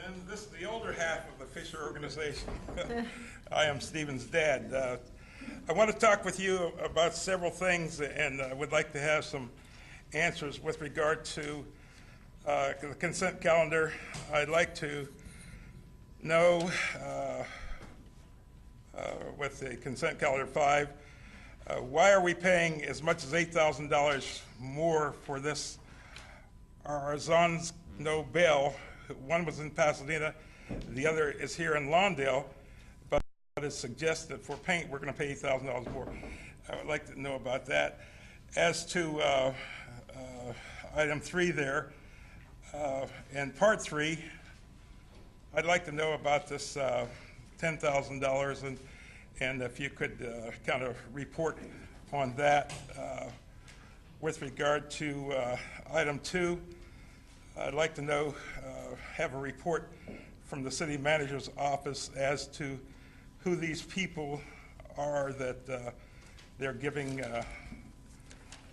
gentlemen. This is the older half of the Fisher organization. I am Stephen's dad. I want to talk with you about several things, and I would like to have some answers with regard to the consent calendar. I'd like to know, with the consent calendar 5, why are we paying as much as $8,000 more for this Arzons Nobel? One was in Pasadena, the other is here in Lawndale, but it suggests that for paint we're going to pay $8,000 more. I would like to know about that. As to item 3 there, and part 3, I'd like to know about this $10,000 and if you could kind of report on that. With regard to item 2, I'd like to know, have a report from the city manager's office as to who these people are that they're giving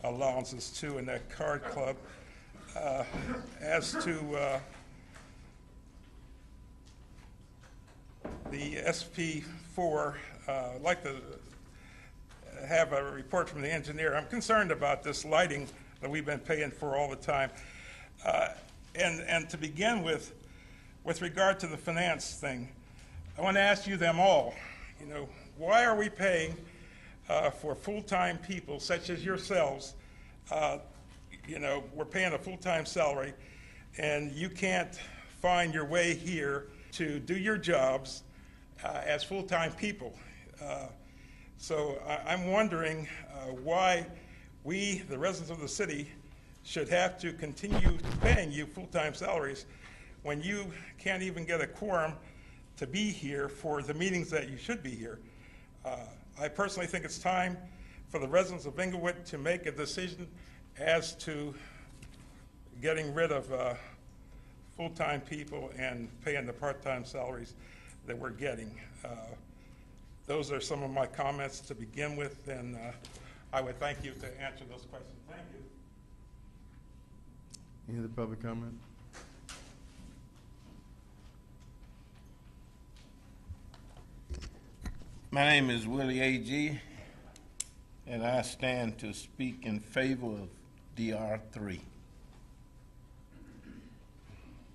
allowances to in that card club. As to the SP4, I'd like to have a report from the engineer. I'm concerned about this lighting that we've been paying for all the time. And to begin with regard to the finance thing, I want to ask you them all, why are we paying for full-time people such as yourselves? We're paying a full-time salary, and you can't find your way here to do your jobs as full-time people. So I'm wondering why we, the residents of the city, should have to continue paying you full-time salaries when you can't even get a quorum to be here for the meetings that you should be here. I personally think it's time for the residents of Inglewood to make a decision as to getting rid of full-time people and paying the part-time salaries that we're getting. Those are some of my comments to begin with, and I would thank you to answer those questions. Thank you. Any other public comment? My name is Willie A.G., and I stand to speak in favor of DR3.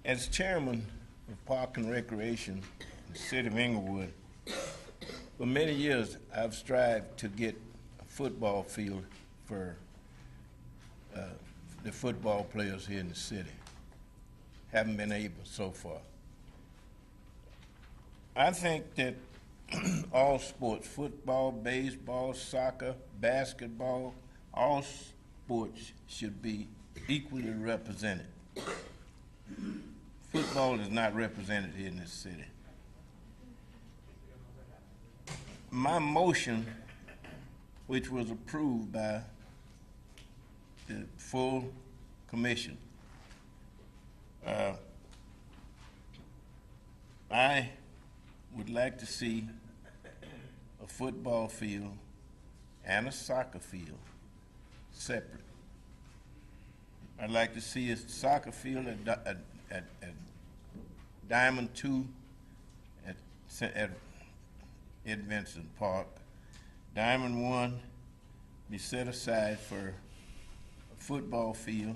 As chairman of Park and Recreation in the city of Inglewood, for many years I've strived to get a football field for the football players here in the city. Haven't been able so far. I think that all sports, football, baseball, soccer, basketball, all sports should be equally represented. Football is not represented here in this city. My motion, which was approved by the full commission, I would like to see a football field and a soccer field separate. I'd like to see a soccer field at Diamond 2 at Ed Vincent Park. Diamond 1 be set aside for a football field.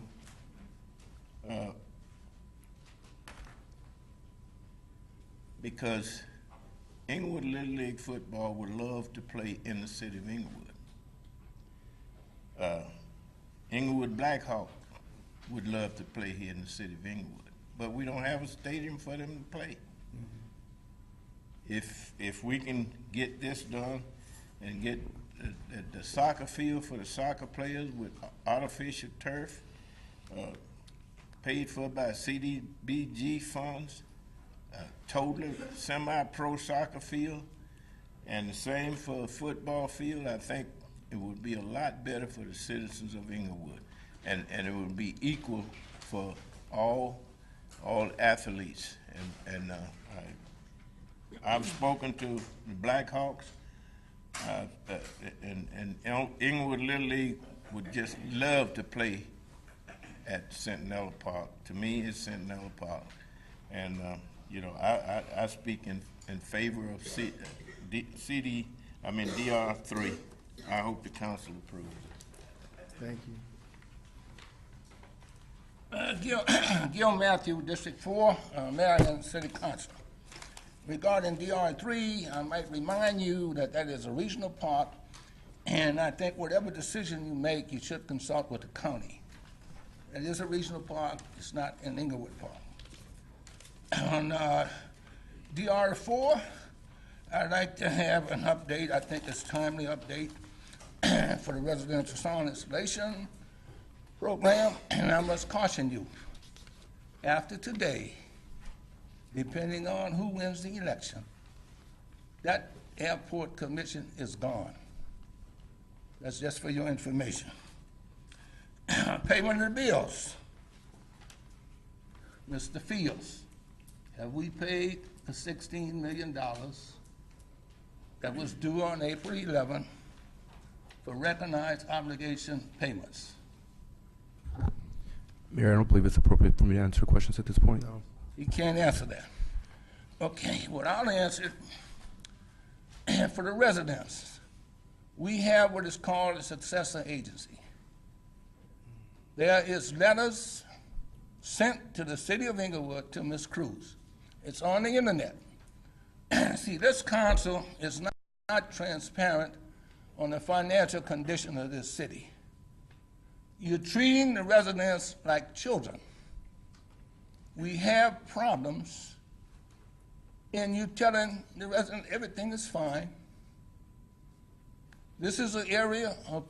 Because Inglewood Little League football would love to play in the city of Inglewood. Inglewood Blackhawk would love to play here in the city of Inglewood, but we don't have a stadium for them to play. If we can get this done and get the soccer field for the soccer players with artificial turf, paid for by CDBG funds, totally semi-pro soccer field, and the same for a football field, I think it would be a lot better for the citizens of Inglewood, and it would be equal for all athletes. And I've spoken to the Blackhawks, and Inglewood Little League would just love to play at Centinela Park. To me, it's Centinela Park, and you know, I speak in favor of DR3. I hope the council approves it. Thank you. Gil Matthew, District 4, Marion City Council. Regarding DR3, I might remind you that that is a regional park, and I think whatever decision you make, you should consult with the county. It is a regional park, it's not an Inglewood Park. On DR4, I'd like to have an update, I think it's timely update, for the residential sound installation program, and I must caution you, after today, depending on who wins the election, that airport commission is gone. That's just for your information. Payment of the bills. Mr. Fields, have we paid the $16 million that was due on April 11 for recognized obligation payments? Mayor, I don't believe it's appropriate for me to answer questions at this point. No. You can't answer that. Okay, well, I'll answer it. For the residents, we have what is called a successor agency. There is letters sent to the city of Inglewood to Ms. Cruz. It's on the internet. See, this council is not transparent on the financial condition of this city. You're treating the residents like children. We have problems, and you're telling the resident everything is fine. This is an area of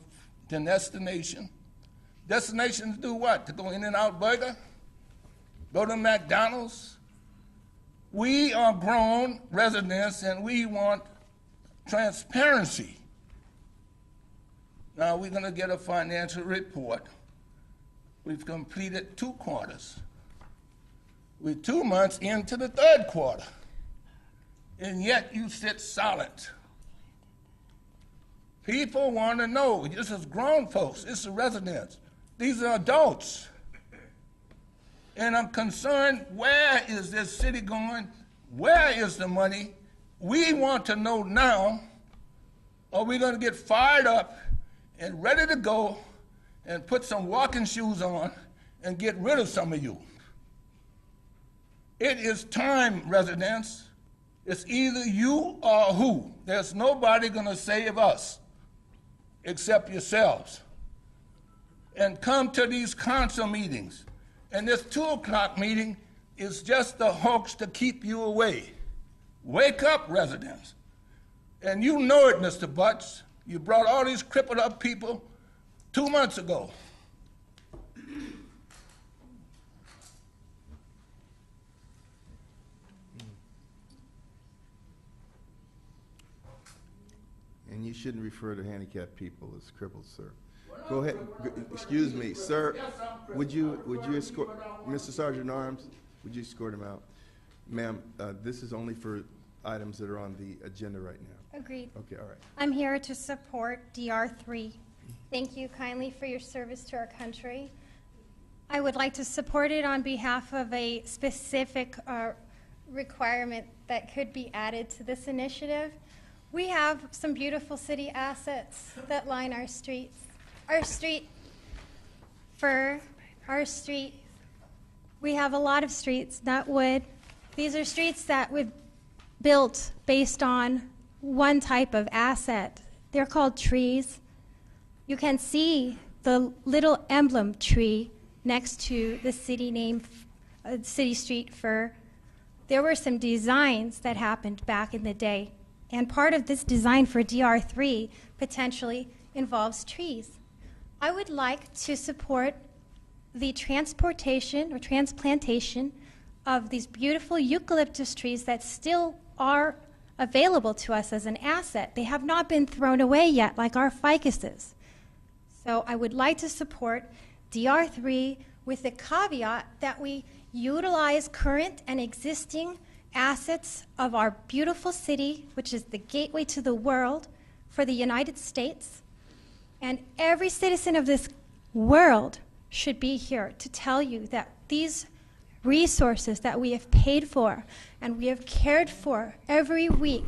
the destination. Destinations do what? To go In-N-Out Burger? Go to McDonald's? We are grown residents, and we want transparency. Now, we're going to get a financial report. We've completed 2 quarters. We're 2 months into the 3rd quarter, and yet you sit silent. People want to know. This is grown folks. This is residents. These are adults. And I'm concerned, where is this city going? Where is the money? We want to know now, or we're going to get fired up and ready to go and put some walking shoes on and get rid of some of you. It is time, residents. It's either you or who. There's nobody going to save us except yourselves. And come to these council meetings. And this 2 o'clock meeting is just a hoax to keep you away. Wake up, residents. And you know it, Mr. Butts. You brought all these crippled up people 2 months ago. And you shouldn't refer to handicapped people as crippled, sir. Go ahead. Excuse me, sir. Would you escort Mr. Sergeant at Arms? Would you escort him out, ma'am? This is only for items that are on the agenda right now. Agreed. Okay. All right. I'm here to support DR3. Thank you kindly for your service to our country. I would like to support it on behalf of a specific requirement that could be added to this initiative. We have some beautiful city assets that line our streets. Our street, we have a lot of streets, not wood. These are streets that we've built based on one type of asset. They're called trees. You can see the little emblem tree next to the city name, city street fir. There were some designs that happened back in the day, and part of this design for DR3 potentially involves trees. I would like to support the transportation or transplantation of these beautiful eucalyptus trees that still are available to us as an asset. They have not been thrown away yet, like our ficuses. So I would like to support DR3 with the caveat that we utilize current and existing assets of our beautiful city, which is the gateway to the world for the United States. And every citizen of this world should be here to tell you that these resources that we have paid for and we have cared for every week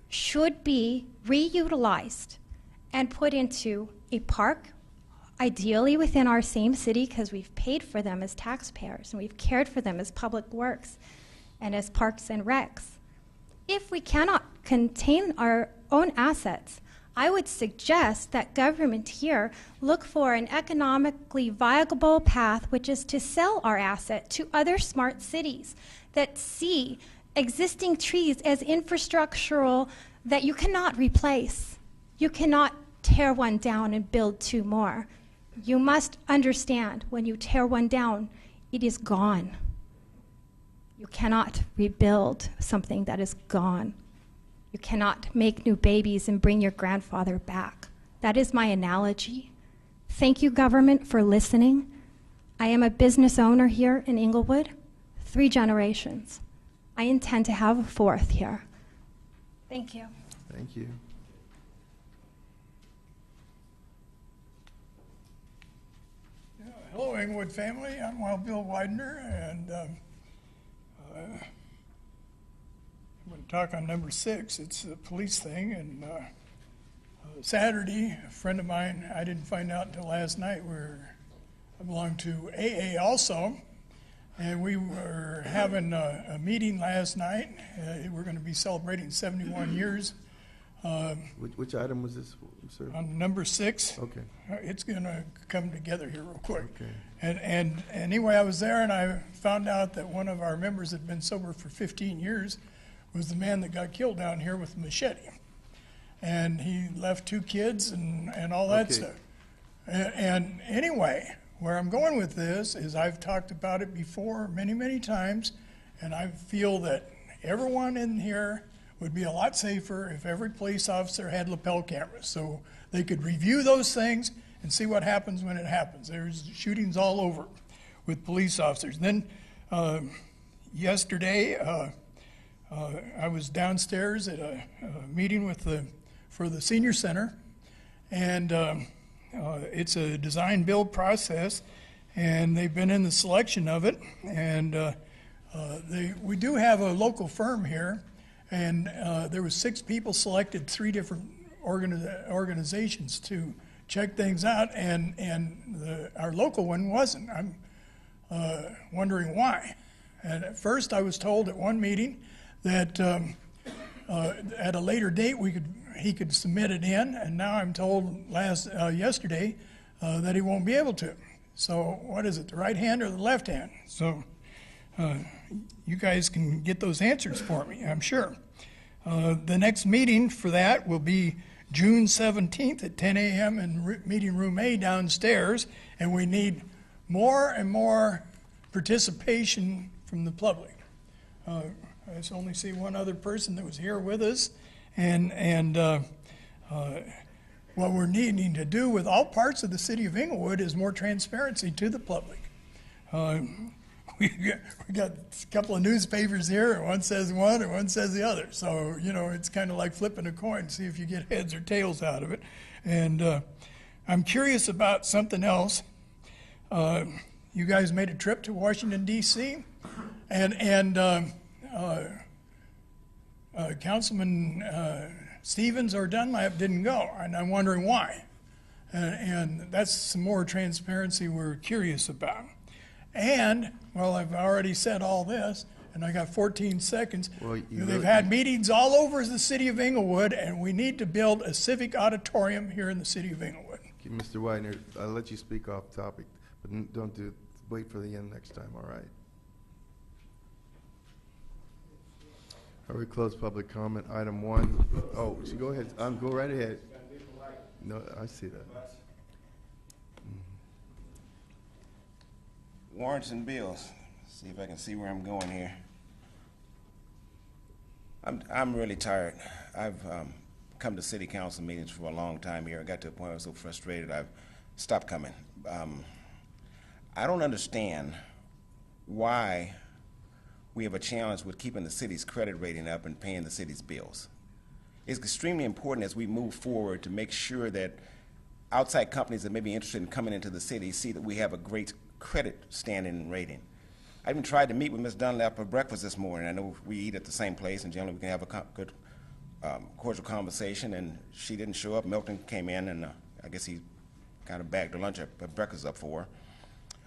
should be reutilized and put into a park, ideally within our same city, because we've paid for them as taxpayers and we've cared for them as public works and as parks and recs. If we cannot contain our own assets, I would suggest that government here look for an economically viable path, which is to sell our asset to other smart cities that see existing trees as infrastructural that you cannot replace. You cannot tear one down and build two more. You must understand, when you tear one down, it is gone. You cannot rebuild something that is gone. You cannot make new babies and bring your grandfather back. That is my analogy. Thank you, government, for listening. I am a business owner here in Inglewood, 3 generations. I intend to have a 4th here. Thank you. Thank you. Hello, Inglewood family. I'm Wild Bill Widener, and I'm going to talk on number 6. It's a police thing, and Saturday, a friend of mine, I didn't find out until last night, I belong to AA also, and we were having a meeting last night. We're going to be celebrating 71 years. Which item was this, sir? On number 6. Okay. It's going to come together here real quick. Okay. And anyway, I was there and I found out that one of our members that had been sober for 15 years was the man that got killed down here with a machete. And he left 2 kids and all that Okay. stuff. And anyway, where I'm going with this is I've talked about it before many, many times, and I feel that everyone in here would be a lot safer if every police officer had lapel cameras so they could review those things and see what happens when it happens. There's shootings all over with police officers. Then yesterday, I was downstairs at a meeting for the senior center, and it's a design build process, and they've been in the selection of it, and we do have a local firm here. And there was 6 people selected, 3 different organizations to check things out, and our local one wasn't. I'm wondering why. And at first I was told at one meeting that at a later date he could submit it in, and now I'm told yesterday that he won't be able to. So what is it, the right hand or the left hand? So you guys can get those answers for me, I'm sure. The next meeting for that will be June 17th at 10 a.m. in meeting room A downstairs, and we need more and more participation from the public. I just only see one other person that was here with us, and what we're needing to do with all parts of the city of Inglewood is more transparency to the public. We got a couple of newspapers here, and one says one and one says the other. So, it's kind of like flipping a coin, see if you get heads or tails out of it. And I'm curious about something else. You guys made a trip to Washington, D.C., and Councilman Stevens or Dunlap didn't go, and I'm wondering why. And that's some more transparency we're curious about. And, well, I've already said all this, and I got 14 seconds. Well, They've had meetings all over the city of Inglewood, and we need to build a civic auditorium here in the city of Inglewood. Okay, Mr. Widener, I'll let you speak off topic, but don't wait for the end next time, all right? All right, close public comment. Item 1. Oh, so go ahead. Go right ahead. No, I see that. Warrants and bills. See if I can see where I'm going here. I'm really tired. I've come to city council meetings for a long time here. I got to a point where I was so frustrated I've stopped coming. I don't understand why we have a challenge with keeping the city's credit rating up and paying the city's bills. It's extremely important as we move forward to make sure that outside companies that may be interested in coming into the city see that we have a great credit standing and rating. I even tried to meet with Ms. Dunlap for breakfast this morning. I know we eat at the same place, and generally we can have a good, cordial conversation, and she didn't show up. Milton came in, and I guess he kind of bagged her lunch or breakfast up for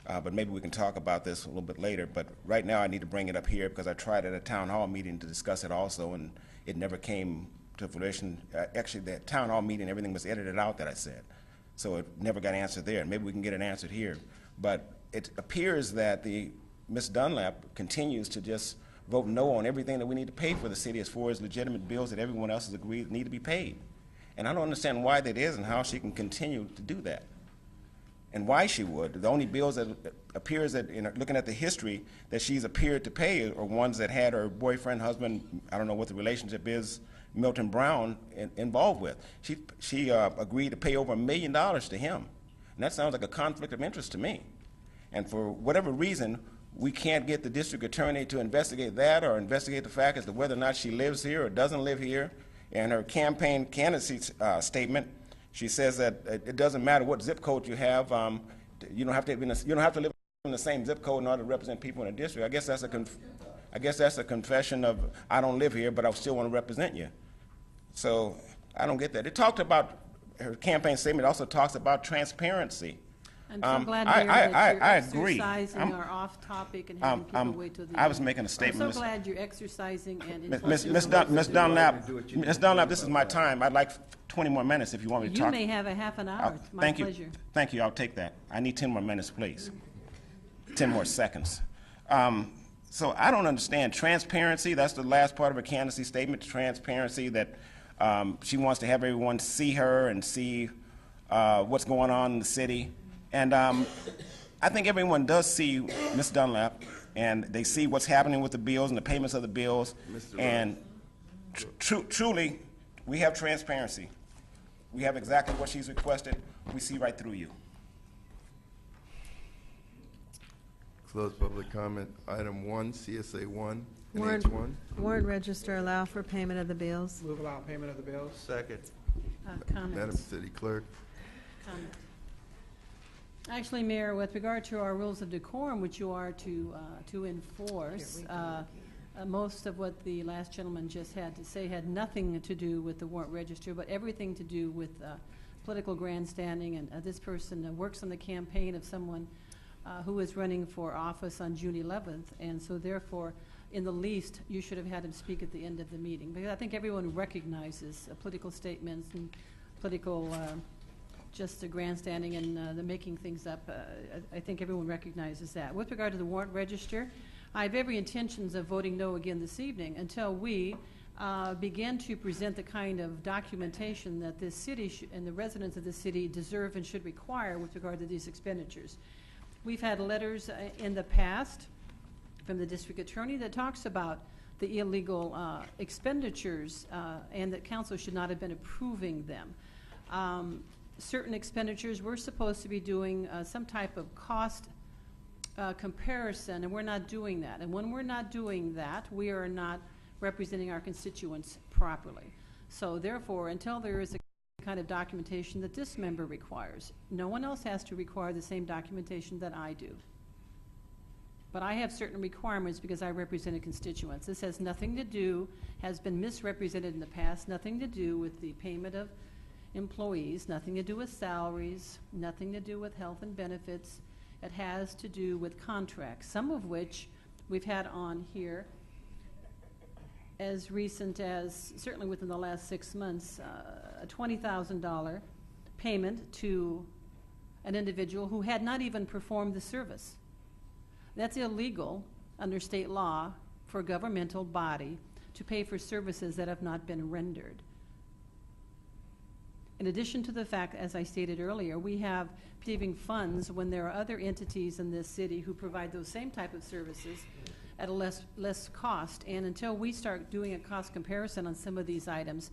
her. But maybe we can talk about this a little bit later. But right now I need to bring it up here because I tried at a town hall meeting to discuss it also, and it never came to fruition. Actually, that town hall meeting, everything was edited out that I said. So it never got answered there. Maybe we can get it answered here. But it appears that Ms. Dunlap continues to just vote no on everything that we need to pay for the city as far as legitimate bills that everyone else has agreed need to be paid. And I don't understand why that is and how she can continue to do that. And why she would. The only bills that appears that, looking at the history, that she's appeared to pay are ones that had her boyfriend, husband, I don't know what the relationship is, Milton Brown, involved with. She agreed to pay over $1 million to him. And that sounds like a conflict of interest to me. And for whatever reason, we can't get the district attorney to investigate that or investigate the fact as to whether or not she lives here or doesn't live here. In her campaign candidacy statement, she says that it doesn't matter what zip code you have. You don't have to live in the same zip code in order to represent people in a district. I guess that's a confession of I don't live here, but I still want to represent you. So I don't get that. It talked about her campaign statement. Also talks about transparency. I'm so glad to hear that you're I agree. exercising our off-topic and having people wait till the I was end. making a statement. I'm so glad you're exercising and Miss Dunlap, this is my time. I'd like 20 more minutes if you want me to talk. You may have a half an hour. It's my pleasure. Thank you. I'll take that. I need 10 more minutes, please. 10 more seconds. So I don't understand transparency. That's the last part of her candidacy statement, transparency, that she wants to have everyone see her and see what's going on in the city. And I think everyone does see Ms. Dunlap, and they see what's happening with the bills and the payments of the bills. And truly, we have transparency. We have exactly what she's requested. We see right through you. Close public comment. Item 1, CSA 1 and H1. Warrant register allow for payment of the bills. Move allow payment of the bills. Second. Comments. Madam City Clerk. Comment. Actually, Mayor, with regard to our rules of decorum, which you are to enforce, most of what the last gentleman just had to say had nothing to do with the warrant register, but everything to do with political grandstanding. And this person works on the campaign of someone who is running for office on June 11th. And so therefore, in the least, you should have had him speak at the end of the meeting. Because I think everyone recognizes political statements and political just the grandstanding and the making things up. I think everyone recognizes that. With regard to the warrant register, I have every intentions of voting no again this evening until we begin to present the kind of documentation that this city and the residents of the city deserve and should require with regard to these expenditures. We've had letters in the past from the district attorney that talks about the illegal expenditures and that council should not have been approving them. Certain expenditures we're supposed to be doing some type of cost comparison, and we're not doing that. And when we're not doing that, we are not representing our constituents properly. So therefore, until there is a kind of documentation that this member requires, no one else has to require the same documentation that I do. But I have certain requirements because I represented constituents. This has nothing to do, has been misrepresented in the past, nothing to do with the payment of employees, nothing to do with salaries, nothing to do with health and benefits. It has to do with contracts, some of which we've had on here as recent as, certainly within the last 6 months, a $20,000 payment to an individual who had not even performed the service. That's illegal under state law for a governmental body to pay for services that have not been rendered. In addition to the fact, as I stated earlier, we have receiving funds when there are other entities in this city who provide those same type of services at a less cost. And until we start doing a cost comparison on some of these items,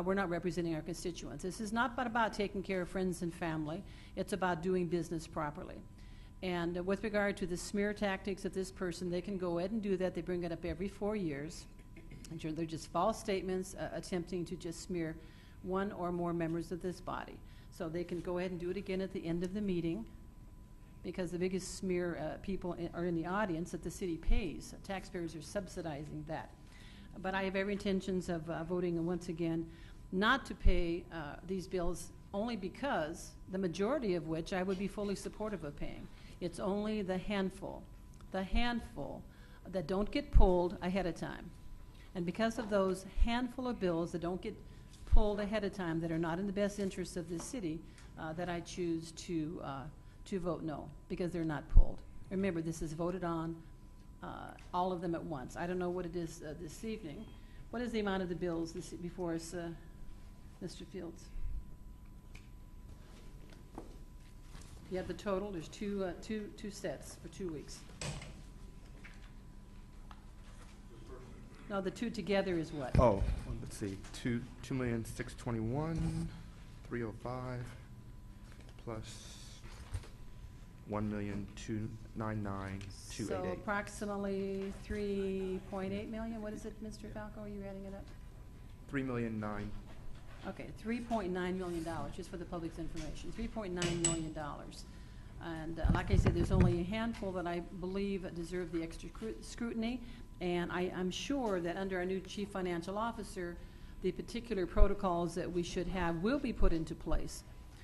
we're not representing our constituents. This is not about taking care of friends and family. It's about doing business properly. And with regard to the smear tactics of this person, they can go ahead and do that. They bring it up every 4 years. And they're just false statements attempting to just smear one or more members of this body. So they can go ahead and do it again at the end of the meeting. because the biggest smear people are in the audience that the city pays. Taxpayers are subsidizing that. But I have every intentions of voting once again not to pay these bills, only because the majority of which I would be fully supportive of paying. It's only the handful that don't get pulled ahead of time. And because of those handful of bills that don't get pulled ahead of time, that are not in the best interest of this city, that I choose to vote no, because they're not pulled. Remember, this is voted on, all of them at once. I don't know what it is this evening. What is the amount of the bills before us, Mr. Fields? You have the total. There's two sets for 2 weeks. No, the two together is what? Oh, let's see, 2,621,305 plus 1,299,288. So approximately 3.8 million. What is it, Mr. Falco? Are you adding it up? 3,000,009. Okay, $3.9 million, just for the public's information, $3.9 million. And like I said, there's only a handful that I believe deserve the extra scrutiny, and I'm sure that under our new Chief Financial Officer, the particular protocols that we should have will be put into place.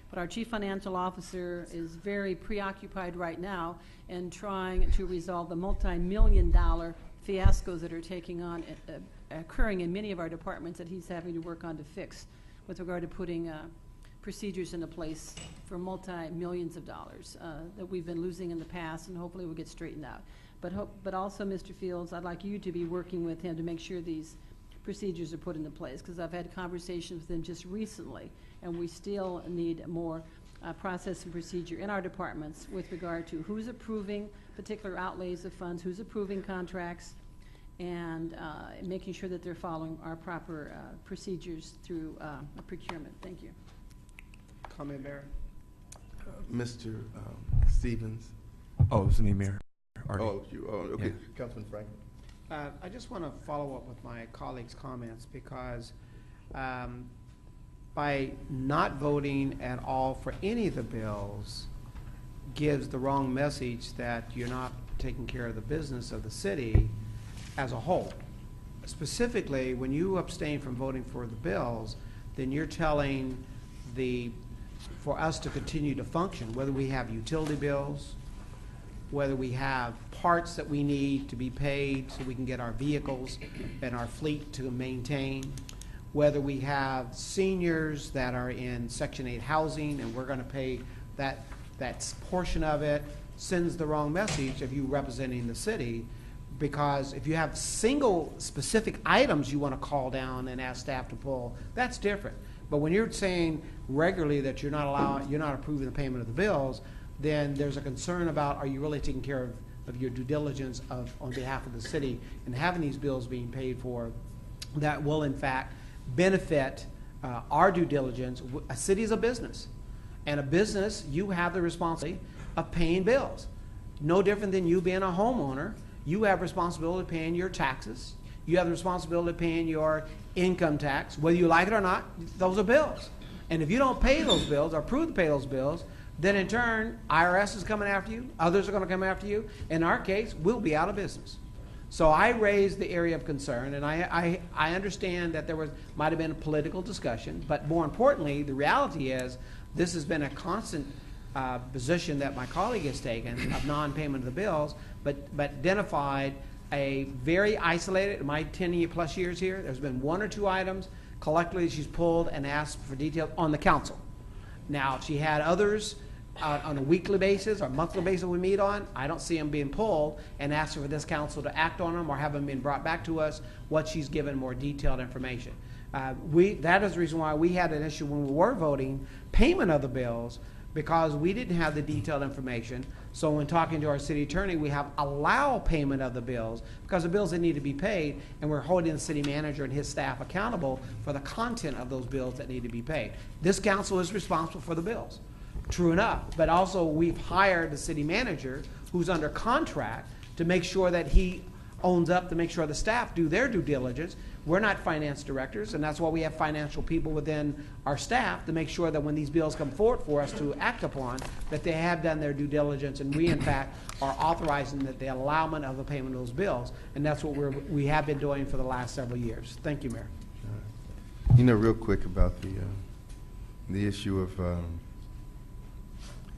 But our Chief Financial Officer is very preoccupied right now in trying to resolve the multi-million-dollar fiascos that are occurring in many of our departments that he's having to work on to fix, with regard to putting procedures into place for multi-millions of dollars that we've been losing in the past, and hopefully will get straightened out. But also, Mr. Fields, I'd like you to be working with him to make sure these procedures are put into place, because I've had conversations with him just recently, and we still need more process and procedure in our departments with regard to who's approving particular outlays of funds, who's approving contracts, and making sure that they're following our proper procedures through procurement. Thank you. Comment, Mayor? Mr. Stevens. Oh, it's me, Mayor. Okay. Yeah. Councilman Franklin. I just want to follow up with my colleagues' comments, because by not voting at all for any of the bills gives the wrong message that you're not taking care of the business of the city as a whole. Specifically, when you abstain from voting for the bills, then you're telling for us to continue to function, whether we have utility bills, whether we have parts that we need to be paid so we can get our vehicles and our fleet to maintain, whether we have seniors that are in Section 8 housing and we're going to pay that portion of it, sends the wrong message of you representing the city. Because if you have single specific items you want to call down and ask staff to pull, that's different. But when you're saying regularly that you're not approving the payment of the bills, then there's a concern about, are you really taking care of your due diligence on behalf of the city and having these bills being paid for that will in fact benefit our due diligence. A city is a business, and a business, you have the responsibility of paying bills. No different than you being a homeowner. You have responsibility of paying your taxes. You have the responsibility of paying your income tax. Whether you like it or not, those are bills. And if you don't pay those bills or approve to pay those bills, then in turn, IRS is coming after you. Others are going to come after you. In our case, we'll be out of business. So I raised the area of concern, and I understand that there might have been a political discussion, but more importantly, the reality is this has been a constant position that my colleague has taken of non-payment of the bills, but identified a very isolated, in my 10-plus years here, there's been one or two items collectively she's pulled and asked for details on the council. Now, if she had others on a weekly basis or monthly basis we meet on, I don't see them being pulled and asking for this council to act on them or have them being brought back to us, what she's given more detailed information. That is the reason why we had an issue when we were voting payment of the bills, because we didn't have the detailed information. So when talking to our city attorney, we have allow payment of the bills because the bills that need to be paid, and we're holding the city manager and his staff accountable for the content of those bills that need to be paid. This council is responsible for the bills, true enough, but also we've hired the city manager who's under contract to make sure that he owns up, to make sure the staff do their due diligence. We're not finance directors, and that's why we have financial people within our staff to make sure that when these bills come forward for us to act upon, that they have done their due diligence, and we, in fact, are authorizing the allowment of the payment of those bills. And that's what we have been doing for the last several years. Thank you, Mayor. You know, real quick about the issue of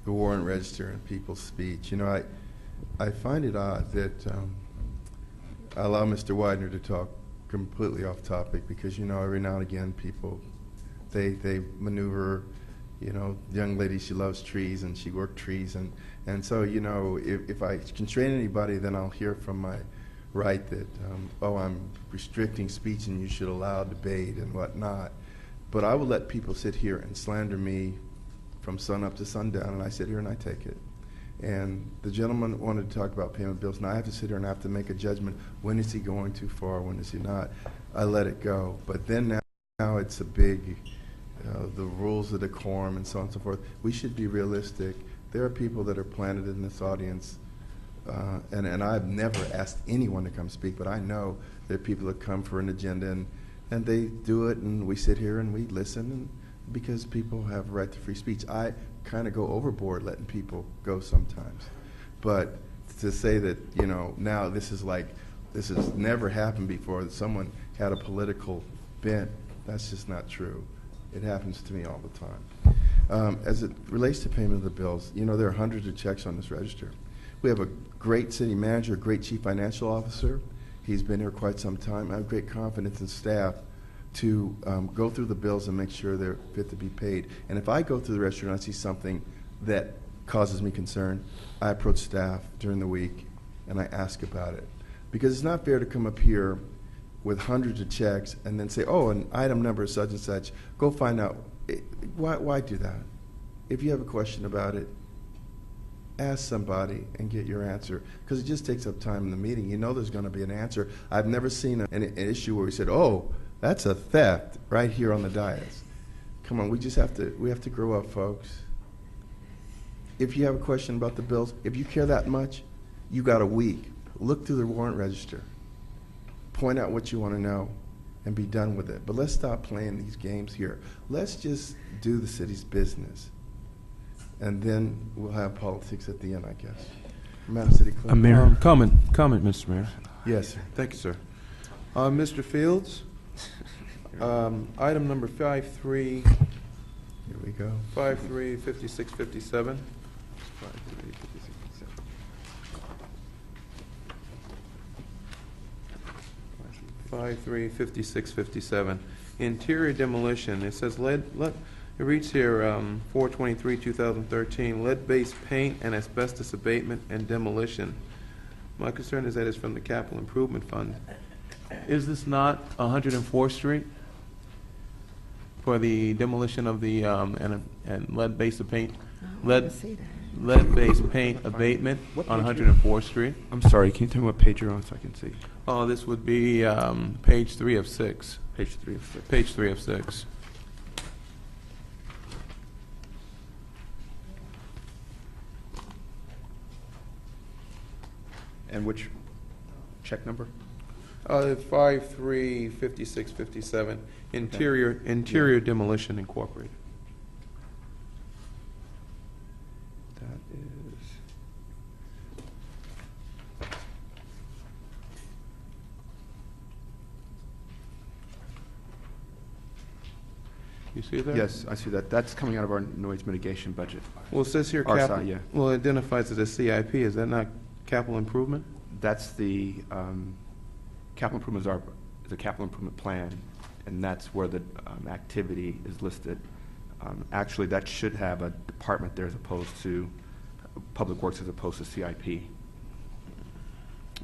the warrant register and people's speech. You know, I find it odd that I allow Mr. Widener to talk completely off topic because, you know, every now and again people, they maneuver, you know, young lady, she loves trees and she worked trees. And so, you know, if I constrain anybody, then I'll hear from my right that, oh, I'm restricting speech and you should allow debate and whatnot. But I will let people sit here and slander me from sun up to sundown, and I sit here and I take it. And the gentleman wanted to talk about payment bills, and I have to sit here and I have to make a judgment. When is he going too far? When is he not? I let it go. But then now it's a big, the rules of decorum and so on and so forth. We should be realistic. There are people that are planted in this audience, and I've never asked anyone to come speak, but I know there are people that come for an agenda, and they do it, and we sit here and we listen, and because people have a right to free speech. I kind of go overboard letting people go sometimes. But to say that, you know, now this has never happened before, that someone had a political bent, that's just not true. It happens to me all the time. As it relates to payment of the bills, you know, there are hundreds of checks on this register. We have a great city manager, a great chief financial officer. He's been here quite some time. I have great confidence in staff to go through the bills and make sure they're fit to be paid. And if I go through the register and I see something that causes me concern, I approach staff during the week and I ask about it. Because it's not fair to come up here with hundreds of checks and then say, oh, an item number is such and such. Go find out. Why do that? If you have a question about it, ask somebody and get your answer, because it just takes up time in the meeting. You know there's going to be an answer. I've never seen an issue where we said, oh, that's a theft right here on the dais. Come on, we have to grow up, folks. If you have a question about the bills, if you care that much, you got a week. Look through the warrant register. Point out what you want to know and be done with it. But let's stop playing these games here. Let's just do the city's business. And then we'll have politics at the end, I guess. Madam City Clerk. Mayor. Comment, Mr. Mayor. Yes, sir. Thank you, sir. Mr. Fields, item number 53. Here we go. 535657. 535657. Interior demolition. It says it reads here 4/23/2013, lead-based paint and asbestos abatement and demolition. My concern is that it's from the Capital Improvement Fund. Is this not 104th Street for the demolition of the and lead-based paint, lead-based paint abatement on 104th Street? I'm sorry, can you tell me what page you're on so I can see? Oh, this would be page 3 of 6. Page 3 of 6. Page 3 of 6. And which check number? 535657. Interior Demolition Incorporated. That is. You see that? Yes, I see that. That's coming out of our noise mitigation budget. Well, it says here Our capital. side, yeah. Well, it identifies it as CIP. Is that not capital improvement? That's the capital improvement is the capital improvement plan, and that's where the activity is listed. Actually, that should have a department there as opposed to Public Works as opposed to CIP.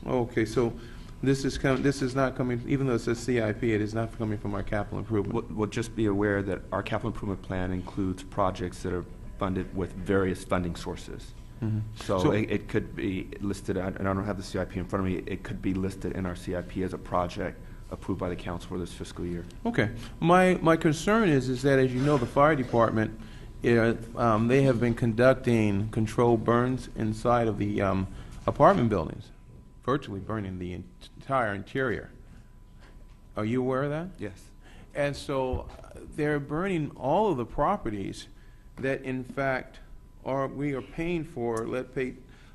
Okay, so this is not coming, even though it says CIP, it is not coming from our capital improvement. We'll just be aware that our capital improvement plan includes projects that are funded with various funding sources. Mhm. So it could be listed, and I don't have the CIP in front of me, it could be listed in our CIP as a project approved by the council for this fiscal year. Okay. My concern is that, as you know, the fire department, they have been conducting controlled burns inside of the apartment buildings, virtually burning the entire interior. Are you aware of that? Yes. And so they're burning all of the properties that, in fact, we are paying for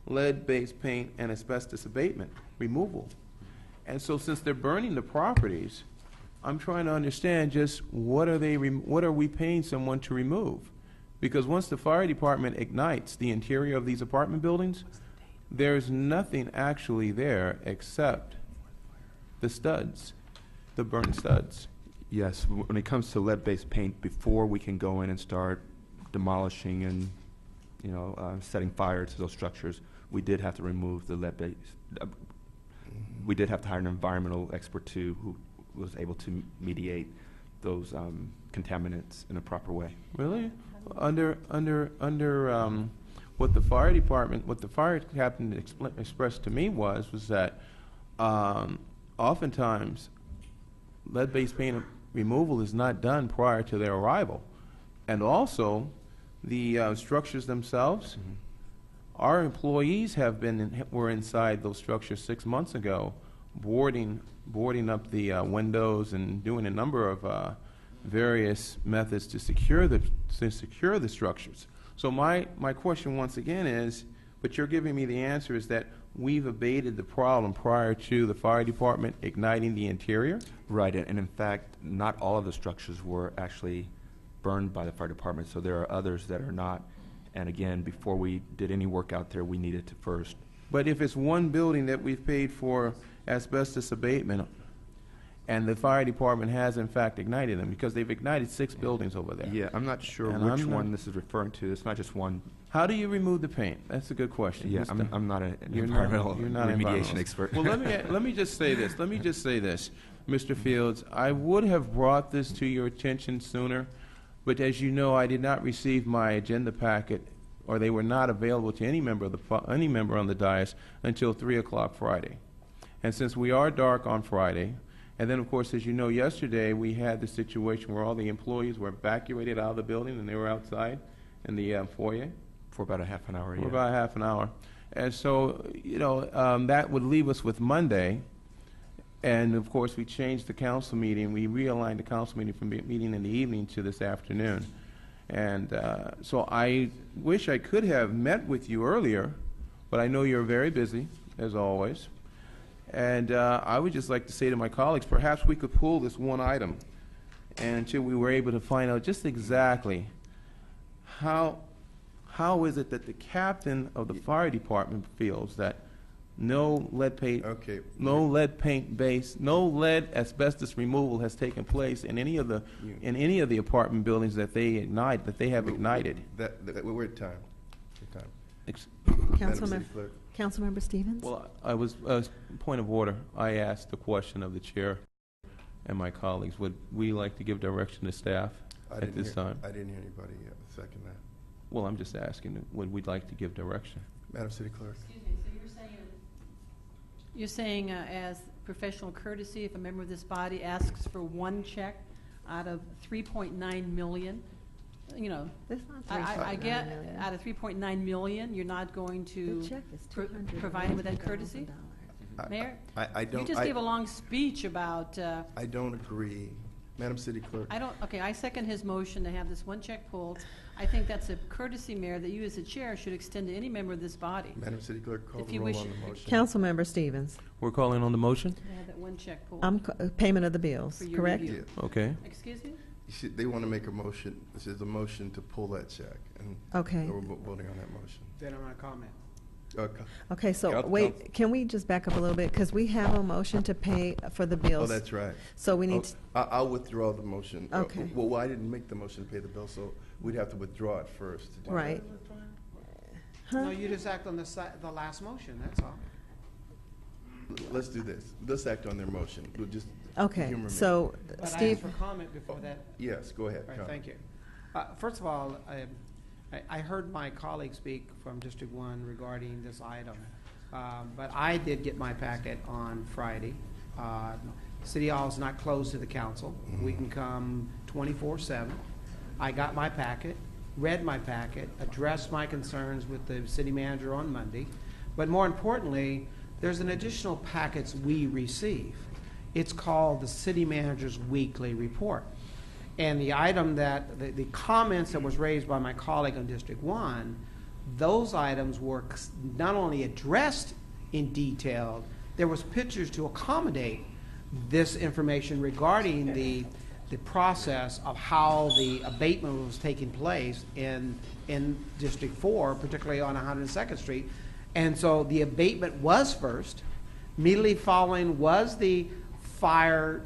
lead-based paint and asbestos abatement removal. And so since they're burning the properties, I'm trying to understand just what are we paying someone to remove? Because once the fire department ignites the interior of these apartment buildings, there's nothing actually there except the studs, the burned studs. Yes, when it comes to lead-based paint, before we can go in and start demolishing and, setting fire to those structures, we did have to remove the lead-based. We did have to hire an environmental expert too, who was able to mediate those contaminants in a proper way. Really? Under what the fire department, what the fire captain expressed to me was that oftentimes lead-based paint removal is not done prior to their arrival. And also, the structures themselves, our employees were inside those structures 6 months ago, boarding up the windows and doing a number of various methods to secure the structures. So my question once again is, but you're giving me the answer is that we've abated the problem prior to the fire department igniting the interior? Right, and in fact, not all of the structures were actually burned by the fire department, so there are others that are not. And again, before we did any work out there, we needed to first. But if it's one building that we've paid for asbestos abatement, and the fire department has in fact ignited them, because they've ignited 6 buildings over there. Yeah, I'm not sure And which I'm not- one this is referring to. It's not just one. How do you remove the paint? That's a good question. Yeah, Mr. I'm not an You're not- environmental you're not remediation environmental. expert. Well, let me just say this. Let me just say this, Mr. Fields. I would have brought this to your attention sooner, but as you know, I did not receive my agenda packet, or they were not available to any member on the dais until 3 o'clock Friday. And since we are dark on Friday, and then of course, as you know, yesterday we had the situation where all the employees were evacuated out of the building and they were outside in the foyer. For about a half an hour, For yeah. about half an hour. And so, that would leave us with Monday. And of course, we changed the council meeting. We realigned the council meeting from meeting in the evening to this afternoon. And so I wish I could have met with you earlier, but I know you're very busy, as always. And I would just like to say to my colleagues, perhaps we could pull this one item and until we were able to find out just exactly how is it that the captain of the fire department feels that no lead paint, no lead asbestos removal has taken place in any of the apartment buildings that they have ignited. We're at time. Councilmember Stevens? Well, I was point of order. I asked the question of the chair and my colleagues. Would we like to give direction to staff at this time? I didn't hear anybody second that. Well, I'm just asking, would we like to give direction? Madam City Clerk. Excuse me, so you're saying as professional courtesy, if a member of this body asks for one check out of 3.9 million, That's not I 3.9 get, million. out of 3.9 million, you're not going to The check is provide him with that courtesy? Mayor? I don't. You just gave a long speech about, I don't agree. Madam City Clerk. I second his motion to have this one check pulled. I think that's a courtesy, Mayor, that you as the chair should extend to any member of this body. Madam City Clerk, call If the you roll wish- on the motion. Councilmember Stevens, We're calling on the motion? To have that one check pulled. payment of the bills, For your correct? review. Yeah. Okay. Excuse me? They want to make a motion. This is a motion to pull that check. And Okay. We're voting on that motion. Then I'm going to comment. Okay, so wait, can we just back up a little bit? Because we have a motion to pay for the Oh, bills. that's right. So we need, I'll withdraw the motion. Okay. Well, I didn't make the motion to pay the bill, so we'd have to withdraw it first. right. No, you just act on the last motion, that's all. Let's do this. Let's act on their motion. We'll just Okay, humor me. so But I Steve, asked for comment before that. Yes, go ahead. All right, Tom. thank you. First of all, I heard my colleague speak from District 1 regarding this item, but I did get my packet on Friday. City Hall is not closed to the council. We can come 24/7. I got my packet, read my packet, addressed my concerns with the city manager on Monday, but more importantly, there's an additional packets we receive. It's called the City Manager's Weekly Report. And the item that, the comments that was raised by my colleague on District 1, those items were not only addressed in detail, there was pictures to accommodate this information regarding the process of how the abatement was taking place in District 4, particularly on 102nd Street. And so the abatement was first. Immediately following was the fire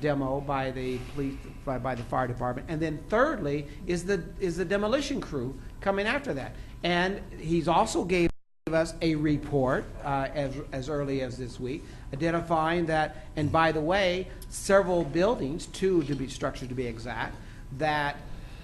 demo by the police, by the fire department, and then thirdly is the demolition crew coming after that. And he's also gave us a report as early as this week, identifying that, and by the way, several buildings, two to be structured to be exact, that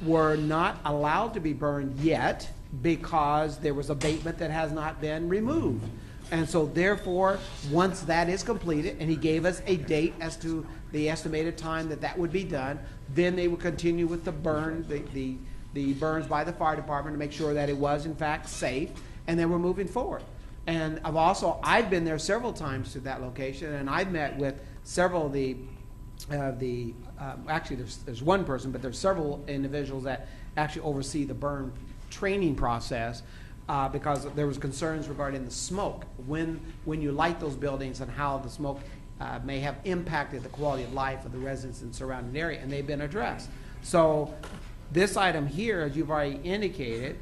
were not allowed to be burned yet because there was abatement that has not been removed. And so therefore, once that is completed, and he gave us a date as to the estimated time that that would be done, then they would continue with the burn, the burns by the fire department to make sure that it was in fact safe, and then we're moving forward. And I've been there several times to that location, and I've met with several of actually there's one person, but there's several individuals that actually oversee the burn training process, because there was concerns regarding the smoke when you light those buildings and how the smoke may have impacted the quality of life of the residents in the surrounding area, and they've been addressed. So this item here, as you've already indicated,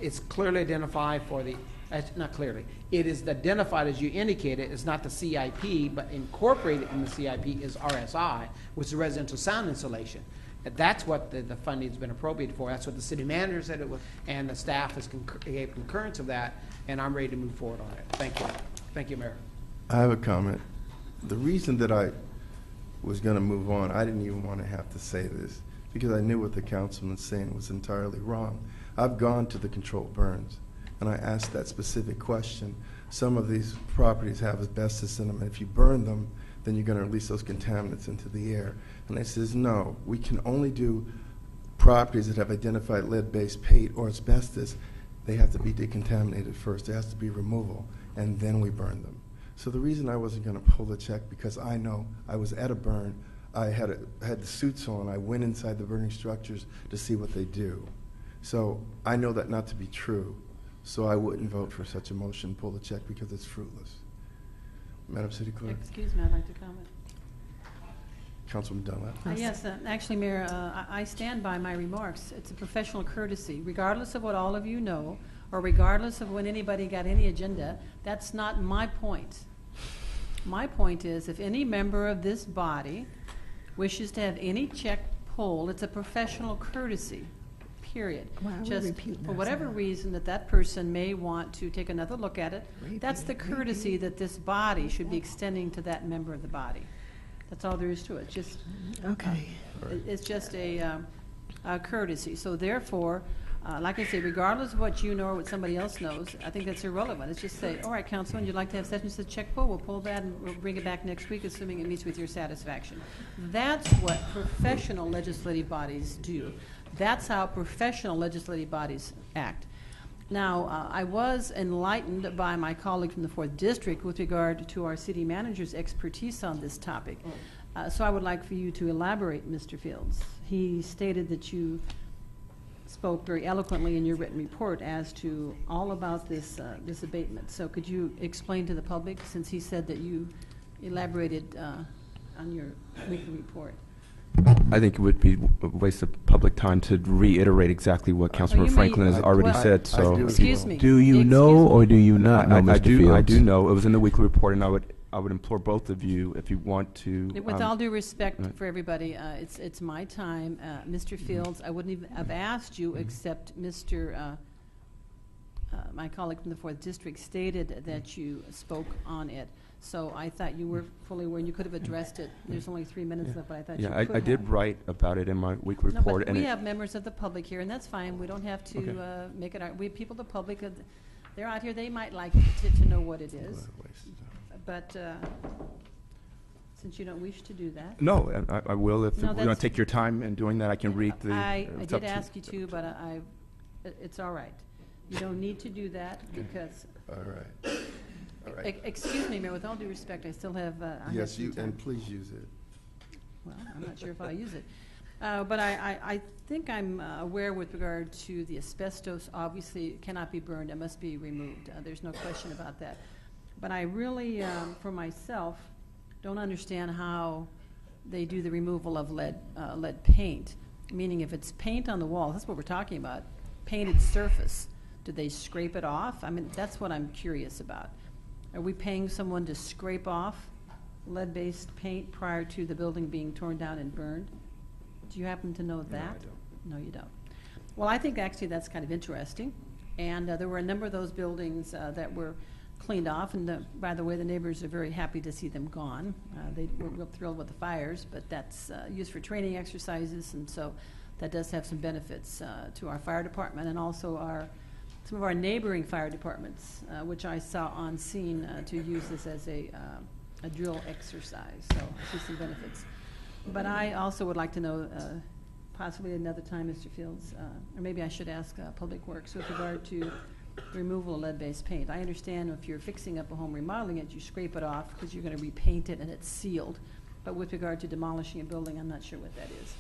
it's clearly identified for the, not clearly, it is identified as you indicated, it's not the CIP, but incorporated in the CIP is RSI, which is residential sound insulation. That's what the funding has been appropriated for. That's what the city manager said it was, and the staff has gave concurrence of that, and I'm ready to move forward on it. Thank you. Thank you, Mayor. I have a comment. The reason that I was going to move on, I didn't even want to have to say this, because I knew what the councilman was saying was entirely wrong. I've gone to the controlled burns, and I asked that specific question. Some of these properties have asbestos in them, and if you burn them, then you're going to release those contaminants into the air. And they says, no, we can only do properties that have identified lead-based paint or asbestos. They have to be decontaminated first. There has to be removal, and then we burn them. So the reason I wasn't going to pull the check, because I know I was at a burn, I had the suits on, I went inside the burning structures to see what they do. So I know that not to be true, so I wouldn't vote for such a motion, pull the check, because it's fruitless. Madam City Clerk. Excuse me, I'd like to comment. Councilman Dunlap. Yes, actually, Mayor, I stand by my remarks. It's a professional courtesy. Regardless of what all of you know, or regardless of when anybody got any agenda, that's not my point. My point is, if any member of this body wishes to have any check pulled, it's a professional courtesy, period. Just for whatever reason that person may want to take another look at it, that's the courtesy that this body should be extending to that member of the body. That's all there is to it. Just Okay. It's just a courtesy. So therefore, like I say, regardless of what you know or what somebody else knows, I think that's irrelevant. It's just say, all right, Councilman, you'd like to have such and such check pull? We'll pull that and we'll bring it back next week, assuming it meets with your satisfaction. That's what professional legislative bodies do. That's how professional legislative bodies act. Now, I was enlightened by my colleague from the 4th District with regard to our city manager's expertise on this topic. So I would like for you to elaborate, Mr. Fields. He stated that you spoke very eloquently in your written report as to all about this abatement. So could you explain to the public, since he said that you elaborated on your weekly report? I think it would be a waste of public time to reiterate exactly what Councilor Franklin has already said. So, excuse me. Do you know or do you not know, Mr. Fields? I do know. It was in the weekly report, and I would implore both of you, if you want to. With all due respect for everybody, it's my time. Mr. Fields, I wouldn't even have asked you, except Mr. My colleague from the 4th District stated that you spoke on it. So I thought you were fully aware, and you could have addressed it. There's only 3 minutes left, but I thought you could have. I did write about it in my weekly report. No, but we have members of the public here, and that's fine. We don't have to make it. We people, the public, they're out here. They might like to know what it is. But since you don't wish to do that. No, I will. If you want to take your time in doing that, I can read the. I did ask you to, but it's all right. You don't need to do that because. All right. All right. Excuse me, Mayor, with all due respect, I still have, I have Yes, some you, time. and please use it. Well, I'm not sure if I'll use it. But I think I'm aware with regard to the asbestos, obviously it cannot be burned, it must be removed. There's no question about that. But I really, for myself, don't understand how they do the removal of lead paint. Meaning if it's paint on the wall, that's what we're talking about, painted surface, do they scrape it off? I mean, that's what I'm curious about. Are we paying someone to scrape off lead-based paint prior to the building being torn down and burned? Do you happen to know that? No, I don't. No, you don't. Well, I think actually that's kind of interesting. And there were a number of those buildings that were cleaned off. And by the way, the neighbors are very happy to see them gone. They were real thrilled with the fires, but that's used for training exercises. And so that does have some benefits to our fire department and also some of our neighboring fire departments, which I saw on scene to use this as a drill exercise. So I see some benefits. But I also would like to know, possibly another time, Mr. Fields, or maybe I should ask Public Works with regard to removal of lead-based paint. I understand if you're fixing up a home, remodeling it, you scrape it off because you're going to repaint it and it's sealed. But with regard to demolishing a building, I'm not sure what that is.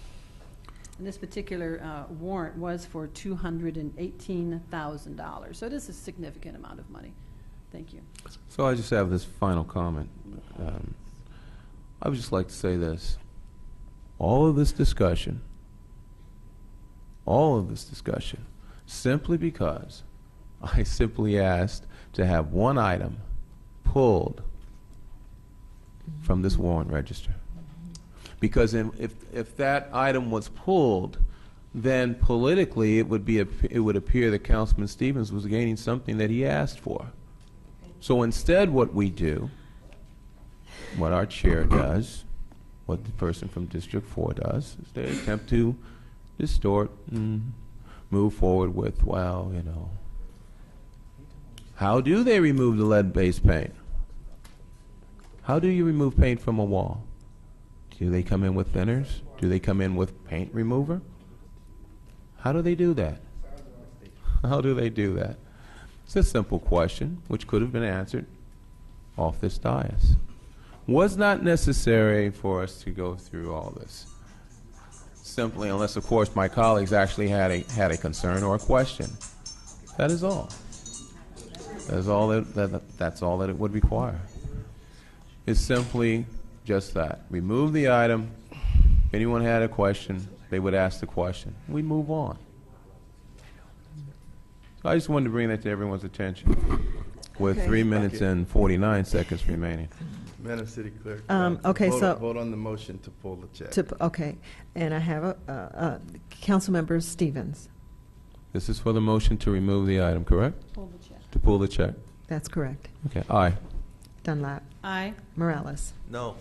And this particular warrant was for $218,000. So it is a significant amount of money. Thank you. So I just have this final comment. I would just like to say this. All of this discussion, simply because I simply asked to have one item pulled from this warrant register. Because if that item was pulled, then politically it would appear that Councilman Stevens was gaining something that he asked for. So instead what we do, what our chair does, what the person from District 4 does, is they attempt to distort and move forward with, well, you know, how do they remove the lead-based paint? How do you remove paint from a wall? Do they come in with thinners? Do they come in with paint remover? How do they do that? How do they do that? It's a simple question, which could have been answered off this dais. Was not necessary for us to go through all this. Simply, unless, of course, my colleagues actually had a concern or a question. That is all. That's all that it would require. It's simply just that. Remove the item. If anyone had a question, they would ask the question. We move on. So I just wanted to bring that to everyone's attention with Okay. 3 minutes and 49 seconds remaining. Madam City Clerk. Okay, so- Vote on the motion to pull the check. Okay, and I have Councilmember Stevens. This is for the motion to remove the item, correct? Pull the check. To pull the check. That's correct. Okay. Aye. Dunlap. Aye. Morales. No.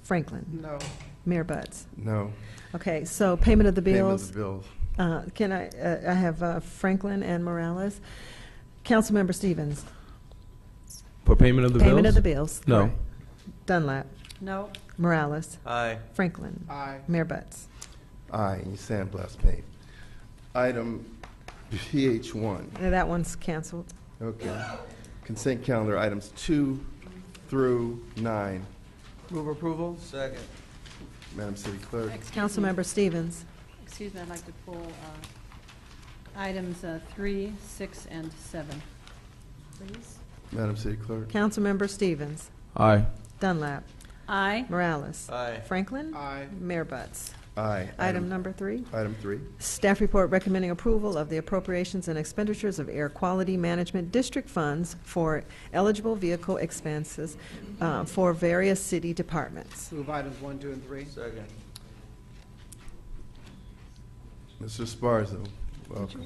Franklin. No. Mayor Buds. No. Okay, so payment of the Payment bills. of the bills. Can I have Franklin and Morales. Councilmember Stevens. For payment of the bills? Payment of the bills. No. correct. Dunlap. No. Morales. Aye. Franklin. Aye. Mayor Buds. Aye, and you sandblast paint. Item PH1. That one's canceled. Okay. Consent calendar items 2 through 9. Move approval? Second. Madam City Clerk. Councilmember Stevens. Excuse me, I'd like to pull items 3, 6, and 7, please. Madam City Clerk. Councilmember Stevens. Aye. Dunlap. Aye. Morales. Aye. Franklin. Aye. Mayor Buds. Aye. Item number 3. Item 3. Staff report recommending approval of the appropriations and expenditures of air quality management district funds for eligible vehicle expenses for various city departments. Move items 1, 2, and 3. Second. Mr. Sparzo, welcome.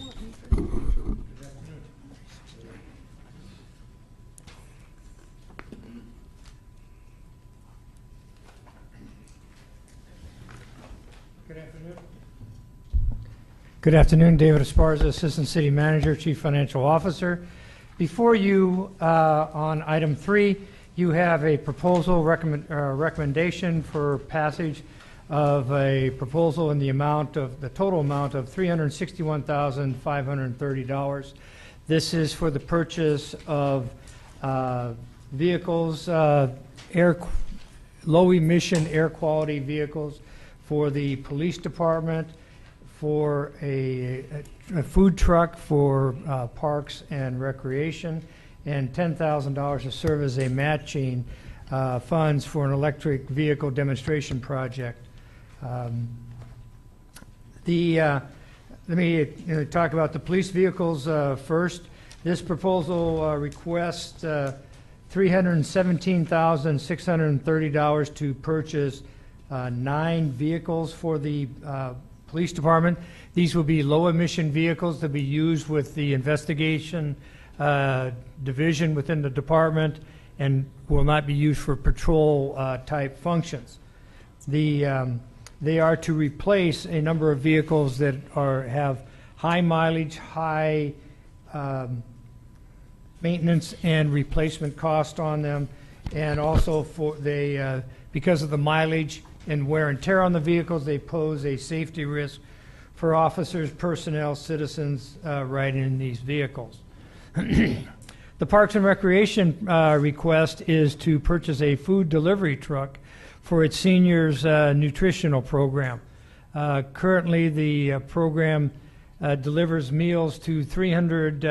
Good afternoon, David Esparza, Assistant City Manager, Chief Financial Officer. Before you, on item 3, you have a proposal recommendation for passage of a proposal in the total amount of $361,530. This is for the purchase of vehicles, low-emission air quality vehicles for the police department, for a food truck for parks and recreation, and $10,000 to serve as a matching funds for an electric vehicle demonstration project. Let me talk about the police vehicles first. This proposal requests $317,630 to purchase 9 vehicles for the police department. These will be low-emission vehicles that will be used with the investigation division within the department and will not be used for patrol type functions. They are to replace a number of vehicles that have high mileage, high maintenance and replacement cost on them, and also because of the mileage and wear and tear on the vehicles, they pose a safety risk for officers, personnel, citizens riding in these vehicles. The Parks and Recreation request is to purchase a food delivery truck for its seniors nutritional program. Currently, the program delivers meals to 300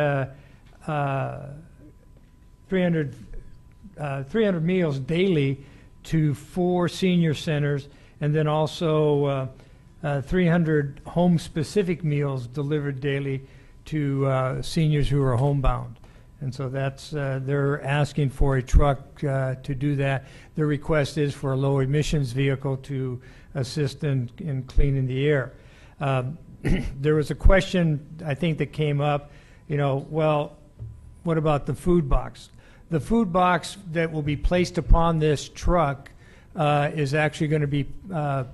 meals daily to 4 senior centers, and then also 300 home-specific meals delivered daily to seniors who are homebound. And so that's they're asking for a truck to do that. The request is for a low emissions vehicle to assist in cleaning the air. There was a question I think that came up, well, what about the food box? The food box that will be placed upon this truck is actually going to be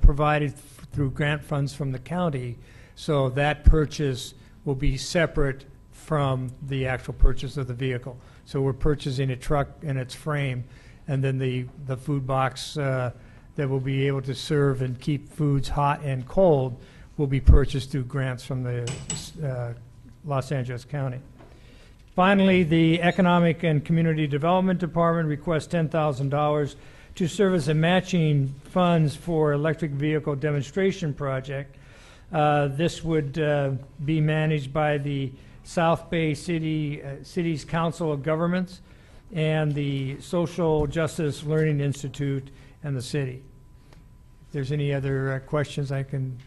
provided through grant funds from the county, so that purchase will be separate from the actual purchase of the vehicle. So we're purchasing a truck and its frame, and then the food box that will be able to serve and keep foods hot and cold will be purchased through grants from the Los Angeles County. Finally, the Economic and Community Development Department requests $10,000 to serve as a matching funds for electric vehicle demonstration project. This would be managed by the South Bay City's Council of Governments and the Social Justice Learning Institute and the city. If there's any other questions, I can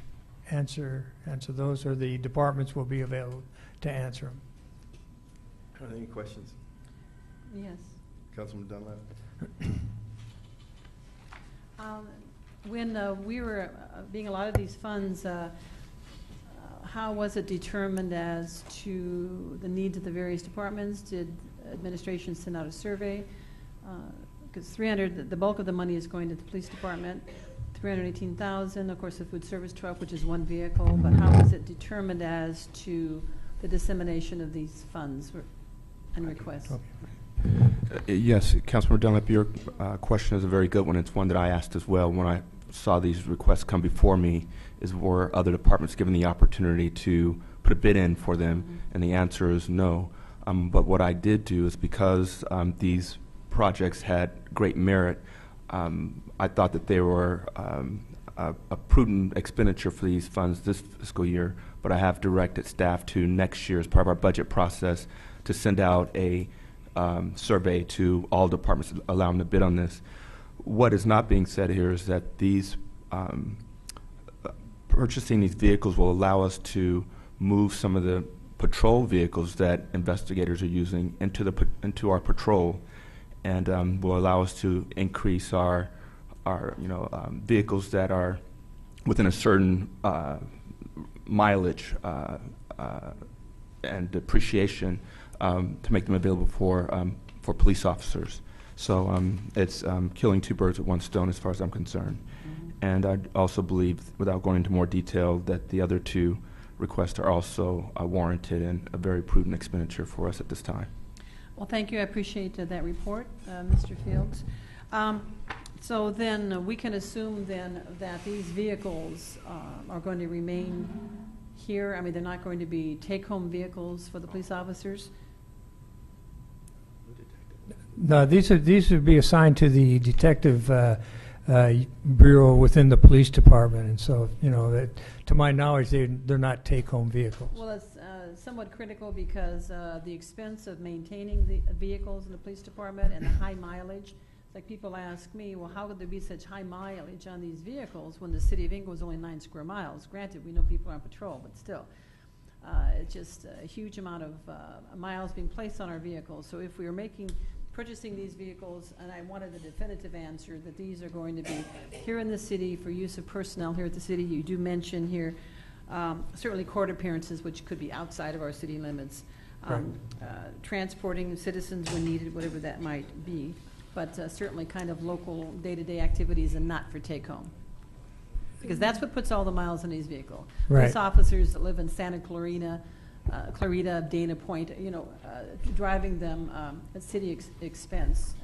answer those, or the departments will be available to answer them. Any questions? Yes. Councilman Dunlap? When we were being allotted these funds, how was it determined as to the needs of the various departments? Did administration send out a survey? Because the bulk of the money is going to the police department. 318,000, of course, the food service truck, which is 1 vehicle. But how was it determined as to the dissemination of these funds and requests? Yes, Councilmember Dunlap, your question is a very good one. It's one that I asked as well when I saw these requests come before me, is were other departments given the opportunity to put a bid in for them? And the answer is no. But what I did do is, because these projects had great merit, I thought that they were a prudent expenditure for these funds this fiscal year, but I have directed staff to next year, as part of our budget process, to send out a survey to all departments, allow them to bid on this. What is not being said here is that these purchasing these vehicles will allow us to move some of the patrol vehicles that investigators are using into our patrol, and will allow us to increase our vehicles that are within a certain mileage and depreciation, to make them available for police officers. So it's killing 2 birds with 1 stone as far as I'm concerned. And I also believe, without going into more detail, that the other 2 requests are also warranted and a very prudent expenditure for us at this time. Well, thank you. I appreciate that report, Mr. Fields. So then we can assume then that these vehicles are going to remain here. I mean, they're not going to be take-home vehicles for the police officers? No, these would be assigned to the detective bureau within the police department, and so, you know, that, to my knowledge, they're not take-home vehicles. Well, it's somewhat critical because the expense of maintaining the vehicles in the police department and the high mileage. Like, people ask me, well, how could there be such high mileage on these vehicles when the city of Inglewood is only 9 square miles? Granted, we know people are on patrol, but still. It's just a huge amount of miles being placed on our vehicles. So if we are purchasing these vehicles, and I wanted a definitive answer that these are going to be here in the city for use of personnel here at the city. You do mention here certainly court appearances, which could be outside of our city limits, transporting citizens when needed, whatever that might be, but certainly kind of local day-to-day activities and not for take-home. Because that's what puts all the miles in these vehicles. Right. Police officers that live in Santa Clarita, Dana Point, you know, driving them at city expense.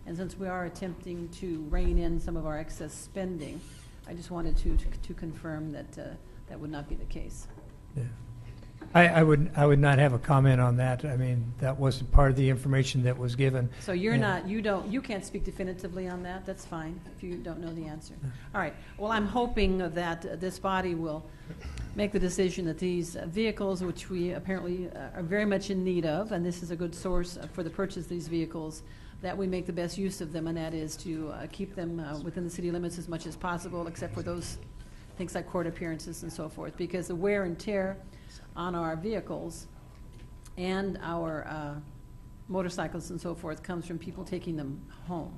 And since we are attempting to rein in some of our excess spending, I just wanted to confirm that that would not be the case. Yeah. I would not have a comment on that. I mean, that wasn't part of the information that was given. So you're not, you can't speak definitively on that. That's fine if you don't know the answer. All right. Well, I'm hoping that this body will make the decision that these vehicles, which we apparently are very much in need of, and this is a good source for the purchase of these vehicles, that we make the best use of them, and that is to keep them within the city limits as much as possible, except for those things like court appearances and so forth, because the wear and tear on our vehicles and our motorcycles and so forth comes from people taking them home.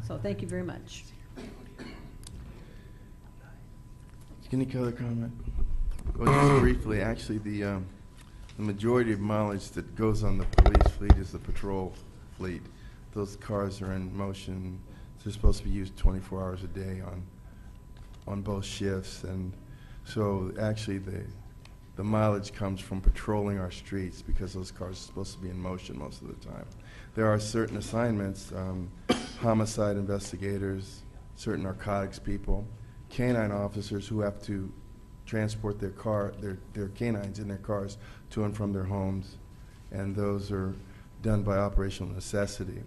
So thank you very much. Any other comment? Well, just briefly, actually, the majority of mileage that goes on the police fleet is the patrol fleet. Those cars are in motion. They're supposed to be used 24 hours a day on both shifts, and so actually the mileage comes from patrolling our streets because those cars are supposed to be in motion most of the time. There are certain assignments, homicide investigators, certain narcotics people, canine officers who have to transport their canines in their cars to and from their homes, and those are done by operational necessity.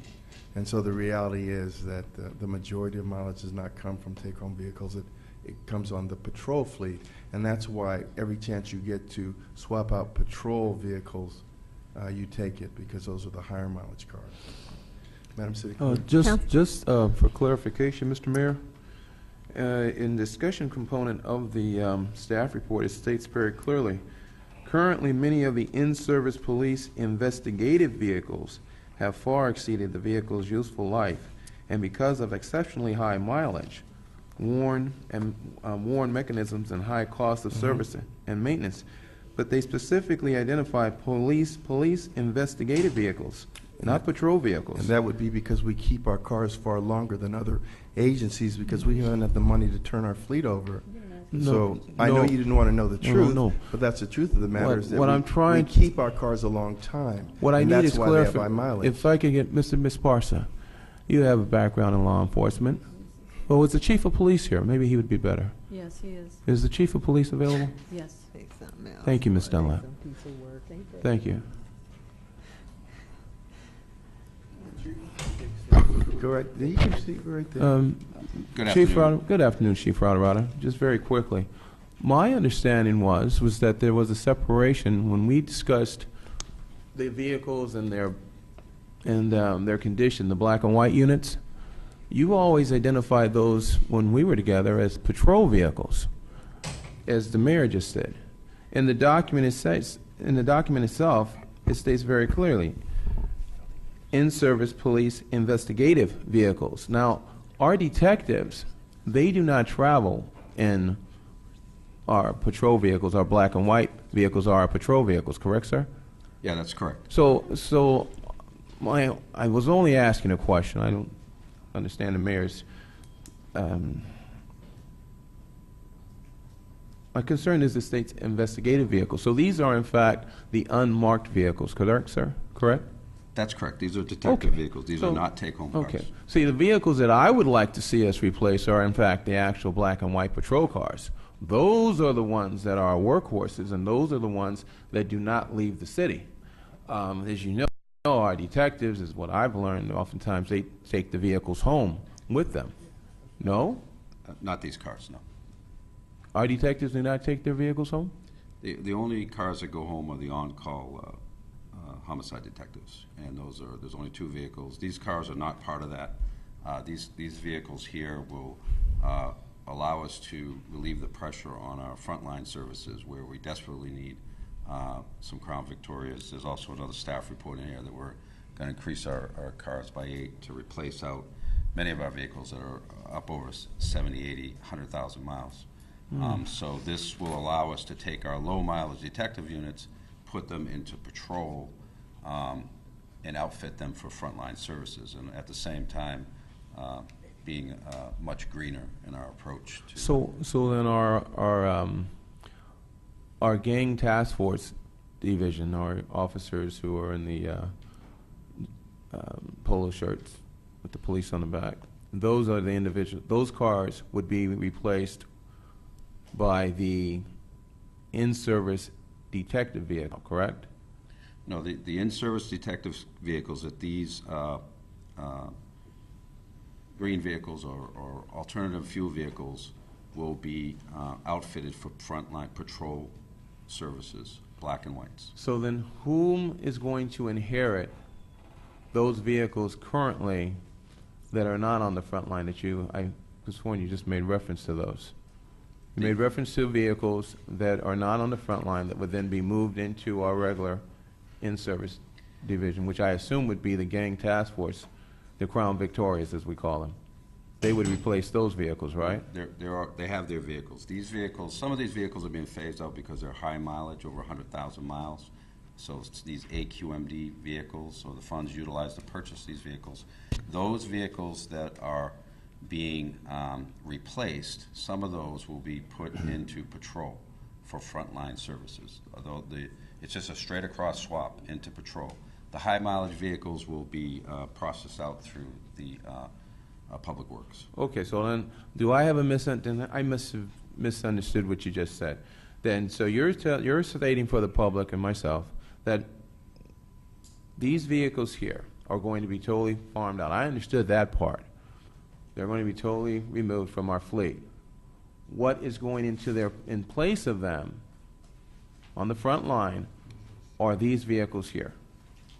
And so the reality is that the majority of mileage does not come from take-home vehicles. It comes on the patrol fleet, and that's why every chance you get to swap out patrol vehicles, you take it, because those are the higher mileage cars. Madam City Clerk. Just for clarification, Mr. Mayor, in the discussion component of the staff report, it states very clearly, currently many of the in-service police investigative vehicles have far exceeded the vehicle's useful life, and because of exceptionally high mileage, worn mechanisms and high cost of service and maintenance, but they specifically identify police investigative vehicles, not patrol vehicles. And that would be because we keep our cars far longer than other agencies because we don't have the money to turn our fleet over. So I know you didn't want to know the truth, but that's the truth of the matter. Is that we keep our cars a long time. What I need is clarification. If I could get Miss Parsa, you have a background in law enforcement. Well, was the chief of police here? Maybe he would be better. Yes, he is. Is the chief of police available? Yes. Thank you, Ms. Dunlap. Thank you. Go right. You can see right there. Good afternoon, Chief Rodorada. Just very quickly, my understanding was that there was a separation when we discussed the vehicles and their condition, the black and white units. You always identified those when we were together as patrol vehicles, as the mayor just said. In the document itself, it states very clearly, in-service police investigative vehicles. Now, our detectives, they do not travel in our patrol vehicles. Our black and white vehicles are our patrol vehicles, correct, sir? Yeah, that's correct. So I was only asking a question. I don't understand the mayor's. My concern is the state's investigative vehicles. So these are, in fact, the unmarked vehicles, correct, sir? Correct? That's correct. These are detective vehicles. These are not take-home cars. Okay. See, the vehicles that I would like to see us replace are, in fact, the actual black and white patrol cars. Those are the ones that are workhorses, and those are the ones that do not leave the city. As you know, No, our detectives, is what I've learned, oftentimes they take the vehicles home with them. No? Not these cars, no. Our detectives do not take their vehicles home? The only cars that go home are the on-call homicide detectives, and there's only 2 vehicles. These cars are not part of that. These vehicles here will allow us to relieve the pressure on our frontline services where we desperately need some Crown Victorias. There's also another staff report in here that we're going to increase our cars by 8 to replace out many of our vehicles that are up over 70, 80, 100,000 miles. So this will allow us to take our low mileage detective units, put them into patrol, and outfit them for frontline services, and at the same time being much greener in our approach to. So then our gang task force division, our officers who are in the polo shirts with the police on the back, those are the individuals. Those cars would be replaced by the in-service detective vehicle, correct? No, the in-service detective vehicles that these green vehicles or alternative fuel vehicles will be outfitted for frontline patrol services, black and whites. So then whom is going to inherit those vehicles currently that are not on the front line that I was sworn you just made reference to those? You made reference to vehicles that are not on the front line that would then be moved into our regular in-service division, which I assume would be the gang task force, the Crown Victorias, as we call them. They would replace those vehicles, right? They have their vehicles. These vehicles, some of these vehicles are being phased out because they're high mileage, over 100,000 miles. So it's these AQMD vehicles, so the funds utilized to purchase these vehicles. Those vehicles that are being replaced, some of those will be put into patrol for frontline services. Although it's just a straight across swap into patrol. The high mileage vehicles will be processed out through the Public Works. Okay, so then do I have a misunderstanding? I must have misunderstood what you just said. Then, so you're stating for the public and myself that these vehicles here are going to be totally farmed out. I understood that part. They're going to be totally removed from our fleet. What is going in place of them on the front line are these vehicles here.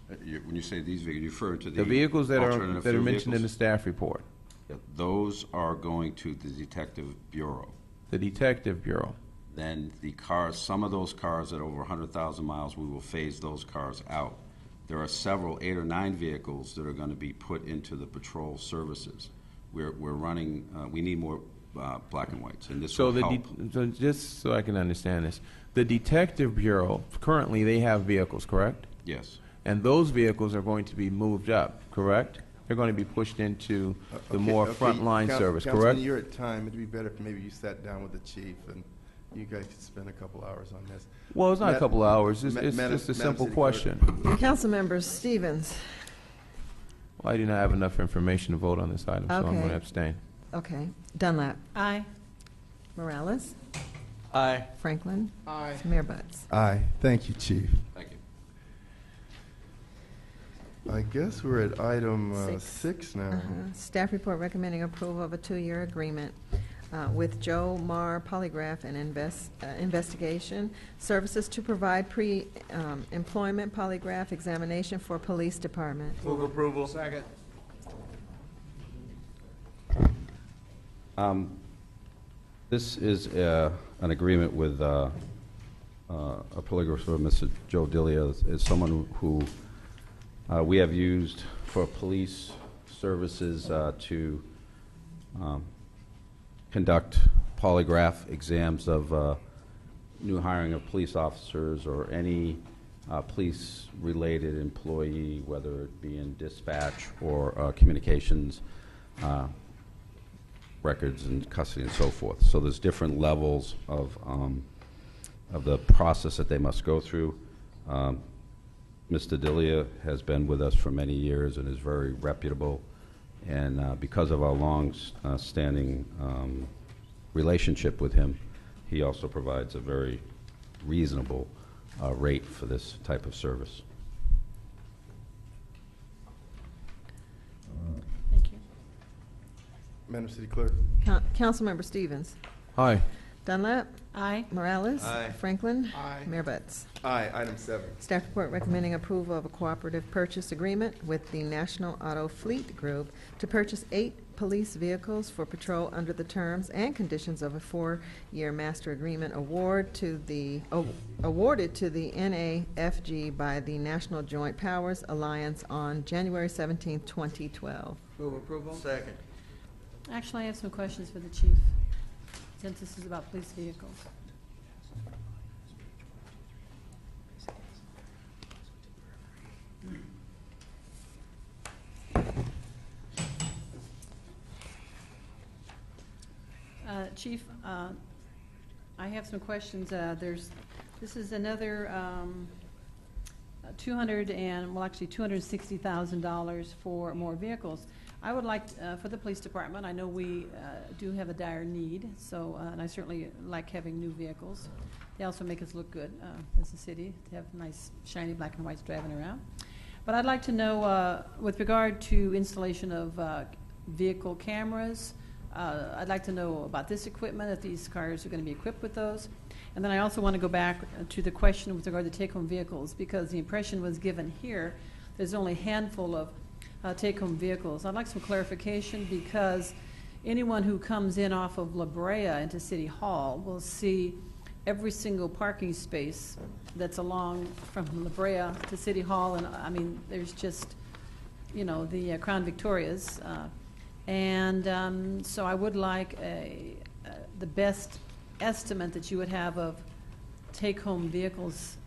When you say these vehicles, you refer to The vehicles that are alternative fuel mentioned in the vehicles? staff report. Yeah, those are going to the Detective Bureau. The Detective Bureau. Then the cars, some of those cars at over 100,000 miles, we will phase those cars out. There are several, 8 or 9 vehicles that are going to be put into the patrol services. We're running, we need more black and whites, and this will help. So just so I can understand this, the Detective Bureau, currently they have vehicles, correct? Yes. And those vehicles are going to be moved up, correct? They're going to be pushed into the more frontline service, correct? Councilman, you're at time. It'd be better if maybe you sat down with the chief and you guys could spend a couple hours on this. Well, it's not a couple hours. It's just a simple question. Councilmember Stevens. Well, I do not have enough information to vote on this item, so I'm going Okay. to abstain. Okay. Dunlap. Aye. Morales. Aye. Franklin. Aye. Mayor Butts. Aye. Thank you, Chief. Thank you. I guess we're at item 6 now. Staff report recommending approval of a 2-year agreement with Joe Marr Polygraph and Investigation Services to provide pre-employment polygraph examination for police department. Move approval. Second. This is an agreement with a polygrapher, Mr. Joe Dilia, is someone who we have used for police services to conduct polygraph exams of new hiring of police officers or any police-related employee, whether it be in dispatch or communications, records and custody and so forth. So there's different levels of the process that they must go through. Mr. Dilia has been with us for many years and is very reputable. And because of our long-standing relationship with him, he also provides a very reasonable rate for this type of service. Madam City Clerk. Councilmember Stevens. Aye. Dunlap. Aye. Morales. Aye. Franklin. Aye. Mayor Butts. Aye. Item 7. Staff report recommending approval of a cooperative purchase agreement with the National Auto Fleet Group to purchase 8 police vehicles for patrol under the terms and conditions of a 4-year master agreement awarded to the NAFG by the National Joint Powers Alliance on January 17, 2012. Move approval. Second. Actually, I have some questions for the chief, since this is about police vehicles. Chief, I have some questions. This is another $260,000 for more vehicles. I would like, for the police department, I know we do have a dire need, so, and I certainly like having new vehicles. They also make us look good as a city, to have nice shiny black and whites driving around. But I'd like to know, with regard to installation of vehicle cameras, I'd like to know about this equipment, if these cars are going to be equipped with those. And then I also want to go back to the question with regard to take-home vehicles, because the impression was given here, there's only a handful of take-home vehicles. I'd like some clarification, because anyone who comes in off of La Brea into City Hall will see every single parking space that's along from La Brea to City Hall, and I mean, there's just, you know, the Crown Victorias. So I would like the best estimate that you would have of take-home vehicles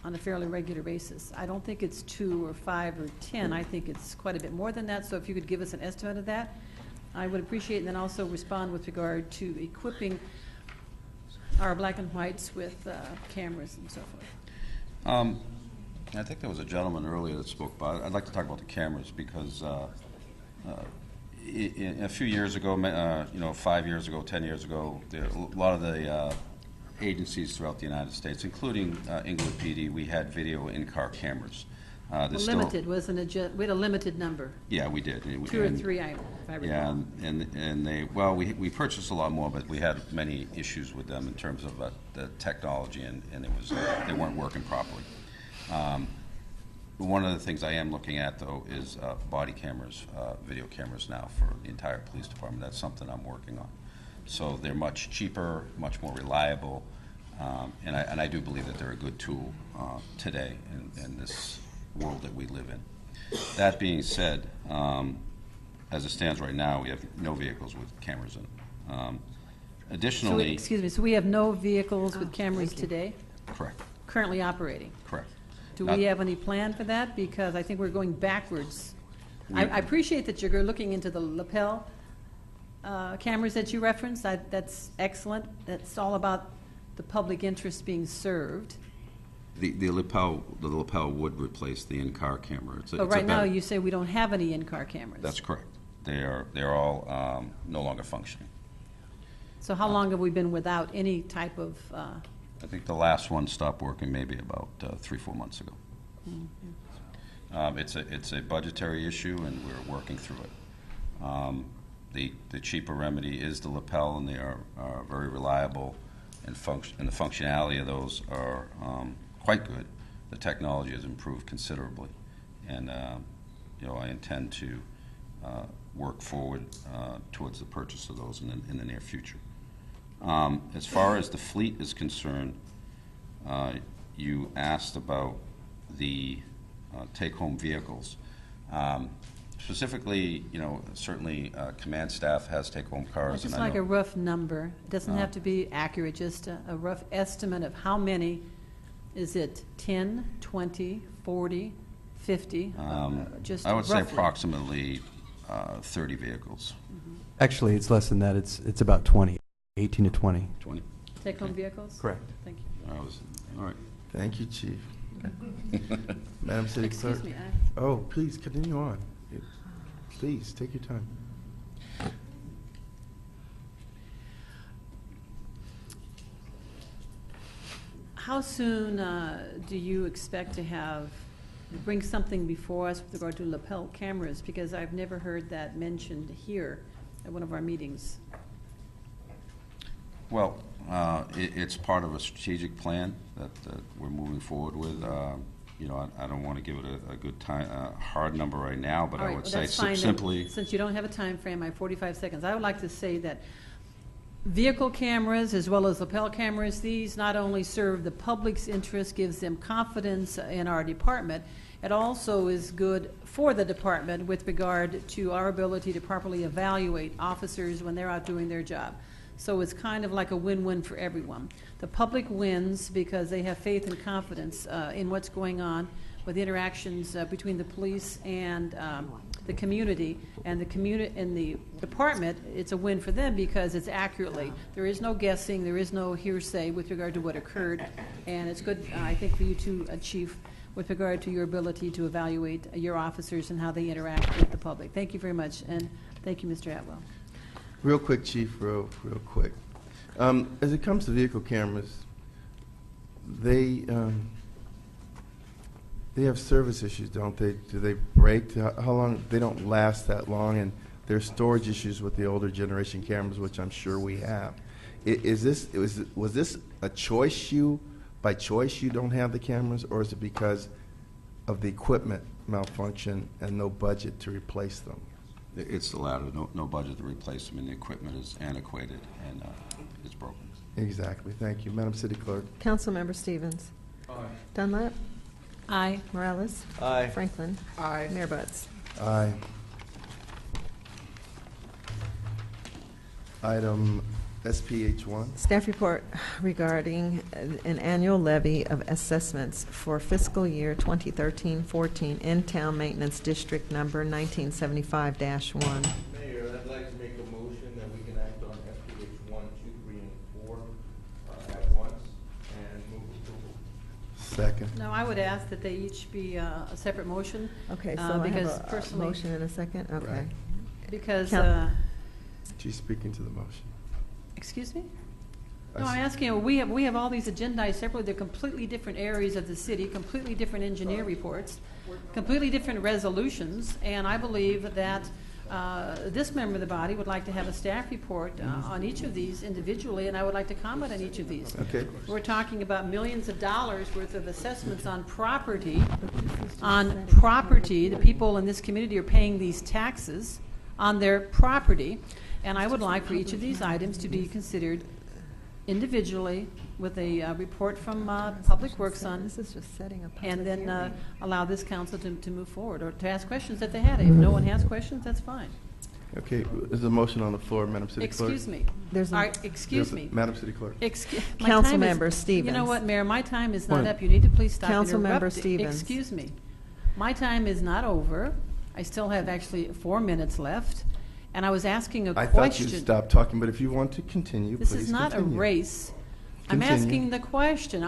on a fairly regular basis. I don't think it's 2 or 5 or 10. I think it's quite a bit more than that. So if you could give us an estimate of that, I would appreciate it. And then also respond with regard to equipping our black and whites with cameras and so forth. I think there was a gentleman earlier that spoke about it. I'd like to talk about the cameras because a few years ago, 5 years ago, 10 years ago, a lot of the agencies throughout the United States, including Inglewood PD, we had video in-car cameras. Limited, wasn't it? We had a limited number. Yeah, we did. 2 or 3, if I recall. Yeah, and we purchased a lot more, but we had many issues with them in terms of the technology, and they weren't working properly. One of the things I am looking at, though, is body cameras, video cameras now for the entire police department. That's something I'm working on. So they're much cheaper, much more reliable, and I do believe that they're a good tool today in this world that we live in. That being said, as it stands right now, we have no vehicles with cameras in them. Additionally... So we have no vehicles with cameras today? Correct. Currently operating? Correct. Do we have any plan for that? Because I think we're going backwards. I appreciate that you're looking into the lapel cameras that you referenced. That's excellent. That's all about the public interest being served. The lapel would replace the in-car camera. But right now you say we don't have any in-car cameras. That's correct. They're all no longer functioning. So how long have we been without any type of... I think the last one stopped working maybe about 3-4 months ago. Mm-hmm. It's a budgetary issue, and we're working through it. The cheaper remedy is the lapel, and they are very reliable, and the functionality of those are quite good. The technology has improved considerably, and I intend to work forward towards the purchase of those in the near future. As far as the fleet is concerned, you asked about the take-home vehicles. Specifically, certainly command staff has take-home cars. Just like a rough number. It doesn't have to be accurate, just a rough estimate of how many. Is it 10, 20, 40, 50? Just I would roughly. say approximately 30 vehicles. Mm-hmm. Actually, it's less than that. It's about 20, 18 to 20. 20. Take-home vehicles? Correct. Thank you. All right. Thank you, Chief. Madam City Clerk. Excuse me. Oh, please, continue on. Please, take your time. How soon do you expect to bring something before us with regard to lapel cameras? Because I've never heard that mentioned here. at one of our meetings. Well, it's part of a strategic plan that we're moving forward with. You know, I don't want to give it a good time, hard number right now, but All I right, would well, say that's fine then. simply. Since you don't have a time frame, I have 45 seconds. I would like to say that vehicle cameras as well as lapel cameras, these not only serve the public's interest, gives them confidence in our department, it also is good for the department with regard to our ability to properly evaluate officers when they're out doing their job. So it's kind of like a win-win for everyone. The public wins because they have faith and confidence in what's going on with interactions between the police and the community. And the department, it's a win for them because it's accurately. There is no guessing, there is no hearsay with regard to what occurred. And it's good, I think, for you to, Chief, with regard to your ability to evaluate your officers and how they interact with the public. Thank you very much, and thank you, Mr. Atwell. Real quick, Chief, real quick. As it comes to vehicle cameras, they have service issues, don't they? Do they break? How long? They don't last that long, and there's storage issues with the older generation cameras, which I'm sure we have. Was this a choice by choice you don't have the cameras, or is it because of the equipment malfunction and no budget to replace them? It's the latter. No budget to replace them, and the equipment is antiquated and it's broken. Exactly. Thank you. Madam City Clerk. Councilmember Stevens. Aye. Dunlap. Aye. Morales. Aye. Franklin. Aye. Mayor Butts. Aye. Item SPH1. Staff report regarding an annual levy of assessments for fiscal year 2013-14 in Town Maintenance District number 1975-1. Mayor, I'd like to make a motion that we can act on SPH 1, 2, 3, and 4 at once and move approval. Second. No, I would ask that they each be a separate motion. Okay, so I have because a personally- motion and a second? Okay. Right. Because, She's speaking to the motion. excuse me? I No, I'm see. asking, we have all these agendized separately. They're completely different areas of the city, completely different engineer reports, completely different resolutions, and I believe that this member of the body would like to have a staff report on each of these individually, and I would like to comment on each of these. Okay. We're talking about millions of dollars worth of assessments on property. On property, the people in this community are paying these taxes on their property, and I would like for each of these items to be considered individually with a report from Public Works on, This is just setting a public and then hearing. allow this council to move forward, or to ask questions that they had. If no one has questions, that's fine. Okay, there's a motion on the floor, Madam City Clerk. Excuse me. There's All a- right, excuse me. Madam City Clerk. My Councilmember time is- You know Stevens. what, Mayor, my time is not Point. up. You need to please stop Councilmember interrupting. Stevens. Excuse me. My time is not over. I still have actually 4 minutes left, and I was asking a I question. thought you'd stop talking, but if you want to continue, please This is not continue. a race. I'm Continue. asking the question.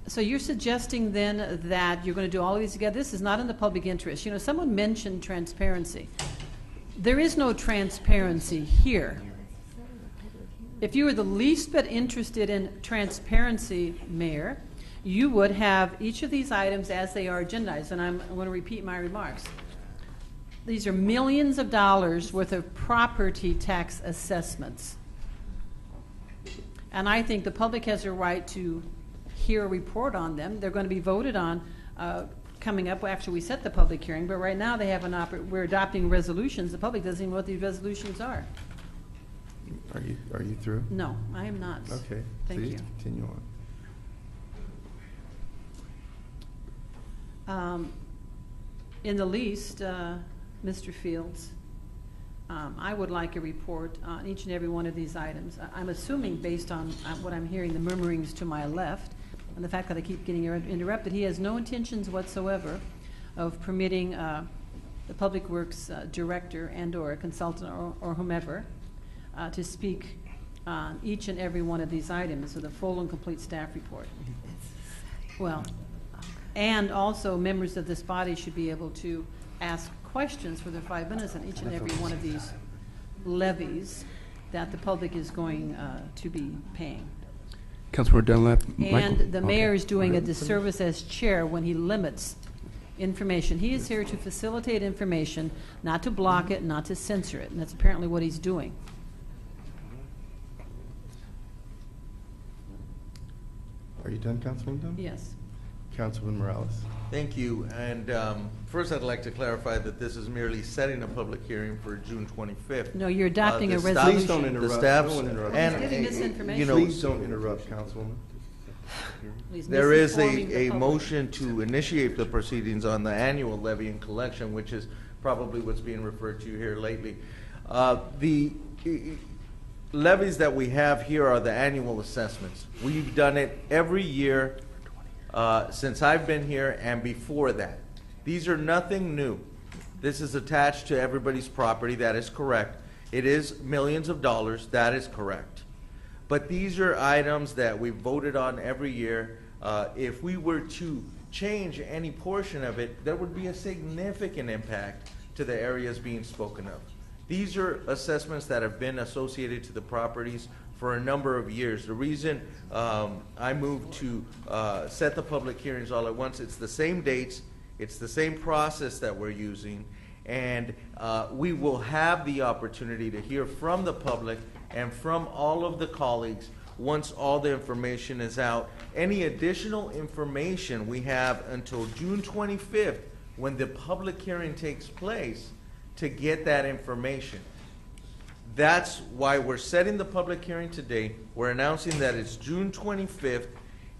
So you're suggesting then that you're going to do all of these together? This is not in the public interest. You know, someone mentioned transparency. There is no transparency here. If you were the least bit interested in transparency, Mayor, you would have each of these items as they are agendized, and I'm going to repeat my remarks. These are millions of dollars worth of property tax assessments. And I think the public has a right to hear a report on them. They're going to be voted on coming up after we set the public hearing, but right now they have we're adopting resolutions. The public doesn't even know what these resolutions are. Are you through? No, I am not. Okay. Thank Please you. continue on. In the least, Mr. Fields, I would like a report on each and every one of these items. I'm assuming, based on what I'm hearing, the murmurings to my left, and the fact that I keep getting interrupted, he has no intentions whatsoever of permitting the Public Works Director and/or a consultant or whomever to speak on each and every one of these items with a full and complete staff report. Well, and also members of this body should be able to ask questions for their 5 minutes on each and every one of these levies that the public is going to be paying. Councilmember Dunlap. And the mayor is doing a disservice as chair when he limits information. He is here to facilitate information, not to block it, not to censor it, and that's apparently what he's doing. Are you done, Councilman Dunn? Yes. Councilman Morales. Thank you. And first, I'd like to clarify that this is merely setting a public hearing for June 25th. No, you're adopting a the resolution. Please don't interrupt. The staff's, No one interrupt. He's giving misinformation. you know, Please don't interrupt, Councilwoman. He's there is misinforming the a public. motion to initiate the proceedings on the annual levy and collection, which is probably what's being referred to here lately. The levies that we have here are the annual assessments. We've done it every year since I've been here and before that. These are nothing new. This is attached to everybody's property. That is correct. It is millions of dollars. That is correct. But these are items that we voted on every year. If we were to change any portion of it, there would be a significant impact to the areas being spoken of. These are assessments that have been associated to the properties for a number of years. The reason I moved to set the public hearings all at once, it's the same dates, it's the same process that we're using, and we will have the opportunity to hear from the public and from all of the colleagues once all the information is out. Any additional information we have until June 25th when the public hearing takes place to get that information. That's why we're setting the public hearing today. We're announcing that it's June 25th,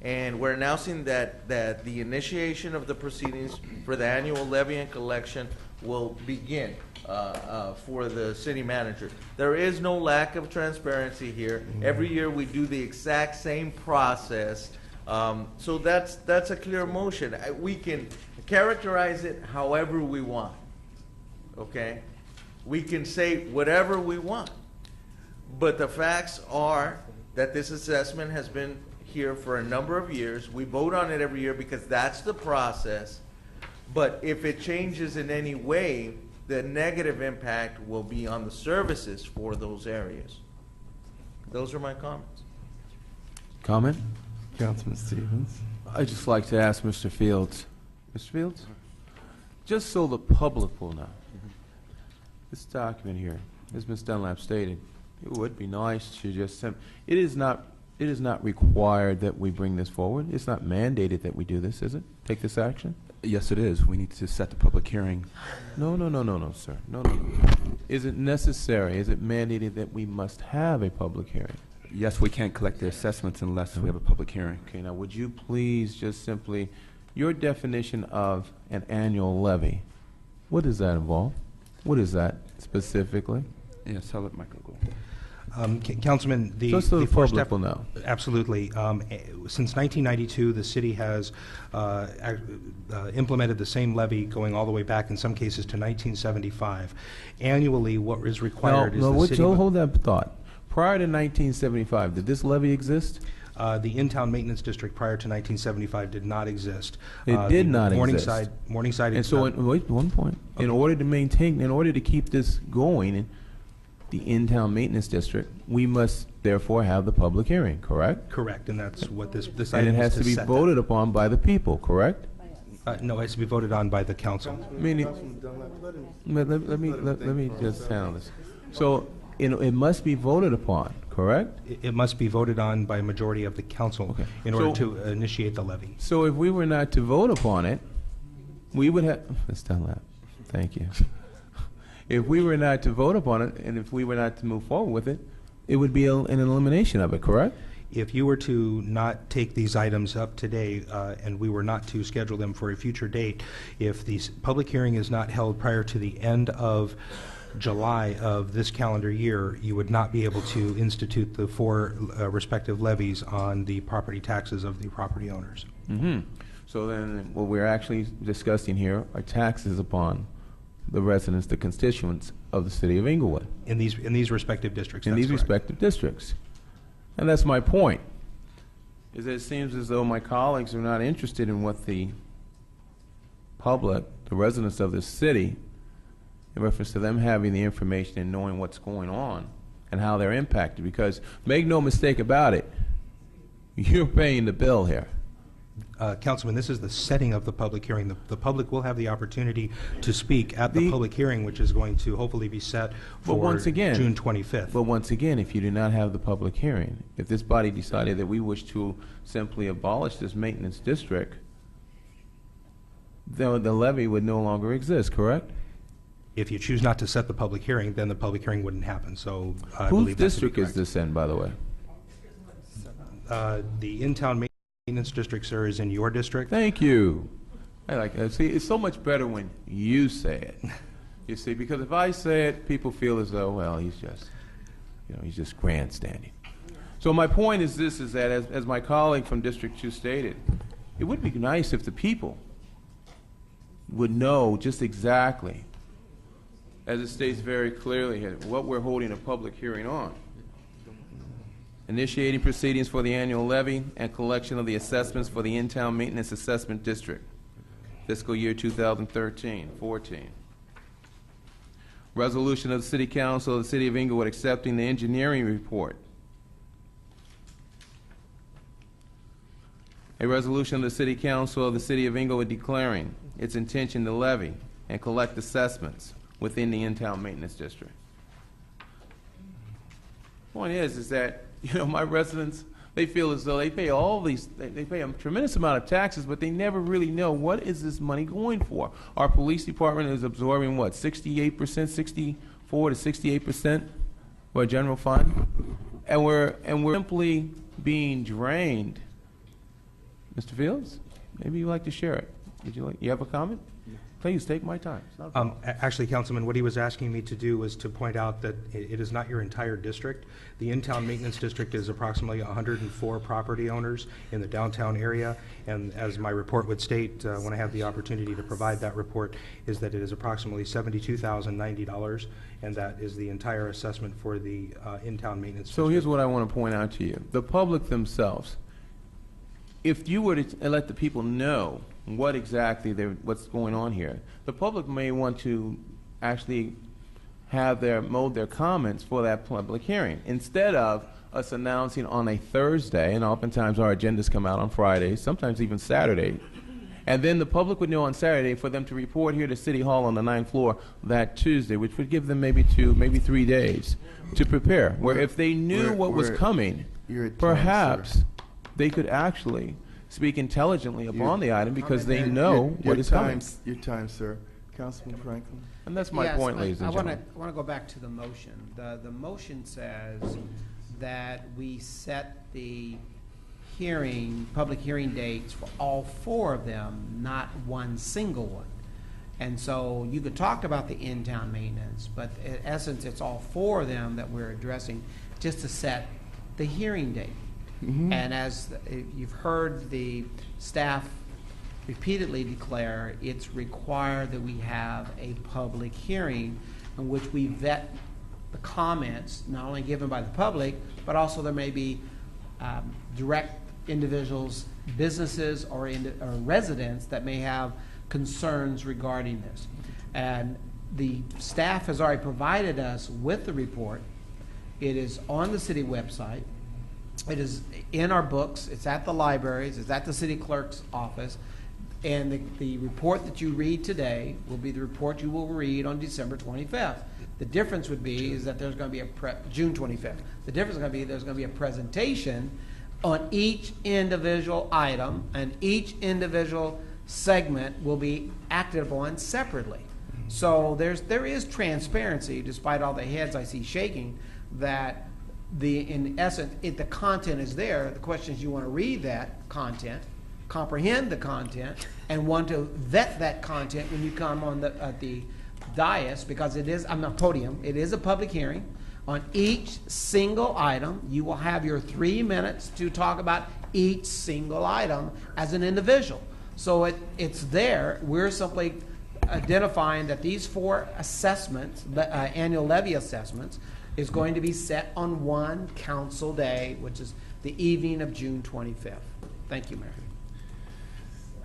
and we're announcing that the initiation of the proceedings for the annual levy and collection will begin for the city manager. There is no lack of transparency here. Every year we do the exact same process. So that's a clear motion. We can characterize it however we want. Okay? We can say whatever we want. But the facts are that this assessment has been here for a number of years. We vote on it every year because that's the process. But if it changes in any way, the negative impact will be on the services for those areas. Those are my comments. Comment? Councilman Stevens. I'd just like to ask Mr. Fields. Mr. Fields? Just so the public will know, this document here, as Ms. Dunlap stated, it would be nice to just send. It is not required that we bring this forward. It's not mandated that we do this, is it? Take this action? Yes, it is. We need to set the public hearing. No, sir. No. Is it necessary? Is it mandated that we must have a public hearing? Yes, we can't collect the assessments unless we have a public hearing. Okay, now would you please just simply, your definition of an annual levy, what does that involve? What is that specifically? Yes, I'll let Michael go. Councilman, Just so the public will know. Absolutely. Since 1992, the city has implemented the same levy going all the way back, in some cases, to 1975. Annually, what is required is the city... Hold that thought. Prior to 1975, did this levy exist? The in-town maintenance district prior to 1975 did not exist. It did not Morningside, exist. Morningside. And so, wait, one point. Okay. In order to keep this going, the in-town maintenance district, we must therefore have the public hearing, correct? Correct, and that's what this and item it has to be voted upon by the people, correct? No, it has to be voted on by the council. Meaning, let me just handle this. So, it must be voted upon, correct? It must be voted on by a majority of the council in order to initiate the levy. So if we were not to vote upon it, we would have, Ms. Dunlap, thank you. If we were not to vote upon it, and if we were not to move forward with it, it would be an elimination of it, correct? If you were to not take these items up today, and we were not to schedule them for a future date, if the public hearing is not held prior to the end of July of this calendar year, you would not be able to institute the four respective levies on the property taxes of the property owners. Mm-hmm. So then what we're actually discussing here are taxes upon the residents, the constituents of the city of Inglewood. In these respective districts. In these respective districts. And that's my point, is that it seems as though my colleagues are not interested in what the public, the residents of this city, in reference to them having the information and knowing what's going on and how they're impacted. Because make no mistake about it, you're paying the bill here. Councilman, this is the setting of the public hearing. The public will have the opportunity to speak at the public hearing, which is going to hopefully be set for June 25th. But once again, if you do not have the public hearing, if this body decided that we wish to simply abolish this maintenance district, then the levy would no longer exist, correct? If you choose not to set the public hearing, then the public hearing wouldn't happen. So I Whose believe that's to be district is correct. this in, by the way? The in-town maintenance district, sir, is in your district. Thank you. I like that. See, it's so much better when you say it. You see, because if I say it, people feel as though, well, he's just grandstanding. So my point is this, is that as my colleague from District 2 stated, it would be nice if the people would know just exactly, as it states very clearly here, what we're holding a public hearing on. Initiating proceedings for the annual levy and collection of the assessments for the in-town maintenance assessment district, fiscal year 2013-14. Resolution of the City Council of the City of Inglewood accepting the engineering report. A resolution of the City Council of the City of Inglewood declaring its intention to levy and collect assessments within the in-town maintenance district. Point is that, my residents, they feel as though they pay they pay a tremendous amount of taxes, but they never really know what is this money going for. Our police department is absorbing what, 68%, 64 to 68% of our general fund, and we're simply being drained. Mr. Fields, maybe you'd like to share it. You have a comment? Please take my time. It's not a problem. Actually, Councilman, what he was asking me to do was to point out that it is not your entire district. The in-town maintenance district is approximately 104 property owners in the downtown area, and as my report would state, when I have the opportunity to provide that report, is that it is approximately $72,090, and that is the entire assessment for the in-town maintenance district. So here's what I want to point out to you. The public themselves, if you were to let the people know what exactly what's going on here, the public may want to actually have mold their comments for that public hearing instead of us announcing on a Thursday, and oftentimes our agendas come out on Fridays, sometimes even Saturday, and then the public would know on Saturday for them to report here to City Hall on the 9th floor that Tuesday, which would give them maybe 2, maybe 3 days to prepare. Where if they knew what was coming, perhaps they could actually speak intelligently upon the item because they know what is coming. Your time, sir. Councilman Franklin. And that's my point, ladies and gentlemen. I want to go back to the motion. The motion says that we set the public hearing dates for all 4 of them, not one single one. And so you could talk about the in-town maintenance, but in essence, it's all 4 of them that we're addressing just to set the hearing date. Mm-hmm. And as you've heard the staff repeatedly declare, it's required that we have a public hearing in which we vet the comments, not only given by the public, but also there may be direct individuals, businesses, or residents that may have concerns regarding this. And the staff has already provided us with the report. It is on the city website. It is in our books. It's at the libraries. It's at the city clerk's office. And the report that you read today will be the report you will read on December 25th. The difference would be is that there's going to be June 25th. The difference is going to be there's going to be a presentation on each individual item, and each individual segment will be acted upon separately. So there is transparency, despite all the heads I see shaking, that in essence, if the content is there, the question is you want to read that content, comprehend the content, and want to vet that content when you come on the dais, because it is, I'm not podium, it is a public hearing. On each single item, you will have your 3 minutes to talk about each single item as an individual. So it's there. We're simply identifying that these 4 assessments, annual levy assessments, is going to be set on one council day, which is the evening of June 25th. Thank you, Mayor.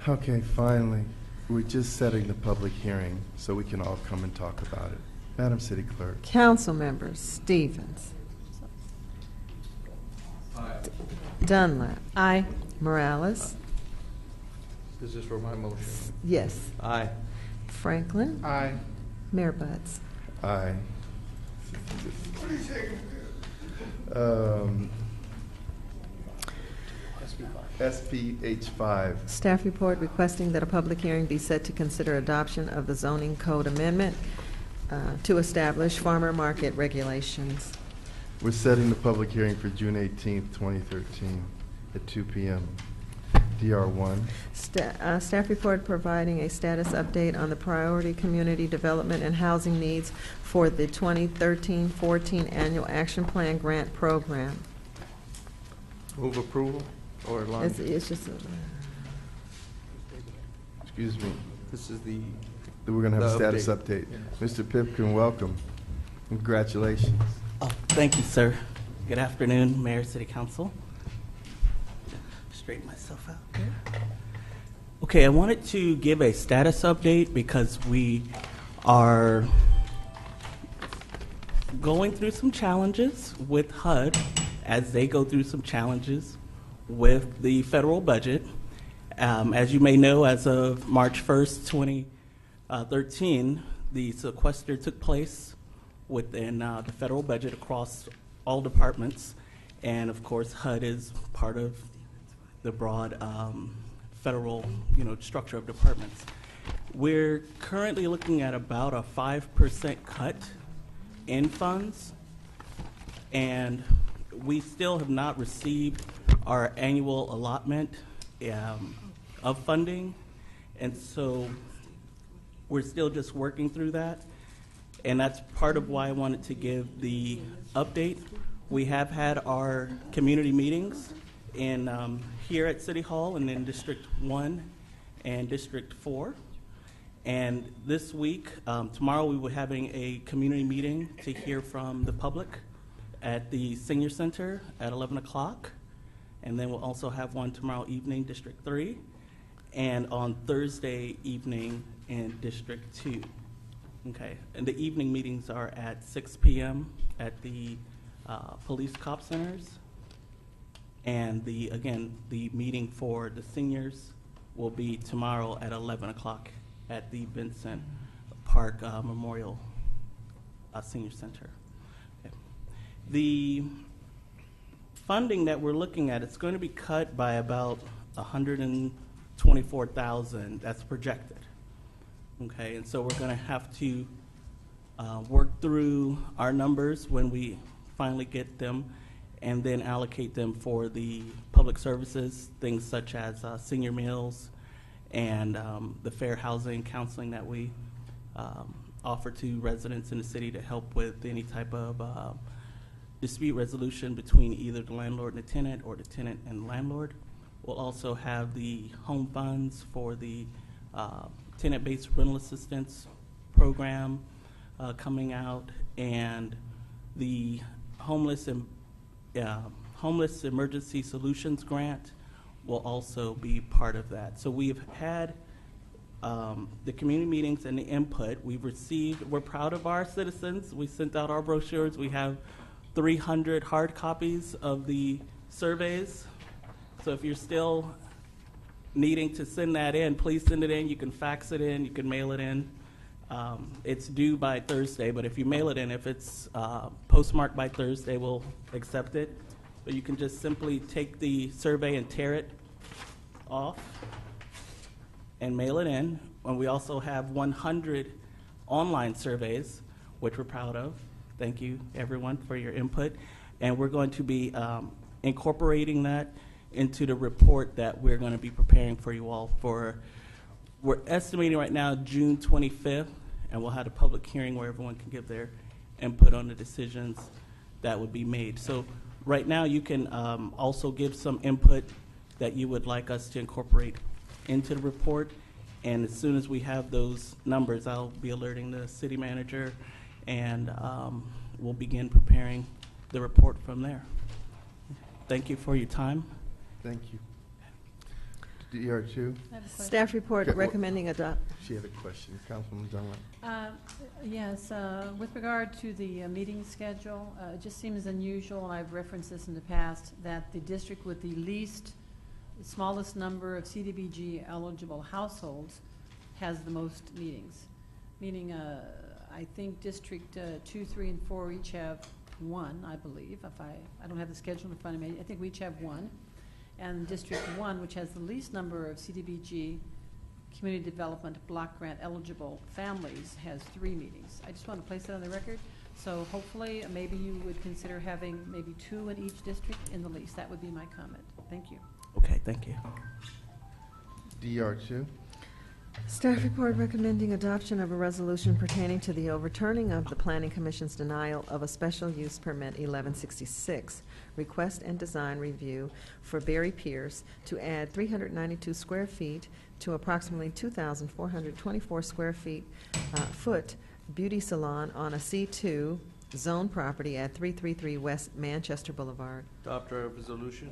Okay, finally, we're just setting the public hearing so we can all come and talk about it. Madam City Clerk. Council members: Stevens. Aye. Dunlap. Aye. Morales. This is for my motion. Yes. Aye. Franklin. Aye. Mayor Buds. Aye. SPH5. Staff report requesting that a public hearing be set to consider adoption of the zoning code amendment to establish farmer market regulations. We're setting the public hearing for June 18th, 2013 at 2 p.m. DR1. Staff report providing a status update on the priority community development and housing needs for the 2013-14 annual action plan grant program. Move approval or line? It's just, Excuse me. This is the. We're going to have a the status update. Mr. Pipkin, welcome. Congratulations. Oh, thank you, sir. Good afternoon, Mayor, City Council. Straighten myself out here. Okay, I wanted to give a status update because we are going through some challenges with HUD as they go through some challenges with the federal budget. As you may know, as of March 1st, 2013, the sequester took place within the federal budget across all departments. And of course, HUD is part of the broad federal structure of departments. We're currently looking at about a 5% cut in funds, and we still have not received our annual allotment of funding, and so we're still just working through that, and that's part of why I wanted to give the update. We have had our community meetings in here at City Hall and in District 1 and District 4. And this week, tomorrow, we will be having a community meeting to hear from the public at the Senior Center at 11 o'clock. And then we'll also have one tomorrow evening, District 3, and on Thursday evening in District 2. Okay, and the evening meetings are at 6 p.m. at the police cop centers. And the meeting for the seniors will be tomorrow at 11 o'clock at the Vincent Park Memorial Senior Center. Okay. The funding that we're looking at, it's going to be cut by about $124,000. That's projected. Okay, and so we're going to have to work through our numbers when we finally get them, and then allocate them for the public services, things such as senior meals and the fair housing counseling that we offer to residents in the city to help with any type of dispute resolution between either the landlord and the tenant or the tenant and landlord. We'll also have the home funds for the tenant-based rental assistance program coming out, and the Homeless Emergency Solutions Grant will also be part of that. So we've had the community meetings and the input. We're proud of our citizens. We sent out our brochures. We have 300 hard copies of the surveys. So if you're still needing to send that in, please send it in. You can fax it in, you can mail it in. It's due by Thursday, but if you mail it in, if it's postmarked by Thursday, we'll accept it. But you can just simply take the survey and tear it off and mail it in. And we also have 100 online surveys, which we're proud of. Thank you, everyone, for your input. And we're going to be incorporating that into the report that we're going to be preparing for you all we're estimating right now June 25th, and we'll have a public hearing where everyone can give their input on the decisions that would be made. So right now you can also give some input that you would like us to incorporate into the report, and as soon as we have those numbers, I'll be alerting the city manager, and we'll begin preparing the report from there. Thank you for your time. Thank you. DR2. Staff report recommending adopt. She had a question. Councilwoman Dunlap. Yes, with regard to the meeting schedule, it just seems unusual, and I've referenced this in the past, that the district with the least the smallest number of CDBG eligible households has the most meetings. Meaning, I think District 2, 3, and 4 each have one, I believe. If I don't have the schedule in front of me, I think we each have one. And District 1, which has the least number of CDBG community development block grant eligible families, has 3 meetings. I just want to place that on the record. So hopefully, maybe you would consider having maybe 2 in each district in the least. That would be my comment. Thank you. Okay, thank you. DR2. Staff report recommending adoption of a resolution pertaining to the overturning of the Planning Commission's denial of a special use permit 1166, request and design review for Barry Pierce to add 392 square feet to approximately 2,424 square foot beauty salon on a C2 zone property at 333 West Manchester Boulevard. Adopt our resolution.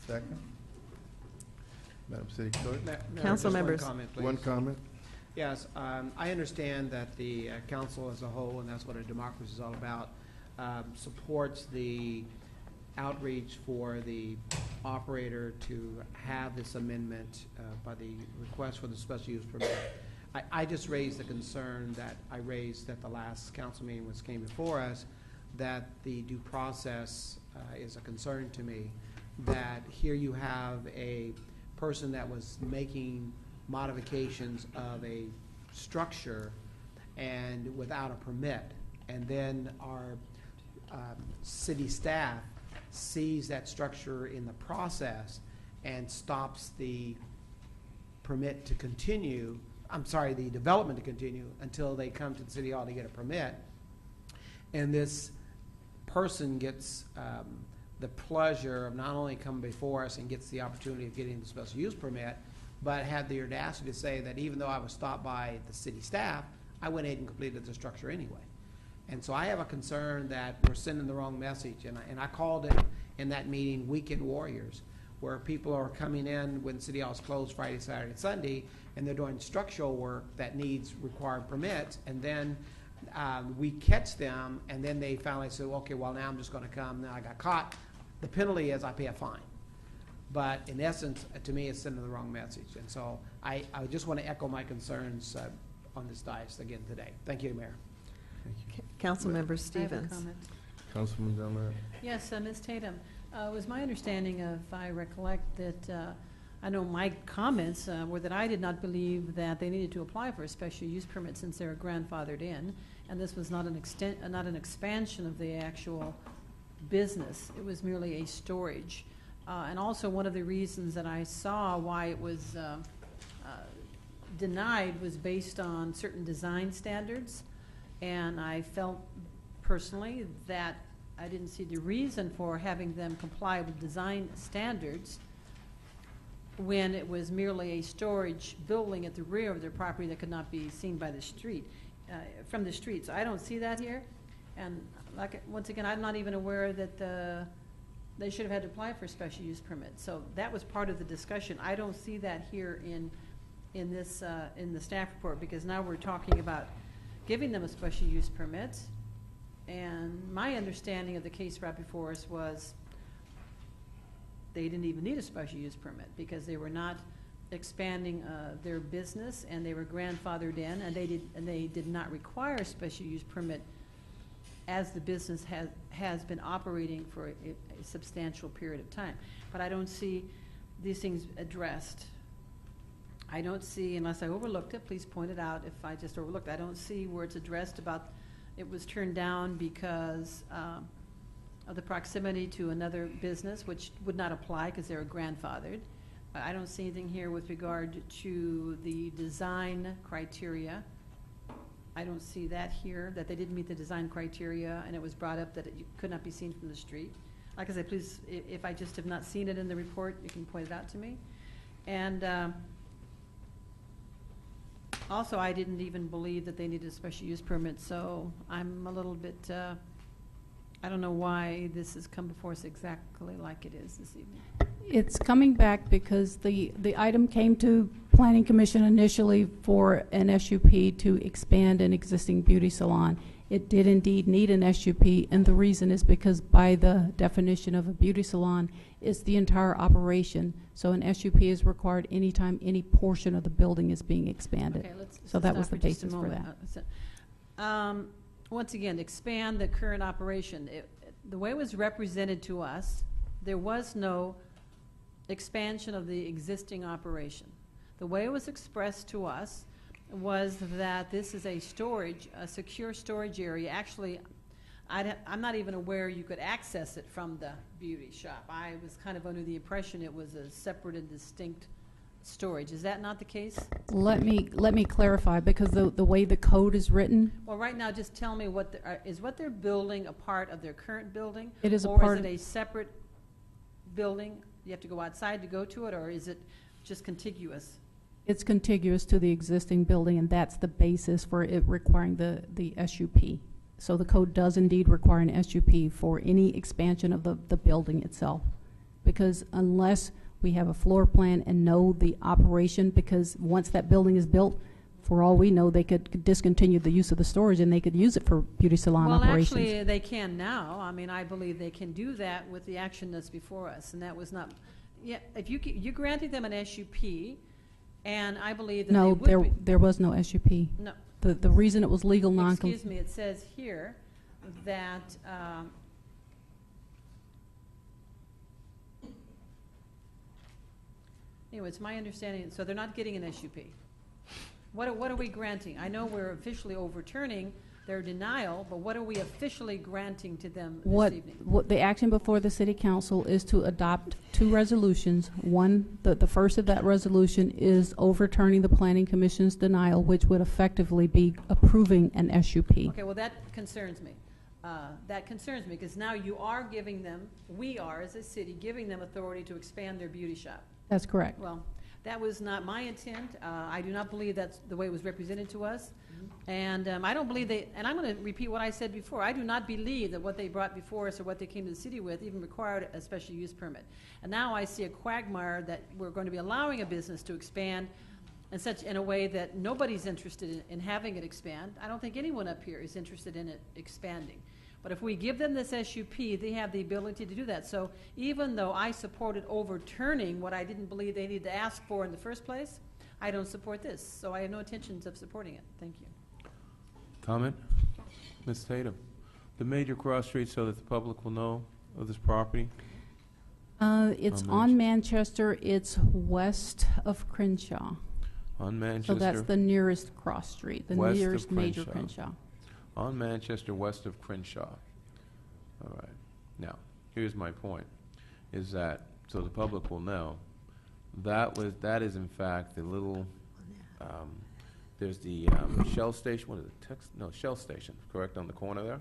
Second. Madam City Clerk. Council just members. One comment, please. One comment. Yes, I understand that the council as a whole, and that's what a democracy is all about, supports the outreach for the operator to have this amendment by the request for the special use permit. I just raised the concern that I raised at the last council meeting which came before us, that the due process is a concern to me, that here you have a person that was making modifications of a structure and without a permit, and then our city staff sees that structure in the process and stops the permit to continue, the development to continue until they come to the city hall to get a permit. And this person gets the pleasure of not only coming before us and gets the opportunity of getting the special use permit, but had the audacity to say that even though I was stopped by the city staff, I went ahead and completed the structure anyway. And so I have a concern that we're sending the wrong message, and I called it in that meeting Weekend Warriors, where people are coming in when City Hall's closed Friday, Saturday, Sunday, and they're doing structural work that needs required permits, and then we catch them, and then they finally say, okay, well, now I'm just going to come. Now I got caught. The penalty is I pay a fine. But in essence, to me, it's sending the wrong message. And so I just want to echo my concerns on this dais again today. Thank you, Mayor. Councilmember I Stevens. have a comment. Councilman Dunlap. Yes, Ms. Tatum. It was my understanding, if I recollect, that I know my comments were that I did not believe that they needed to apply for a special use permit since they were grandfathered in, and this was not an expansion of the actual business. It was merely a storage. And also one of the reasons that I saw why it was denied was based on certain design standards, and I felt personally that I didn't see the reason for having them comply with design standards when it was merely a storage building at the rear of their property that could not be seen by the street, from the street. So I don't see that here. And once again, I'm not even aware that they should have had to apply for a special use permit. So that was part of the discussion. I don't see that here in the staff report, because now we're talking about giving them a special use permit. And my understanding of the case brought before us was they didn't even need a special use permit because they were not expanding their business, and they were grandfathered in, and they did not require a special use permit as the business has been operating for a substantial period of time. But I don't see these things addressed. I don't see, unless I overlooked it, please point it out if I just overlooked it. I don't see where it's addressed about it was turned down because of the proximity to another business, which would not apply because they were grandfathered. I don't see anything here with regard to the design criteria. I don't see that here, that they didn't meet the design criteria, and it was brought up that it could not be seen from the street. Like I said, please, if I just have not seen it in the report, you can point it out to me. And also, I didn't even believe that they needed a special use permit, so I'm a little bit, I don't know why this has come before us exactly like it is this evening. It's coming back because the item came to Planning Commission initially for an SUP to expand an existing beauty salon. It did indeed need an SUP, and the reason is because by the definition of a beauty salon, it's the entire operation. So an SUP is required anytime any portion of the building is being expanded. Okay, let's So that was stop the for just a basis for moment. that. Once again, expand the current operation. The way it was represented to us, there was no expansion of the existing operation. The way it was expressed to us was that this is a secure storage area. Actually, I'm not even aware you could access it from the beauty shop. I was kind of under the impression it was a separate and distinct storage. Is that not the case? Let me clarify, because the way the code is written. Well, right now, just tell me is what they're building a part of their current building? It is a or part is it a separate building? You have to go outside to go to it, or is it just contiguous? It's contiguous to the existing building, and that's the basis for it requiring the SUP. So the code does indeed require an SUP for any expansion of the building itself. Because unless we have a floor plan and know the operation, because once that building is built, for all we know, they could discontinue the use of the storage and they could use it for beauty salon operations. Well, actually, they can now. I mean, I believe they can do that with the action that's before us, and that was not. Yeah, if you're granting them an SUP, and I believe that No, they would there was no SUP. No. The reason it was legal Excuse me, it says here that anyway, it's my understanding, so they're not getting an SUP. What are we granting? I know we're officially overturning their denial, but what are we officially granting to them this evening? What the action before the city council is to adopt two resolutions. One, the first of that resolution is overturning the planning commission's denial, which would effectively be approving an SUP. Okay, well, that concerns me. That concerns me because now you are giving them, we are as a city, giving them authority to expand their beauty shop. That's correct. Well, that was not my intent. I do not believe that's the way it was represented to us. And I don't believe and I'm going to repeat what I said before, I do not believe that what they brought before us or what they came to the city with even required a special use permit. And now I see a quagmire that we're going to be allowing a business to expand in a way that nobody's interested in having it expand. I don't think anyone up here is interested in it expanding. But if we give them this SUP, they have the ability to do that. So even though I supported overturning what I didn't believe they needed to ask for in the first place, I don't support this. So I have no intentions of supporting it. Thank you. Comment? Ms. Tatum, the major cross streets so that the public will know of this property? It's on Manchester. It's west of Crenshaw. On Manchester. So that's the nearest cross street, the nearest major Crenshaw. On Manchester, west of Crenshaw. All right. Now, here's my point, is that, so the public will know, that is in fact the little, there's the Shell station, what is it, Shell station, correct, on the corner there?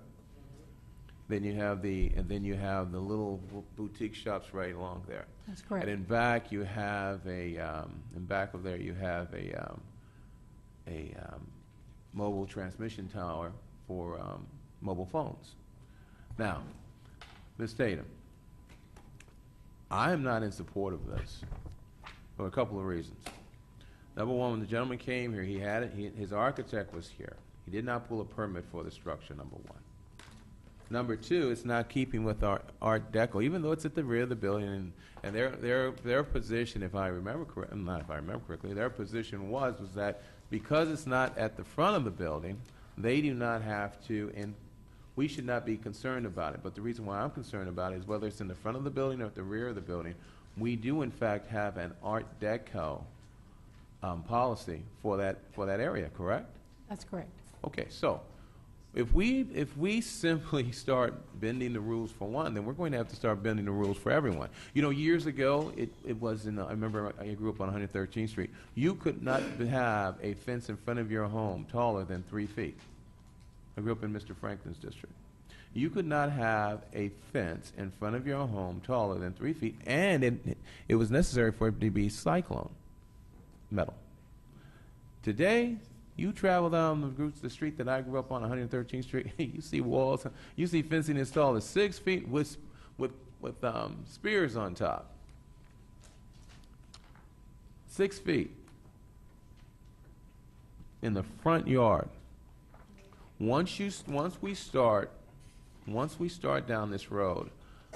Then you have the little boutique shops right along there. That's correct. And in back you have in back of there you have a mobile transmission tower for mobile phones. Now, Ms. Tatum, I am not in support of this for a couple of reasons. Number one, when the gentleman came here, he had it. His architect was here. He did not pull a permit for the structure. Number one. Number two, it's not keeping with our Art Deco, even though it's at the rear of the building. And their position, if I remember correctly, not if I remember correctly, their position was that because it's not at the front of the building, they do not have to, and we should not be concerned about it. But the reason why I'm concerned about it is whether it's in the front of the building or at the rear of the building, we do in fact have an Art Deco policy for that area, correct? That's correct. Okay, so if we simply start bending the rules for one, then we're going to have to start bending the rules for everyone. You know, years ago, it was I remember I grew up on 113th Street. You could not have a fence in front of your home taller than 3 feet. I grew up in Mr. Franklin's district. You could not have a fence in front of your home taller than 3 feet, and it was necessary for it to be cyclone metal. Today, you travel down the street that I grew up on, 113th Street, you see walls, you see fencing installed at 6 feet with spears on top. 6 feet in the front yard. Once we start down this road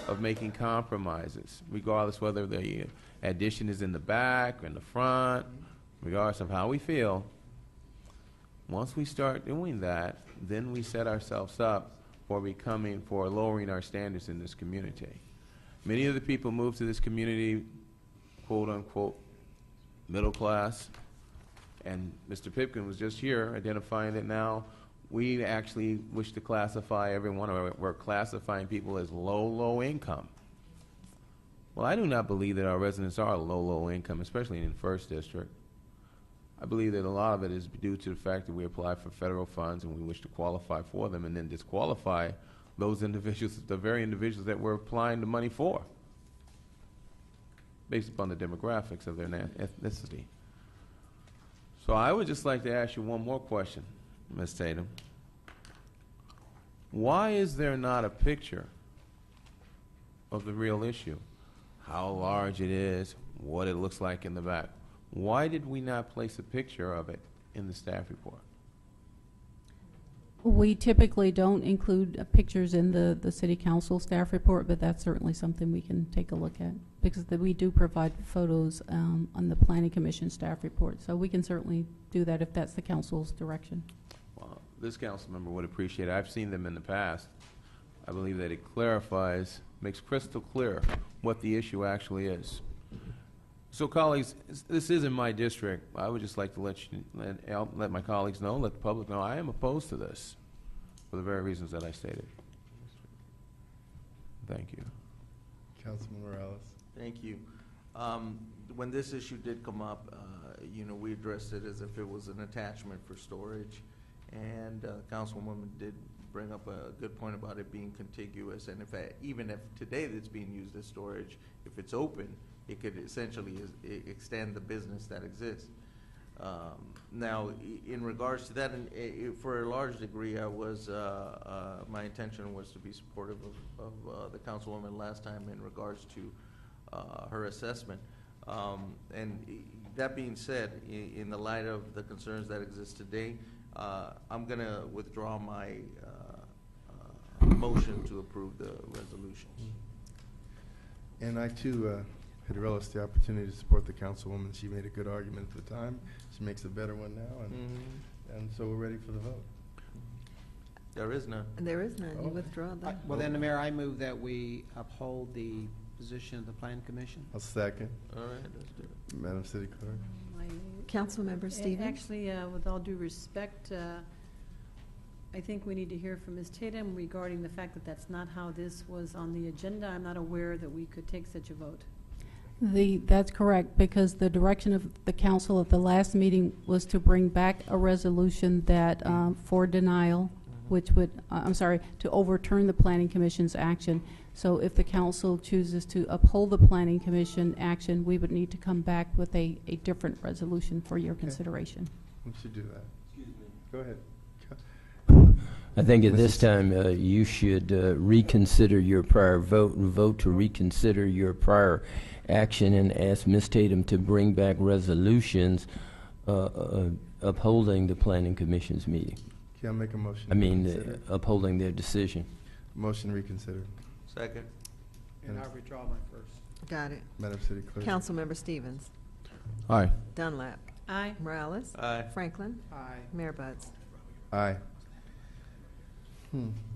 of making compromises, regardless whether the addition is in the back or in the front, regardless of how we feel, once we start doing that, then we set ourselves up for lowering our standards in this community. Many of the people moved to this community, quote unquote, middle class, and Mr. Pipkin was just here identifying that now we actually wish to classify everyone, or we're classifying people as low income. Well, I do not believe that our residents are low income, especially in the first district. I believe that a lot of it is due to the fact that we apply for federal funds and we wish to qualify for them and then disqualify those individuals, the very individuals that we're applying the money for, based upon the demographics of their ethnicity. So I would just like to ask you one more question, Ms. Tatum. Why is there not a picture of the real issue? How large it is, what it looks like in the back. Why did we not place a picture of it in the staff report? We typically don't include pictures in the city council staff report, but that's certainly something we can take a look at, because we do provide photos on the planning commission staff report. So we can certainly do that if that's the council's direction. Well, this council member would appreciate it. I've seen them in the past. I believe that it clarifies, makes crystal clear what the issue actually is. So, colleagues, this isn't my district. I would just like to let my colleagues know, let the public know, I am opposed to this for the very reasons that I stated. Thank you. Councilman Morales. Thank you. When this issue did come up, we addressed it as if it was an attachment for storage, and Councilwoman did bring up a good point about it being contiguous, and even if today it's being used as storage, if it's open, it could essentially extend the business that exists. Now, in regards to that, and for a large degree, my intention was to be supportive of the Councilwoman last time in regards to her assessment. And that being said, in the light of the concerns that exist today, I'm going to withdraw my motion to approve the resolution. And I, too, had relished the opportunity to support the councilwoman. She made a good argument at the time. She makes a better one now, and so we're ready for the vote. There is none. There is none. You withdraw that. Well, then, Mayor, I move that we uphold the position of the Plan Commission. I'll second. All right, let's do it. Madam City Clerk. Councilmember Stevens. Actually, with all due respect, I think we need to hear from Ms. Tatum regarding the fact that that's not how this was on the agenda. I'm not aware that we could take such a vote. That's correct, because the direction of the council at the last meeting was to bring back a resolution that for denial, which would, to overturn the Planning Commission's action. So if the council chooses to uphold the Planning Commission action, we would need to come back with a different resolution for your consideration. We should do that. Excuse me. Go ahead. I think at this time you should reconsider your prior vote and vote to reconsider your prior action and ask Ms. Tatum to bring back resolutions upholding the Planning Commission's meeting. Can I make a motion? Upholding their decision. Motion reconsidered. Second. And I withdraw my first. Got it. Madam City Clerk. Councilmember Stevens. Aye. Dunlap. Aye. Morales. Aye. Franklin. Aye. Mayor Buds. Aye.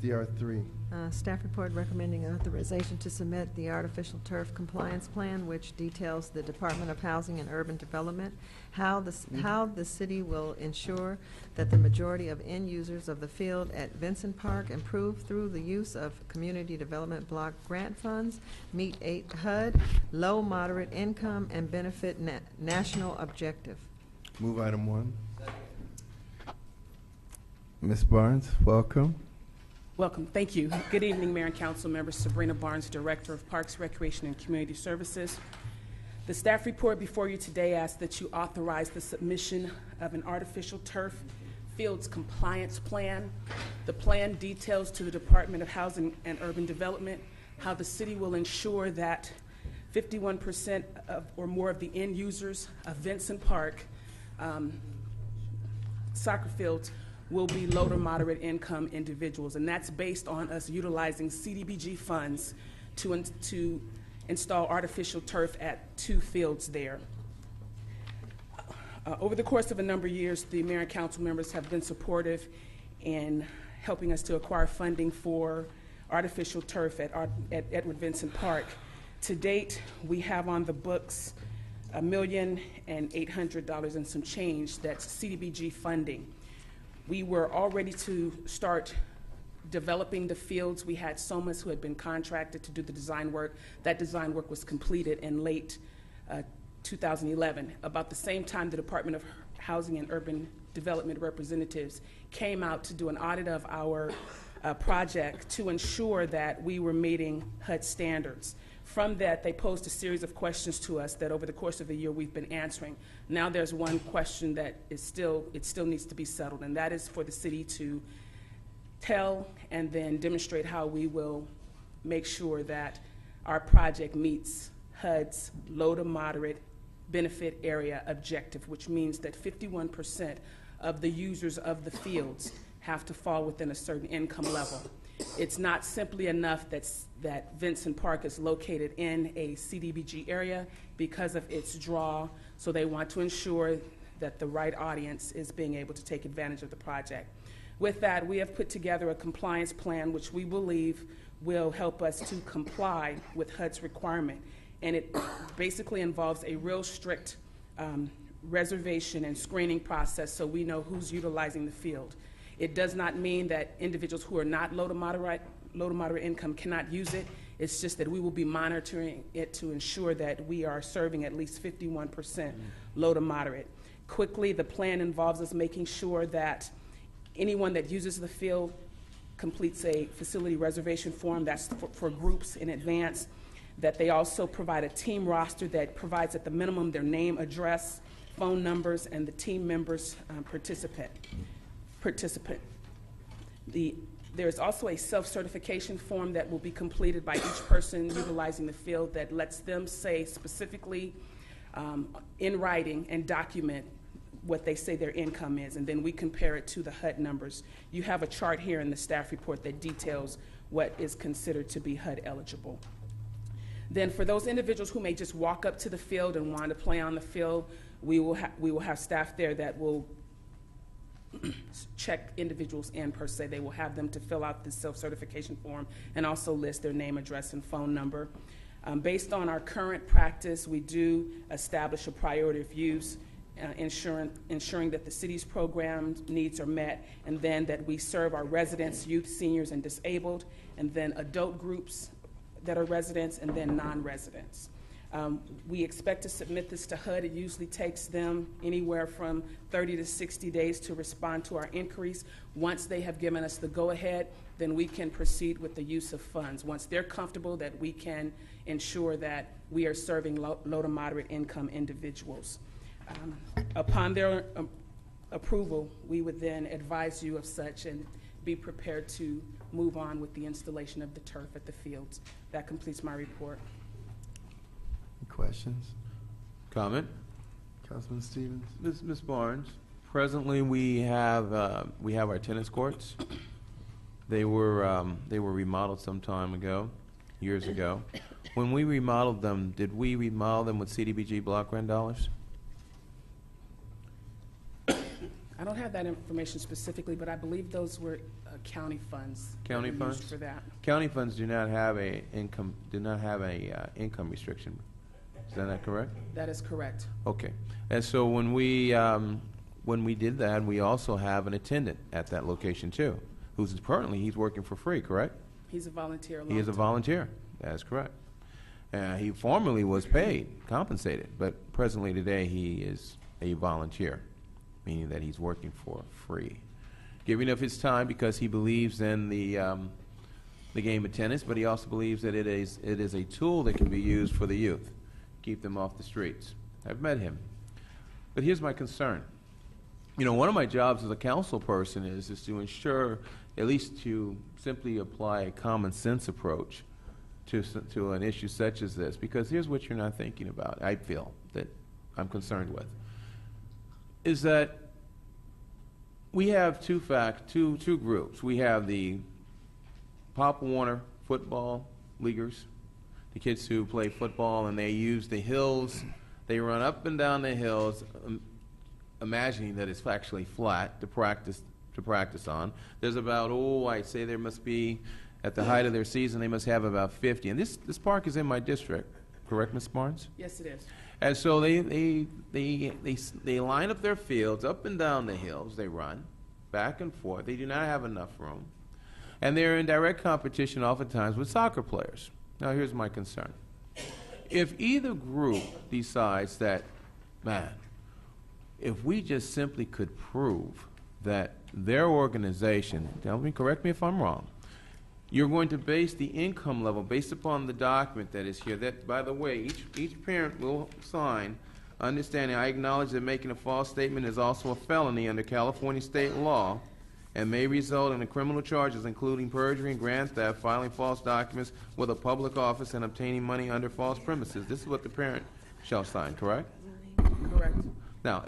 DR3. Staff report recommending authorization to submit the artificial turf compliance plan, which details the Department of Housing and Urban Development, how the city will ensure that the majority of end users of the field at Vincent Park improve through the use of Community Development Block grant funds, meet 8 HUD, low moderate income, and benefit national objective. Move item 1. Ms. Barnes, welcome. Welcome. Thank you. Good evening, Mayor and Council members. Sabrina Barnes, Director of Parks, Recreation, and Community Services. The staff report before you today asks that you authorize the submission of an artificial turf fields compliance plan. The plan details to the Department of Housing and Urban Development how the city will ensure that 51% or more of the end users of Vincent Park soccer fields will be low to moderate income individuals, and that's based on us utilizing CDBG funds to install artificial turf at 2 fields there. Over the course of a number of years, the mayor and council members have been supportive in helping us to acquire funding for artificial turf at Edward Vincent Park. To date, we have on the books $1,800,000 and some change. That's CDBG funding. We were all ready to start developing the fields. We had Somas who had been contracted to do the design work. That design work was completed in late 2011. About the same time, the Department of Housing and Urban Development representatives came out to do an audit of our project to ensure that we were meeting HUD standards. From that, they posed a series of questions to us that over the course of the year we've been answering. Now there's one question that is still needs to be settled, and that is for the city to tell and then demonstrate how we will make sure that our project meets HUD's low to moderate benefit area objective, which means that 51% of the users of the fields have to fall within a certain income level. It's not simply enough that Vincent Park is located in a CDBG area because of its draw, so they want to ensure that the right audience is being able to take advantage of the project. With that, we have put together a compliance plan which we believe will help us to comply with HUD's requirement, and it basically involves a real strict reservation and screening process so we know who's utilizing the field. It does not mean that individuals who are not low to moderate income cannot use it. It's just that we will be monitoring it to ensure that we are serving at least 51% low to moderate. Quickly, the plan involves us making sure that anyone that uses the field completes a facility reservation form. That's for groups in advance. That they also provide a team roster that provides at the minimum their name, address, phone numbers, and the team members participant. There's also a self-certification form that will be completed by each person utilizing the field that lets them say specifically in writing and document what they say their income is, and then we compare it to the HUD numbers. You have a chart here in the staff report that details what is considered to be HUD eligible. Then for those individuals who may just walk up to the field and want to play on the field, we will have staff there that will check individuals in per se. They will have them to fill out the self-certification form and also list their name, address, and phone number. Based on our current practice, we do establish a priority of use, ensuring that the city's program needs are met, and then that we serve our residents, youth, seniors, and disabled, and then adult groups that are residents, and then non-residents. We expect to submit this to HUD. It usually takes them anywhere from 30 to 60 days to respond to our inquiries. Once they have given us the go-ahead, then we can proceed with the use of funds. Once they're comfortable that we can ensure that we are serving low to moderate income individuals. Upon their approval, we would then advise you of such and be prepared to move on with the installation of the turf at the fields. That completes my report. Questions? Comment? Councilman Stevens? Ms. Barnes, presently we have our tennis courts. They were remodeled some time ago, years ago. When we remodeled them, did we remodel them with CDBG block grant dollars? I don't have that information specifically, but I believe those were county funds. County that were used funds? for that. County funds do not have a income restriction. Is that not correct? That is correct. Okay. And so when we did that, we also have an attendant at that location too, who's currently he's working for free, correct? He's a volunteer. He is a volunteer. That is correct. He formerly was paid, compensated, but presently today he is a volunteer, meaning that he's working for free, giving up his time because he believes in the game of tennis, but he also believes that it is a tool that can be used for the youth, keep them off the streets. I've met him. But here's my concern. You know, one of my jobs as a council person is to ensure, at least to simply apply a common sense approach to an issue such as this, because here's what you're not thinking about, I feel, that I'm concerned with, is that we have two groups. We have the Pop Warner football leaguers, the kids who play football, and they use the hills. They run up and down the hills, imagining that it's actually flat to practice on. There's about, I'd say there must be, at the height of their season, they must have about 50. And this park is in my district, correct, Ms. Barnes? Yes, it is. And so they line up their fields up and down the hills. They run back and forth. They do not have enough room. And they're in direct competition oftentimes with soccer players. Now, here's my concern. If either group decides that, man, if we just simply could prove that their organization, correct me if I'm wrong, you're going to base the income level based upon the document that is here. That, by the way, each parent will sign, understanding I acknowledge that making a false statement is also a felony under California state law and may result in criminal charges including perjury and grand theft, filing false documents with a public office, and obtaining money under false premises. This is what the parent shall sign, correct? Correct. Now,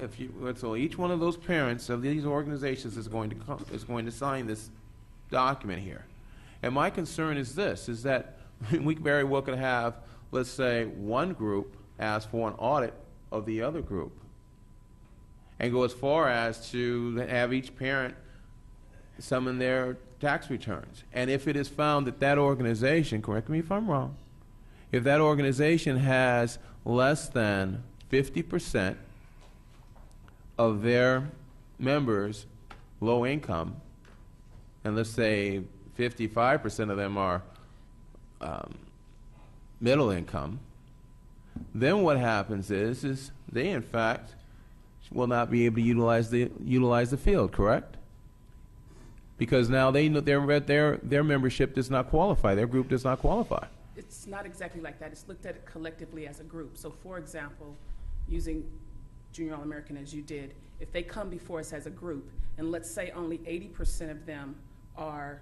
so each one of those parents of these organizations is going to sign this document here. And my concern is this, is that we very well could have, let's say, one group ask for an audit of the other group and go as far as to have each parent summon their tax returns. And if it is found that that organization, correct me if I'm wrong, if that organization has less than 50% of their members low income, and let's say 55% of them are middle income, then what happens is they in fact will not be able to utilize the field, correct? Because now they know their membership does not qualify, their group does not qualify. It's not exactly like that. It's looked at collectively as a group. So, for example, using Junior All-American as you did, if they come before us as a group, and let's say only 80% of them are,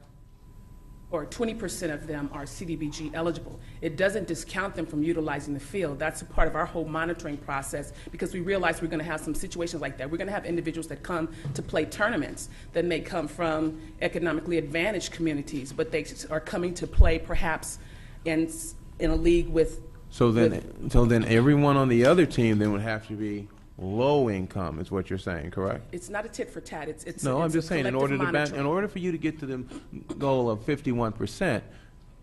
or 20% of them are CDBG eligible, it doesn't discount them from utilizing the field. That's a part of our whole monitoring process, because we realize we're going to have some situations like that. We're going to have individuals that come to play tournaments that may come from economically advantaged communities, but they are coming to play perhaps in a league with. So then everyone on the other team then would have to be low income, is what you're saying, correct? It's not a tit for tat. It's no, I'm just saying, in order for you to get to the goal of 51%,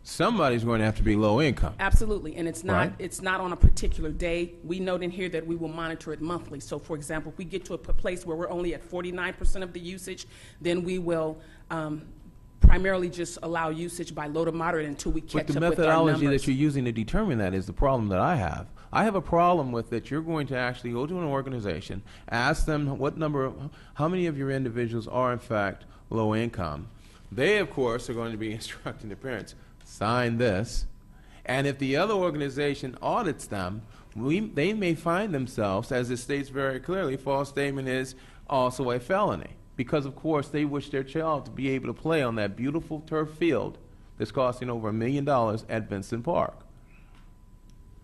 somebody's going to have to be low income. Absolutely, and it's not right? It's not on a particular day. We note in here that we will monitor it monthly. So, for example, if we get to a place where we're only at 49% of the usage, then we will primarily just allow usage by low to moderate until we catch up with our numbers. But the methodology that you're using to determine that is the problem that I have. I have a problem with that you're going to actually go to an organization, ask them how many of your individuals are in fact low income. They, of course, are going to be instructing the parents, sign this. And if the other organization audits them, they may find themselves, as it states very clearly, false statement is also a felony. Because, of course, they wish their child to be able to play on that beautiful turf field that's costing over $1 million at Vincent Park.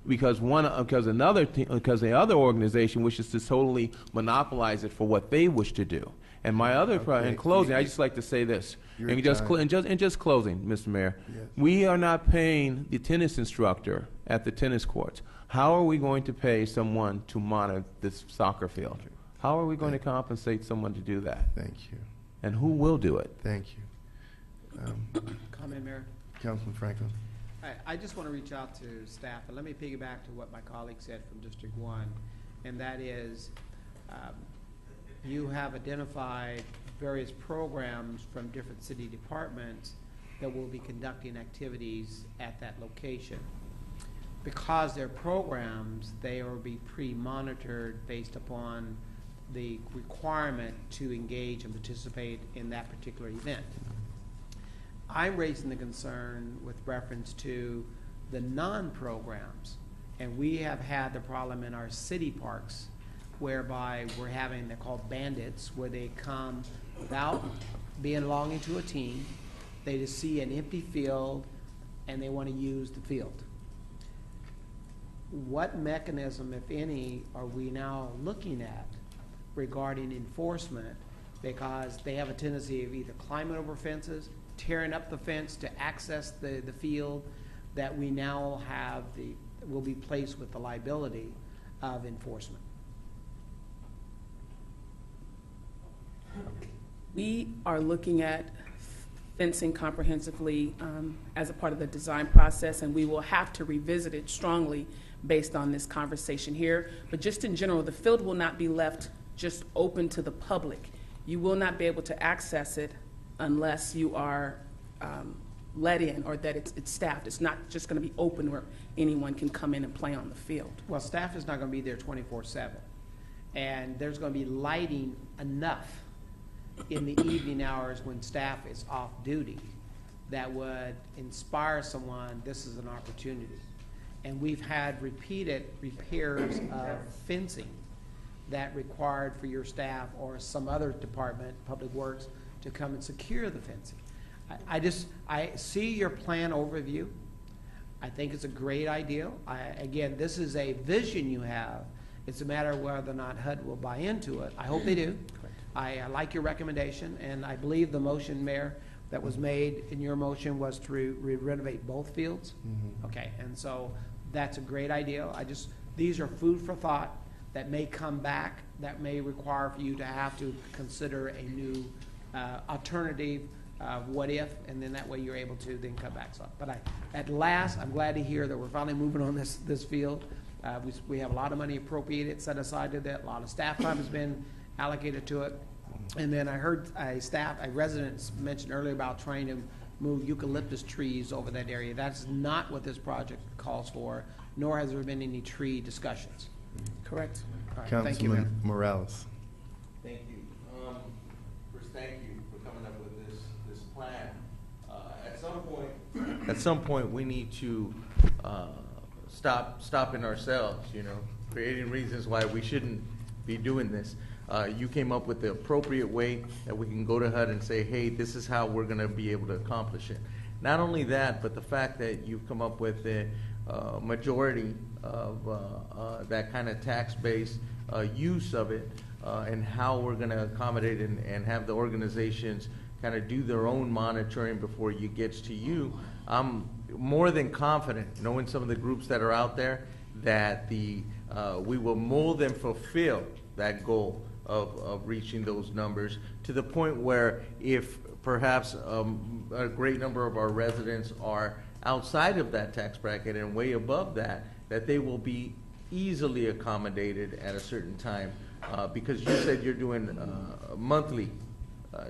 Because the other organization wishes to totally monopolize it for what they wish to do. And my other in closing, I just like to say this. In just closing, Mr. Mayor, yes. We are not paying the tennis instructor at the tennis courts. How are we going to pay someone to monitor this soccer field? How are we going to compensate someone to do that? Thank you. And who will do it? Thank you. Comment, Mayor? Councilman Franklin. I just want to reach out to staff, and let me piggyback to what my colleague said from District 1, and that is you have identified various programs from different city departments that will be conducting activities at that location. Because they're programs, they will be pre-monitored based upon the requirement to engage and participate in that particular event. I'm raising the concern with reference to the non-programs, and we have had the problem in our city parks whereby we're having, they're called bandits, where they come without belonging to a team. They just see an empty field, and they want to use the field. What mechanism, if any, are we now looking at regarding enforcement? Because they have a tendency of either climbing over fences, tearing up the fence to access the field, that we now have will be placed with the liability of enforcement. We are looking at fencing comprehensively as a part of the design process, and we will have to revisit it strongly based on this conversation here. But just in general, the field will not be left just open to the public. You will not be able to access it unless you are let in, or that it's staffed. It's not just going to be open where anyone can come in and play on the field. Well, staff is not going to be there 24/7, and there's going to be lighting enough in the evening hours when staff is off duty that would inspire someone, this is an opportunity. And we've had repeated repairs of fencing that required for your staff or some other department, Public Works, to come and secure the fencing. I see your plan overview. I think it's a great idea. Again, this is a vision you have. It's a matter of whether or not HUD will buy into it. I hope they do. I like your recommendation, and I believe the motion, Mayor, that was made in your motion was to renovate both fields. Mm-hmm. Okay, and so that's a great idea. These are food for thought that may come back, that may require for you to have to consider a new alternative, what if, and then that way you're able to then come back. So, but at last, I'm glad to hear that we're finally moving on this field. We have a lot of money appropriated, set aside to that. A lot of staff time has been allocated to it. And then I heard a resident mention earlier about trying to move eucalyptus trees over that area. That's not what this project calls for, nor has there been any tree discussions. Correct. All right, thank you, Mayor. Councilman Morales. Thank you. First, thank you for coming up with this plan. At some point, we need to stopping ourselves, creating reasons why we shouldn't be doing this. You came up with the appropriate way that we can go to HUD and say, hey, this is how we're going to be able to accomplish it. Not only that, but the fact that you've come up with the majority of that kind of tax-based use of it, and how we're going to accommodate and have the organizations kind of do their own monitoring before it gets to you. I'm more than confident, knowing some of the groups that are out there, that we will more than fulfill that goal of reaching those numbers, to the point where if perhaps a great number of our residents are outside of that tax bracket and way above that they will be easily accommodated at a certain time, because you said you're doing monthly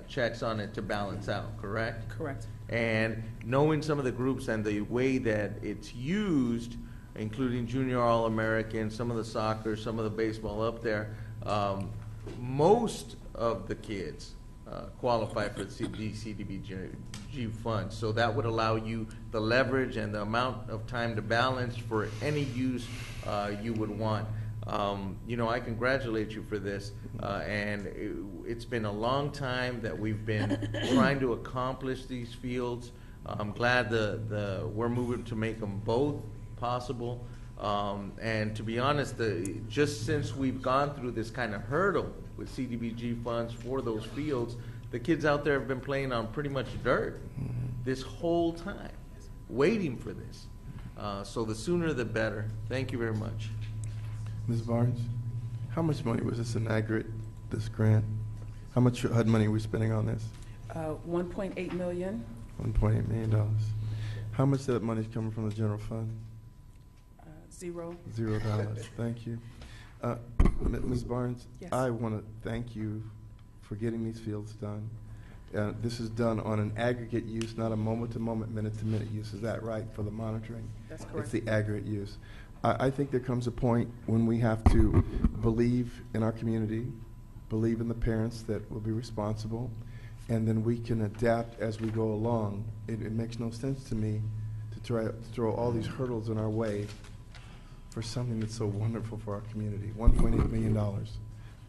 checks on it to balance out, correct? Correct. And knowing some of the groups and the way that it's used, including Junior All-American, some of the soccer, some of the baseball up there, most of the kids qualify for CDBG funds. So that would allow you the leverage and the amount of time to balance for any use you would want. I congratulate you for this, and it's been a long time that we've been trying to accomplish these fields. I'm glad we're moving to make them both possible. And to be honest, just since we've gone through this kind of hurdle with CDBG funds for those fields, the kids out there have been playing on pretty much dirt this whole time, waiting for this. So the sooner the better. Thank you very much. Ms. Barnes, how much money was this in aggregate, this grant? How much HUD money are we spending on this? $1.8 million. $1.8 million. How much of that money is coming from the general fund? $0. $0. Thank you. Ms. Barnes, Yes. I want to thank you for getting these fields done. This is done on an aggregate use, not a moment-to-moment, minute-to-minute use. Is that right, for the monitoring? That's correct. It's the aggregate use. I think there comes a point when we have to believe in our community, believe in the parents that will be responsible, and then we can adapt as we go along. It makes no sense to me to try to throw all these hurdles in our way for something that's so wonderful for our community. $1.8 million.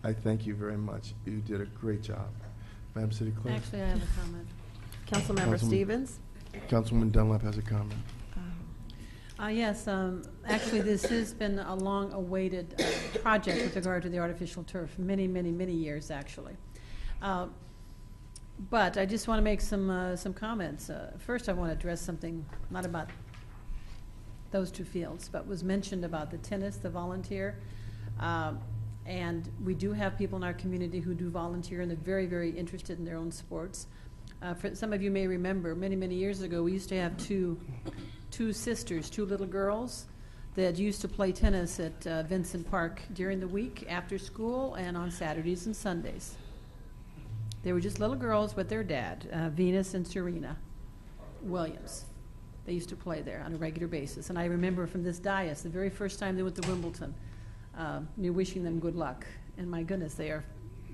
I thank you very much. You did a great job. Madam City Clerk. Actually, I have a comment. Councilmember Stevens? Councilwoman Dunlap has a comment. Yes, actually, this has been a long-awaited project with regard to the artificial turf, many, many, many years, actually. But I just want to make some comments. First, I want to address something, not about those two fields, but was mentioned about the tennis, the volunteer. And we do have people in our community who do volunteer, and they're very, very interested in their own sports. For some of you may remember, many, many years ago, we used to have two sisters, two little girls that used to play tennis at Vincent Park during the week, after school, and on Saturdays and Sundays. They were just little girls with their dad, Venus and Serena Williams. They used to play there on a regular basis. And I remember from this dais, the very first time they went to Wimbledon, me wishing them good luck. And my goodness, they are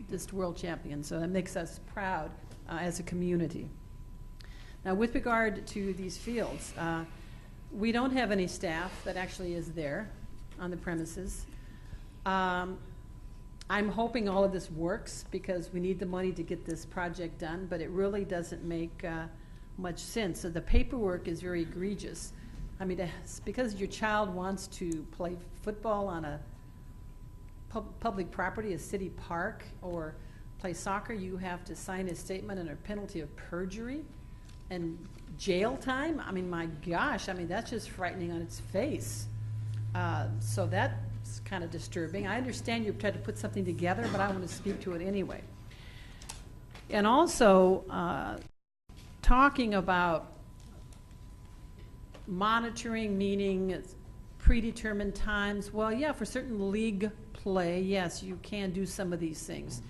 just world champions. So that makes us proud as a community. Now, with regard to these fields, we don't have any staff that actually is there on the premises. I'm hoping all of this works because we need the money to get this project done, but it really doesn't make much sense. So the paperwork is very egregious. I mean, it's because your child wants to play football on a public property, a city park, or play soccer, you have to sign a statement under penalty of perjury and jail time. I mean, my gosh, I mean, that's just frightening on its face. So that's kind of disturbing. I understand you're trying to put something together, but I want to speak to it anyway. And also, talking about monitoring, meaning predetermined times. Well, yeah, for certain league play, yes, you can do some of these things.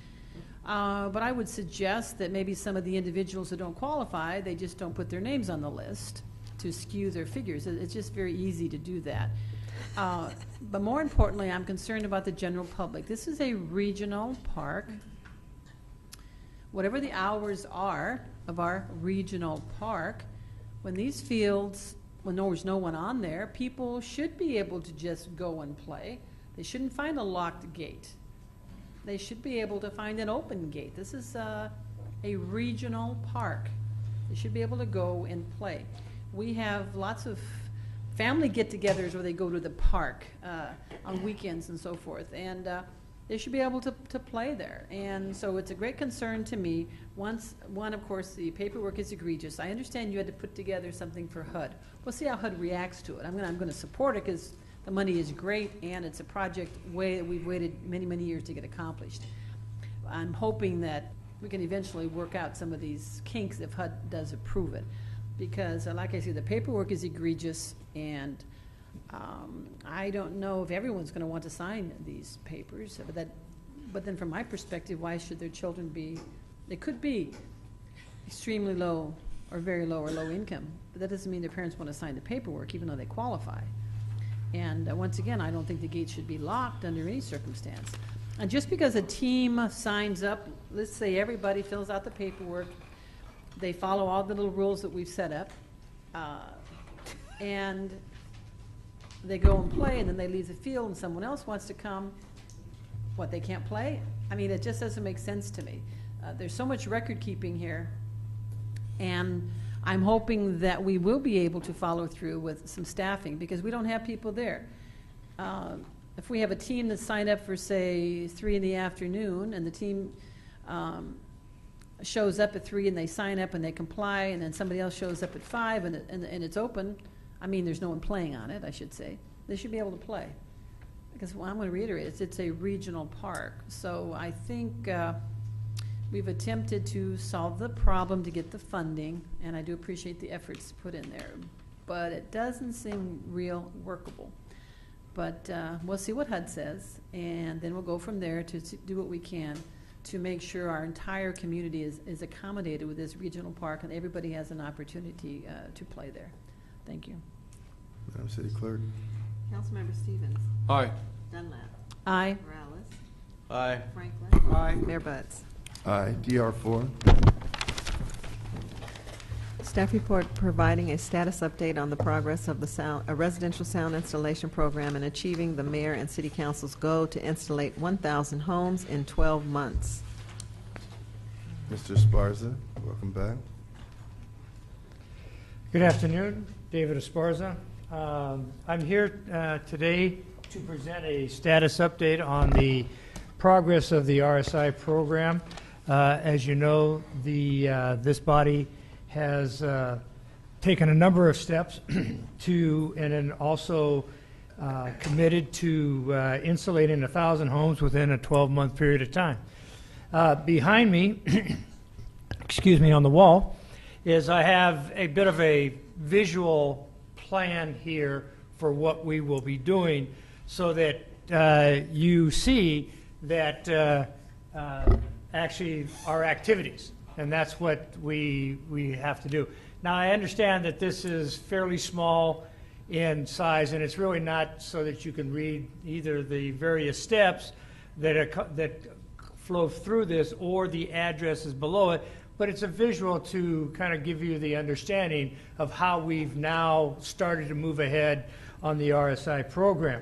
But I would suggest that maybe some of the individuals who don't qualify, they just don't put their names on the list to skew their figures. It's just very easy to do that. But more importantly, I'm concerned about the general public. This is a regional park. Whatever the hours are of our regional park, when these fields, when there's no one on there, people should be able to just go and play. They shouldn't find a locked gate. They should be able to find an open gate. This is a regional park. They should be able to go and play. We have lots of family get-togethers where they go to the park on weekends and so forth, and they should be able to play there. And so it's a great concern to me. One, of course, the paperwork is egregious. I understand you had to put together something for HUD. We'll see how HUD reacts to it. I'm going to support it because the money is great, and it's a project that we've waited many, many years to get accomplished. I'm hoping that we can eventually work out some of these kinks if HUD does approve it. Because, like I said, the paperwork is egregious, and I don't know if everyone's going to want to sign these papers. But then from my perspective, why should their children be, they could be extremely low or very low or low income, but that doesn't mean their parents want to sign the paperwork even though they qualify. And once again, I don't think the gate should be locked under any circumstance. And just because a team signs up, let's say everybody fills out the paperwork, they follow all the little rules that we've set up, and they go and play, and then they leave the field, and someone else wants to come, what, they can't play? I mean, it just doesn't make sense to me. There's so much record keeping here, and I'm hoping that we will be able to follow through with some staffing because we don't have people there. If we have a team that's signed up for, say, 3 in the afternoon, and the team shows up at 3 and they sign up and they comply, and then somebody else shows up at 5 and it's open, I mean, there's no one playing on it, I should say, they should be able to play. Because, well, I'm going to reiterate, it's a regional park. So I think we've attempted to solve the problem to get the funding, and I do appreciate the efforts put in there. But it doesn't seem real workable. But we'll see what HUD says, and then we'll go from there to do what we can to make sure our entire community is accommodated with this regional park and everybody has an opportunity to play there. Thank you. Madam City Clerk. Councilmember Stevens. Aye. Dunlap. Aye. Morales. Aye. Franklin. Aye. Mayor Butts. Aye. DR4. Staff report providing a status update on the progress of a residential sound installation program and achieving the mayor and city council's goal to installate 1,000 homes in 12 months. Mr. Esparza, welcome back. Good afternoon, David Esparza. I'm here today to present a status update on the progress of the RSI program. As you know, this body has taken a number of steps to, and then also committed to insulating 1,000 homes within a 12-month period of time. Behind me, excuse me, on the wall, is I have a bit of a visual plan here for what we will be doing so that you see that actually our activities, and that's what we have to do. Now, I understand that this is fairly small in size, and it's really not so that you can read either the various steps that flow through this or the addresses below it, but it's a visual to kind of give you the understanding of how we've now started to move ahead on the RSI program.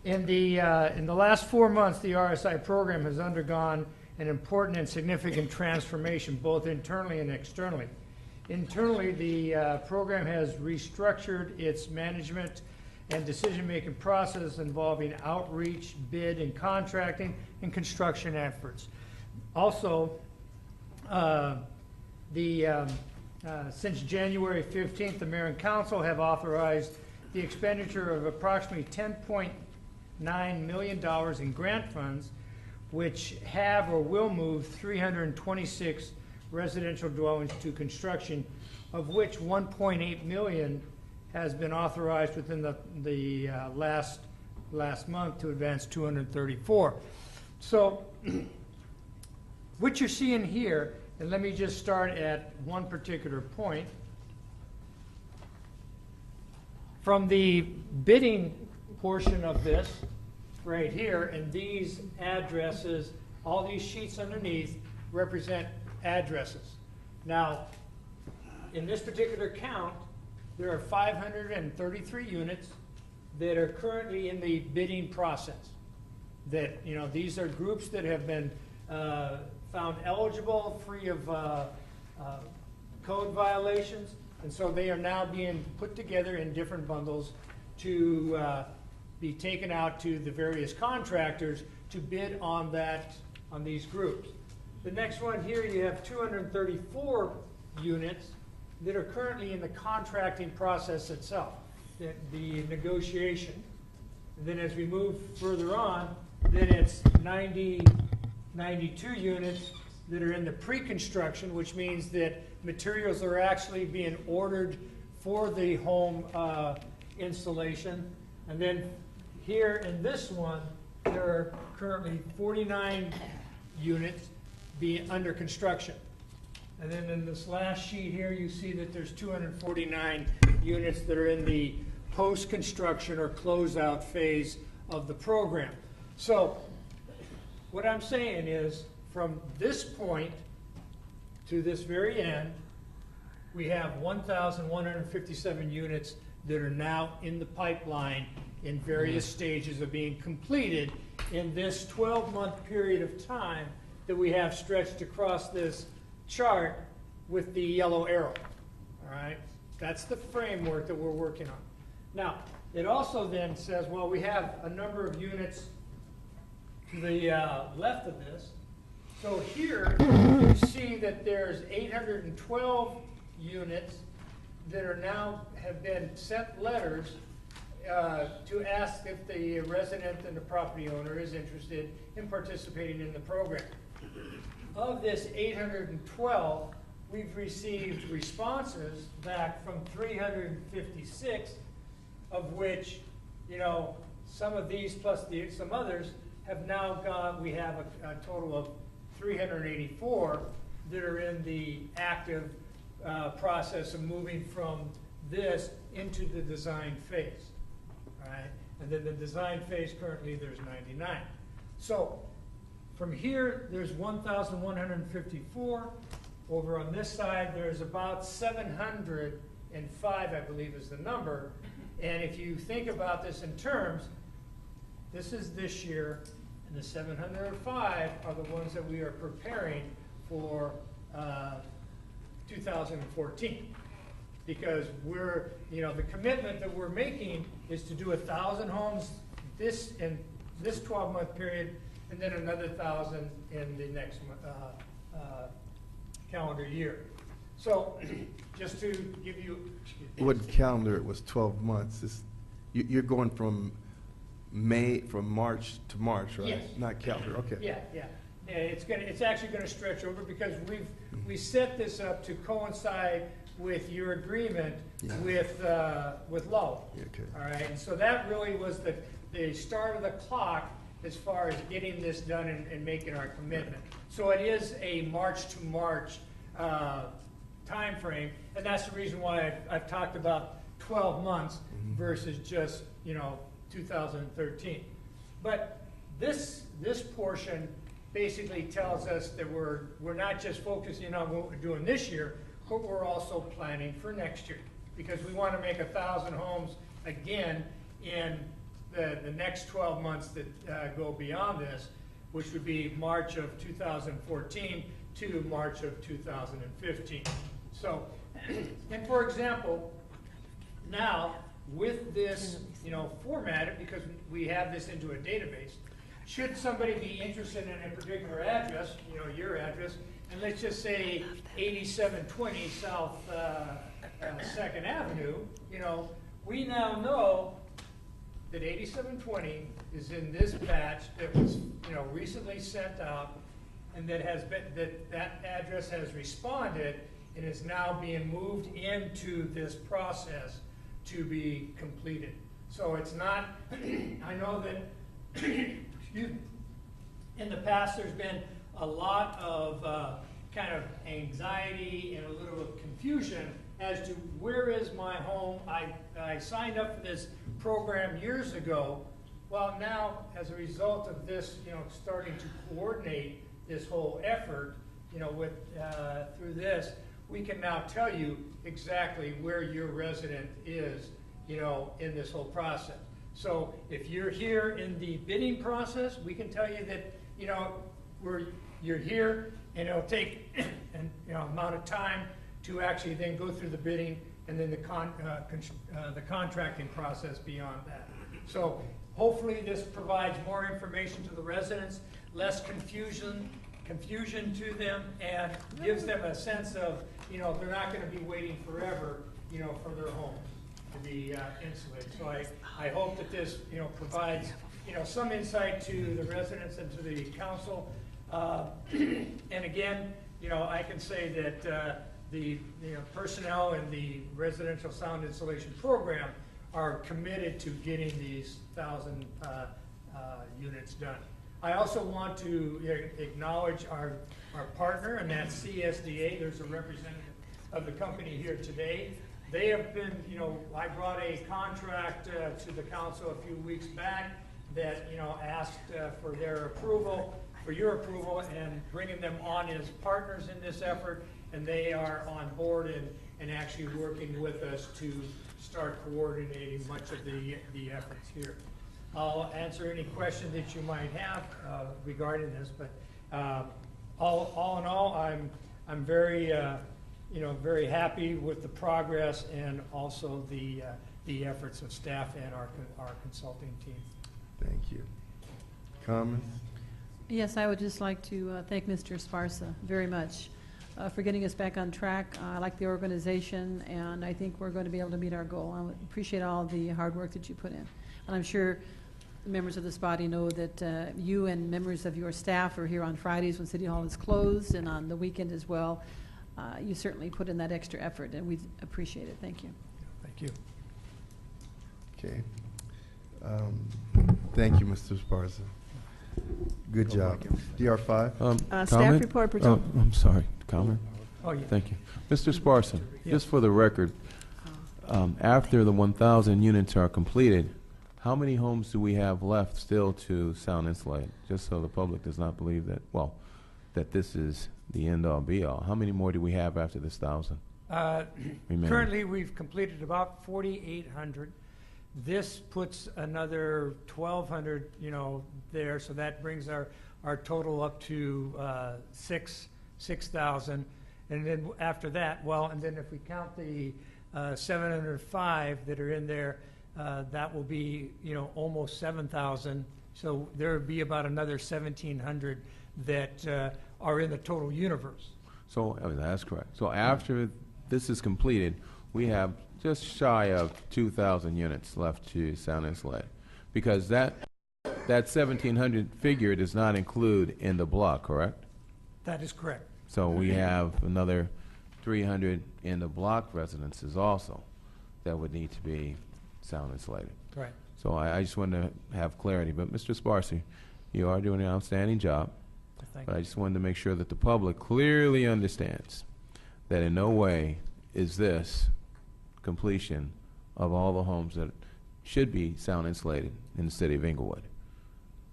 In the last 4 months, the RSI program has undergone an important and significant transformation, both internally and externally. Internally, the program has restructured its management and decision-making process involving outreach, bid, and contracting, and construction efforts. Also, since January 15th, the Mayor and Council have authorized the expenditure of approximately $10.9 million in grant funds, which have or will move 326 residential dwellings to construction, of which 1.8 million has been authorized within the last month to advance 234. So what you're seeing here, and let me just start at one particular point. From the bidding portion of this right here, and these addresses, all these sheets underneath represent addresses. Now, in this particular count, there are 533 units that are currently in the bidding process. That, you know, these are groups that have been found eligible, free of code violations, and so they are now being put together in different bundles to be taken out to the various contractors to bid on these groups. The next one here, you have 234 units that are currently in the contracting process itself, the negotiation. And then as we move further on, then it's 92 units that are in the pre-construction, which means that materials are actually being ordered for the home installation. And then here in this one, there are currently 49 units being under construction. And then in this last sheet here, you see that there's 249 units that are in the post-construction or closeout phase of the program. So what I'm saying is, from this point to this very end, we have 1,157 units that are now in the pipeline in various stages of being completed in this 12-month period of time that we have stretched across this chart with the yellow arrow. All right? That's the framework that we're working on. Now, it also then says, well, we have a number of units to the left of this. So here you see that there's 812 units that are now have been sent letters to ask if the resident and the property owner is interested in participating in the program. Of this 812, we've received responses back from 356, of which, you know, some of these plus some others have now gone. We have a total of 384 that are in the active process of moving from this into the design phase. All right? And then the design phase, currently there's 99. So from here, there's 1,154. Over on this side, there's about 705, I believe is the number. And if you think about this in terms, this is this year, and the 705 are the ones that we are preparing for 2014. because we're, the commitment that we're making is to do 1,000 homes in this 12-month period, and then another 1,000 in the next calendar year. So, just to give you, What calendar, it was 12 months. You're going from March to March, right? Yes. Not calendar, okay. Yeah, it's actually gonna stretch over because we set this up to coincide with your agreement with Lowell. Okay. All right, and so that really was the start of the clock as far as getting this done and making our commitment. So it is a March to March time frame, and that's the reason why I've talked about 12 months versus just 2013. But this portion basically tells us that we're not just focusing on what we're doing this year, but we're also planning for next year, because we want to make 1,000 homes again in the next 12 months that go beyond this, which would be March of 2014 to March of 2015. So, and for example, now with this, formatted, because we have this into a database, should somebody be interested in a particular address, your address, and let's just say 8720 South 2nd Avenue, we now know that 8720 is in this batch that was, recently sent out, and that that address has responded and is now being moved into this process to be completed. So it's not, I know that, excuse me, in the past there's been a lot of kind of anxiety and a little confusion as to where is my home. I signed up for this program years ago. Well, now, as a result of this, starting to coordinate this whole effort, through this, we can now tell you exactly where your resident is, in this whole process. So if you're here in the bidding process, we can tell you that, you're here, and it'll take an amount of time to actually then go through the bidding and then the contracting process beyond that. So hopefully this provides more information to the residents, less confusion to them, and gives them a sense of, they're not going to be waiting forever, for their homes to be insulated. So I hope that this, provides, some insight to the residents and to the council. And again, I can say that the personnel in the residential sound insulation program are committed to getting these 1,000 units done. I also want to acknowledge our partner, and that's CSDA. There's a representative of the company here today. They have been, I brought a contract to the council a few weeks back that, asked for their approval, for your approval, and bringing them on as partners in this effort, and they are on board and actually working with us to start coordinating much of the efforts here. I'll answer any question that you might have regarding this, but all in all, I'm very very happy with the progress and also the efforts of staff and our consulting team. Thank you. Comments? Yes, I would just like to thank Mr. Esparza very much for getting us back on track. I like the organization, and I think we're going to be able to meet our goal. I appreciate all the hard work that you put in. And I'm sure the members of this body know that you and members of your staff are here on Fridays when City Hall is closed, and on the weekend as well. You certainly put in that extra effort, and we appreciate it. Thank you. Thank you. Okay. Thank you, Mr. Esparza. Good job. DR5. Staff report. I'm sorry. Comment? Oh, yeah. Thank you. Mr. Sparson, just for the record, after the 1,000 units are completed, how many homes do we have left still to sound insulate? Just so the public does not believe that, that this is the end-all, be-all. How many more do we have after this 1,000? Currently, we've completed about 4,800. This puts another 1,200, there, so that brings our total up to 6,000. And then after that, and then if we count the 705 that are in there, that will be, almost 7,000. So there would be about another 1,700 that are in the total universe. So, that's correct. So after this is completed, we have just shy of 2,000 units left to sound insulated. Because that 1,700 figure does not include in the block, correct? That is correct. So we have another 300 in the block residences also that would need to be sound insulated. Right. So I just wanted to have clarity. But Mr. Sparcy, you are doing an outstanding job. Thank But you. I just wanted to make sure that the public clearly understands that in no way is this completion of all the homes that should be sound insulated in the city of Inglewood.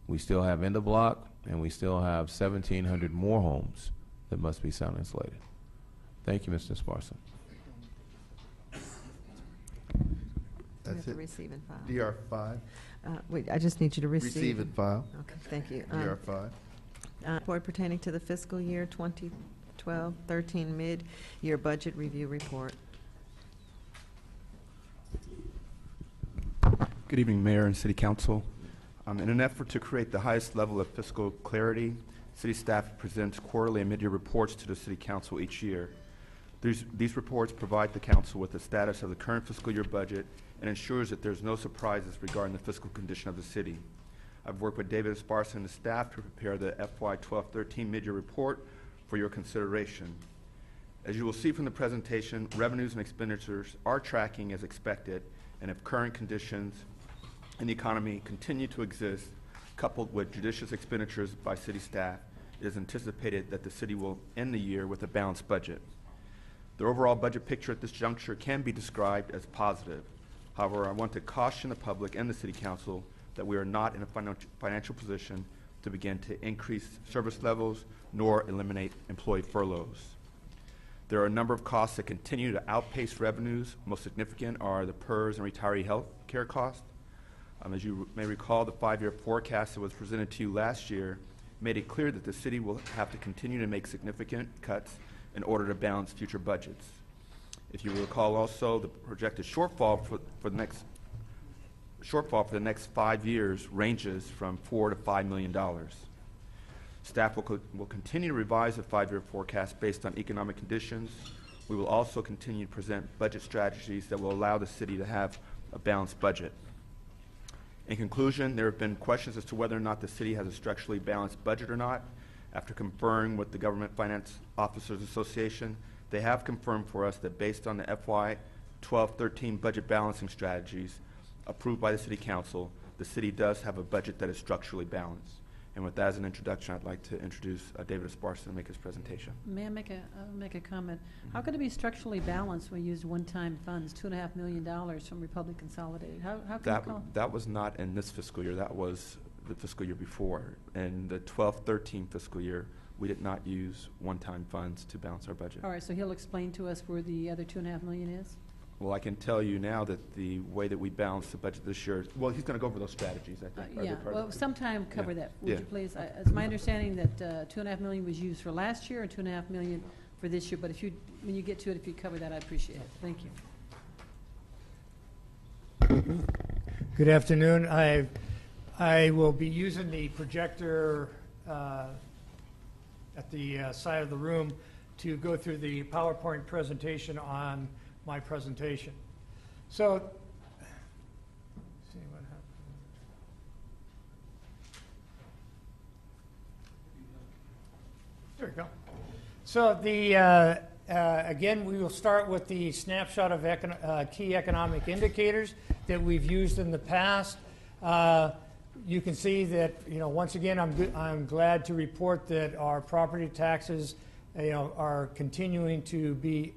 We still have in the block, and we still have 1,700 more homes that must be sound insulated. Thank you, Mr. Sparson. We have That's to it. receive and file. DR 5. Wait, I just need you to receive. Receive and file. Okay, thank you. DR 5. Report pertaining to the fiscal year 2012-13 mid-year budget review report. Good evening, Mayor and City Council. In an effort to create the highest level of fiscal clarity, City staff presents quarterly and mid-year reports to the City Council each year. These reports provide the Council with the status of the current fiscal year budget and ensures that there's no surprises regarding the fiscal condition of the city. I've worked with David Esparza and the staff to prepare the FY 12-13 mid-year report for your consideration. As you will see from the presentation, revenues and expenditures are tracking as expected, and if current conditions in the economy continue to exist, coupled with judicious expenditures by city staff, it is anticipated that the city will end the year with a balanced budget. The overall budget picture at this juncture can be described as positive. However, I want to caution the public and the City Council that we are not in a financial position to begin to increase service levels nor eliminate employee furloughs. There are a number of costs that continue to outpace revenues. Most significant are the PERS and retiree health care costs. As you may recall, the 5-year forecast that was presented to you last year made it clear that the city will have to continue to make significant cuts in order to balance future budgets. If you recall also, the projected shortfall for the next 5 years ranges from $4 to $5 million. Staff will continue to revise the 5-year forecast based on economic conditions. We will also continue to present budget strategies that will allow the city to have a balanced budget. In conclusion, there have been questions as to whether or not the city has a structurally balanced budget or not. After conferring with the Government Finance Officers Association, they have confirmed for us that based on the FY 12-13 budget balancing strategies approved by the City Council, the city does have a budget that is structurally balanced. And with that as an introduction, I'd like to introduce David Esparza to make his presentation. May I make a comment? How could it be structurally balanced when we used one-time funds, $2.5 million from Republic Consolidated? How can you call? That was not in this fiscal year. That was the fiscal year before. In the 12-13 fiscal year, we did not use one-time funds to balance our budget. All right, so he'll explain to us where the other $2.5 million is? Well, I can tell you now that the way that we balanced the budget this year, well, he's going to go over those strategies, I think. Are they Yeah, part of well, it? sometime cover Yeah. that, would Yeah. you please? It's my understanding that $2.5 million was used for last year and $2.5 million for this year, but if you, when you get to it, if you cover that, I'd appreciate it. Thank you. Good afternoon. I will be using the projector at the side of the room to go through the PowerPoint presentation on my presentation. So, let's see what happens. There we go. So again, we will start with the snapshot of key economic indicators that we've used in the past. You can see that, once again, I'm glad to report that our property taxes, are continuing to be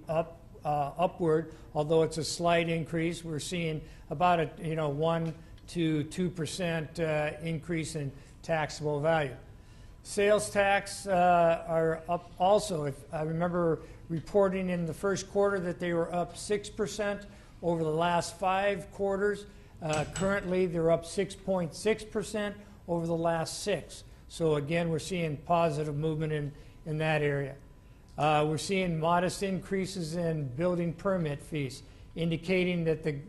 upward, although it's a slight increase. We're seeing about a 1 to 2% increase in taxable value. Sales tax are up also. If I remember reporting in the first quarter that they were up 6% over the last 5 quarters. Currently, they're up 6.6% over the last 6. So again, we're seeing positive movement in that area. We're seeing modest increases in building permit fees. indicating that the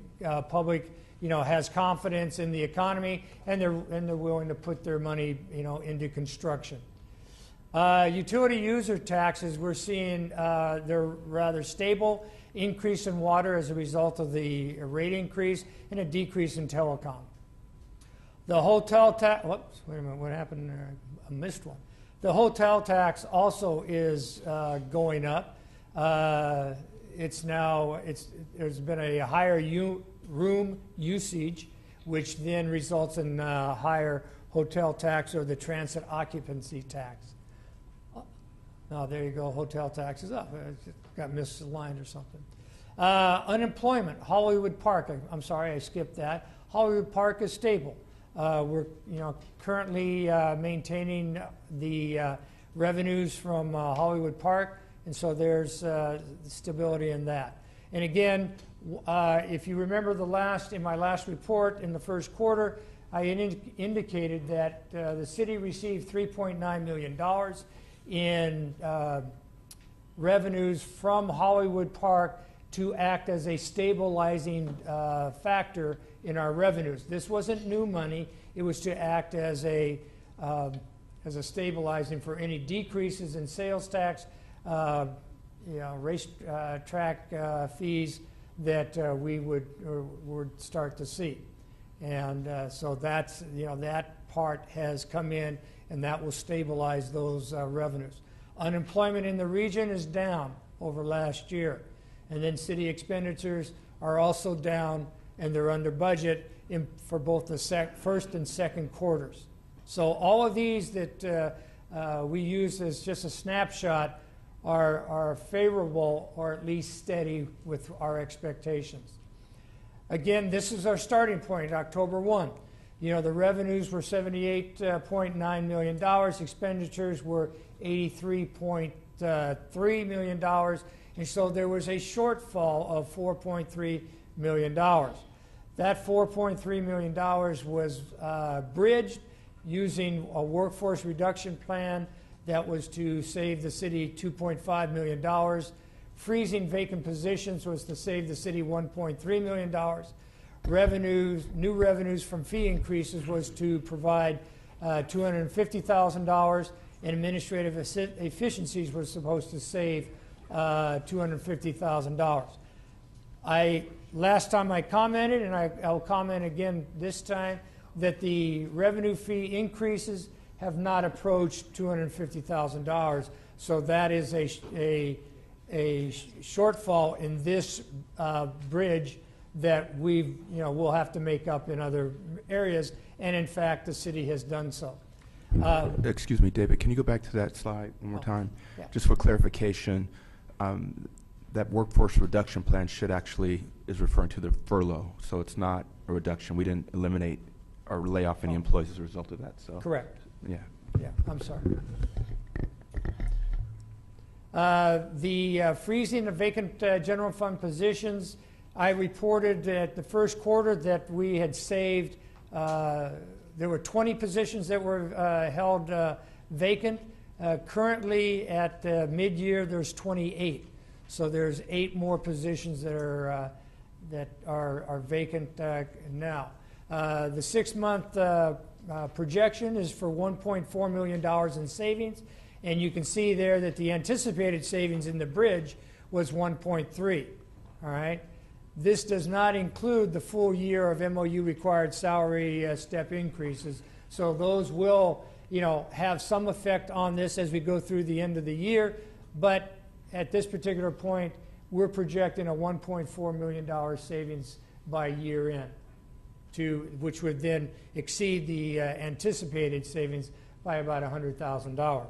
public, has confidence in the economy, and they're willing to put their money, into construction. Utility user taxes, we're seeing they're rather stable. Increase in water as a result of the rate increase, and a decrease in telecom. The hotel tax, whoops, wait a minute, what happened there? I missed one. The hotel tax also is going up. There's been a higher room usage, which then results in higher hotel tax, or the transit occupancy tax. Oh, there you go, hotel tax is up. I got misaligned or something. Unemployment, Hollywood Park, I'm sorry, I skipped that. Hollywood Park is stable. We're currently maintaining the revenues from Hollywood Park, and so there's stability in that. And again, if you remember in my last report in the first quarter, I indicated that the city received $3.9 million in revenues from Hollywood Park to act as a stabilizing factor in our revenues. This wasn't new money. It was to act as a stabilizing for any decreases in sales tax, racetrack fees that we would start to see. And so that's, that part has come in, and that will stabilize those revenues. Unemployment in the region is down over last year. And then city expenditures are also down, and they're under budget for both the first and second quarters. So all of these that we use as just a snapshot are favorable, or at least steady with our expectations. Again, this is our starting point, October 1. The revenues were $78.9 million. Expenditures were $83.3 million. And so there was a shortfall of $4.3 million. That $4.3 million was bridged using a workforce reduction plan that was to save the city $2.5 million. Freezing vacant positions was to save the city $1.3 million. New revenues from fee increases was to provide $250,000, and administrative efficiencies were supposed to save $250,000. Last time I commented, and I'll comment again this time, that the revenue fee increases have not approached $250,000. So that is a shortfall in this bridge that we'll have to make up in other areas, and in fact, the city has done so. Excuse me, David, can you go back to that slide one more time? Yeah. Just for clarification, that workforce reduction plan is referring to the furlough, so it's not a reduction. We didn't eliminate or lay off any employees as a result of that. So correct. Yeah. Yeah, I'm sorry. The freezing of vacant general fund positions, I reported at the first quarter that we had saved, there were 20 positions that were held vacant. Currently at mid-year, there's 28. So there's 8 more positions that are vacant now. The 6-month projection is for $1.4 million in savings, and you can see there that the anticipated savings in the bridge was 1.3. All right. This does not include the full year of MOU required salary step increases. So those will, have some effect on this as we go through the end of the year. But at this particular point, we're projecting a $1.4 million savings by year end, which would then exceed the anticipated savings by about $100,000.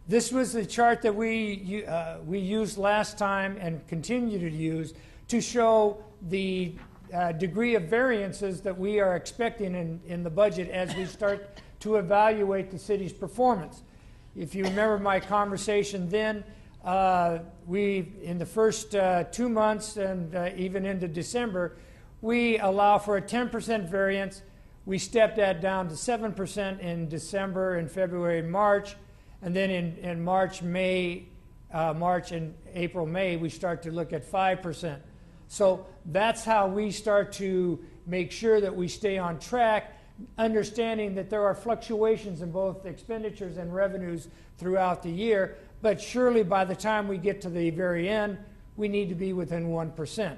This was the chart that we used last time and continue to use to show the degree of variances that we are expecting in the budget as we start to evaluate the city's performance. If you remember my conversation then, in the first 2 months and even into December, we allow for a 10% variance. We stepped that down to 7% in December and February and March. And then in March, May, March and April, May, we start to look at 5%. So that's how we start to make sure that we stay on track, understanding that there are fluctuations in both expenditures and revenues throughout the year, but surely by the time we get to the very end, we need to be within 1%.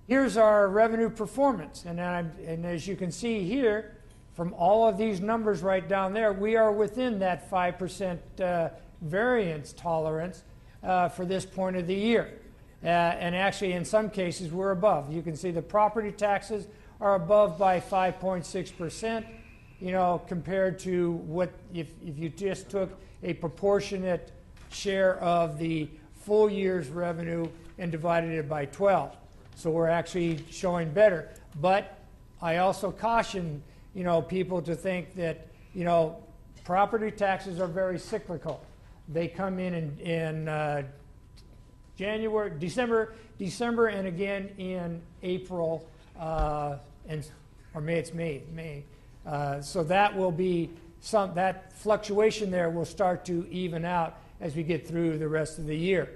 Here's our revenue performance, and as you can see here, from all of these numbers right down there, we are within that 5% variance tolerance for this point of the year. And actually, in some cases, we're above. You can see the property taxes are above by 5.6%, compared to what if you just took a proportionate share of the full year's revenue and divided it by 12. So we're actually showing better. But I also caution, people to think that, property taxes are very cyclical. They come in January, December, and again in April, or May. It's May. So that will be that fluctuation there will start to even out as we get through the rest of the year.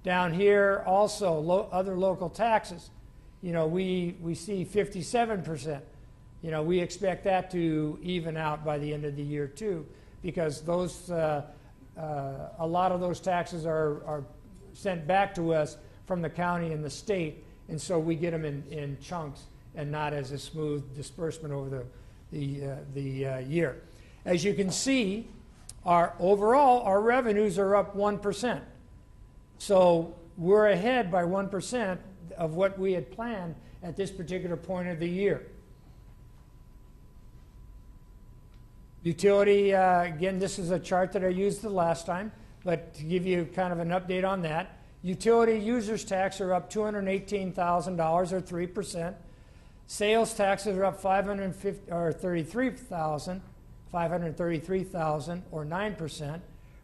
Down here, also other local taxes. We see 57%. We expect that to even out by the end of the year too, because those a lot of those taxes are sent back to us from the county and the state, and so we get them in chunks and not as a smooth disbursement over the year. As you can see, our revenues are up 1%. So we're ahead by 1% of what we had planned at this particular point of the year. Utility, again, this is a chart that I used the last time, but to give you kind of an update on that, utility users tax are up $218,000 or 3%. Sales taxes are up $533,000 or 9%.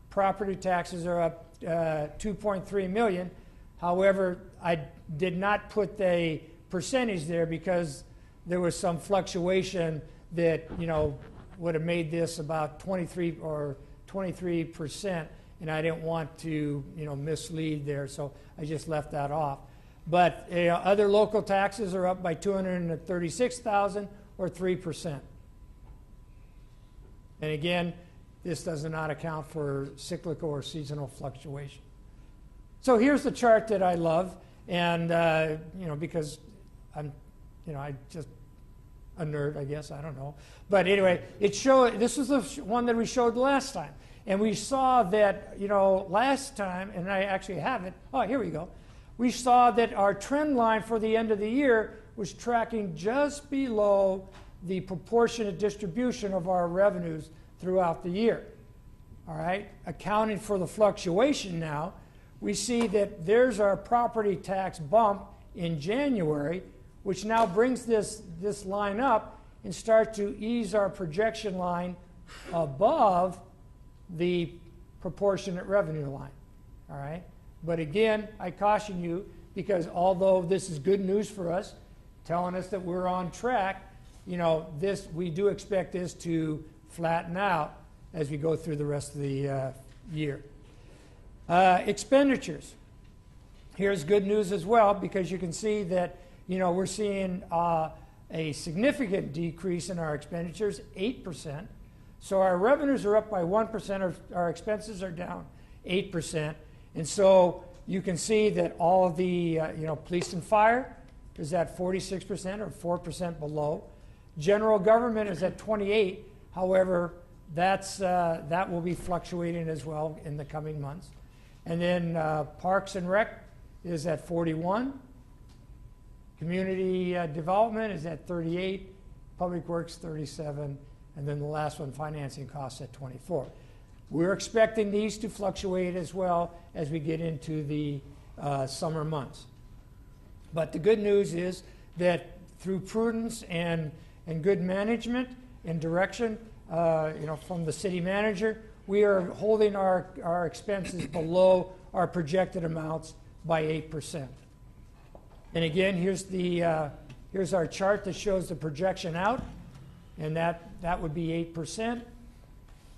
Property taxes are up $2.3 million. However, I did not put the percentage there because there was some fluctuation that would have made this about 23%, and I didn't want to mislead there, so I just left that off. But other local taxes are up by $236,000 or 3%. And again, this does not account for cyclical or seasonal fluctuation. So here's the chart that I love, and because I'm just a nerd, I guess, I don't know. But anyway, this is the one that we showed last time, and we saw that last time, and I actually have it. Oh, here we go. We saw that our trend line for the end of the year was tracking just below the proportionate distribution of our revenues throughout the year. All right, accounting for the fluctuation now, we see that there's our property tax bump in January, which now brings this line up and start to ease our projection line above the proportionate revenue line. All right, but again, I caution you, because although this is good news for us, telling us that we're on track, we do expect this to flatten out as we go through the rest of the year. Expenditures. Here's good news as well, because you can see that we're seeing a significant decrease in our expenditures, 8%. So our revenues are up by 1%, our expenses are down 8%. And so you can see that all of the police and fire is at 46% or 4% below. General government is at 28%. However, that will be fluctuating as well in the coming months. And then Parks and Rec is at 41%. Community development is at 38%. Public Works 37%. And then the last one, financing costs, at 24%. We're expecting these to fluctuate as well as we get into the summer months. But the good news is that through prudence and good management and direction, from the city manager, we are holding our expenses below our projected amounts by 8%. And again, here's our chart that shows the projection out, and that would be 8%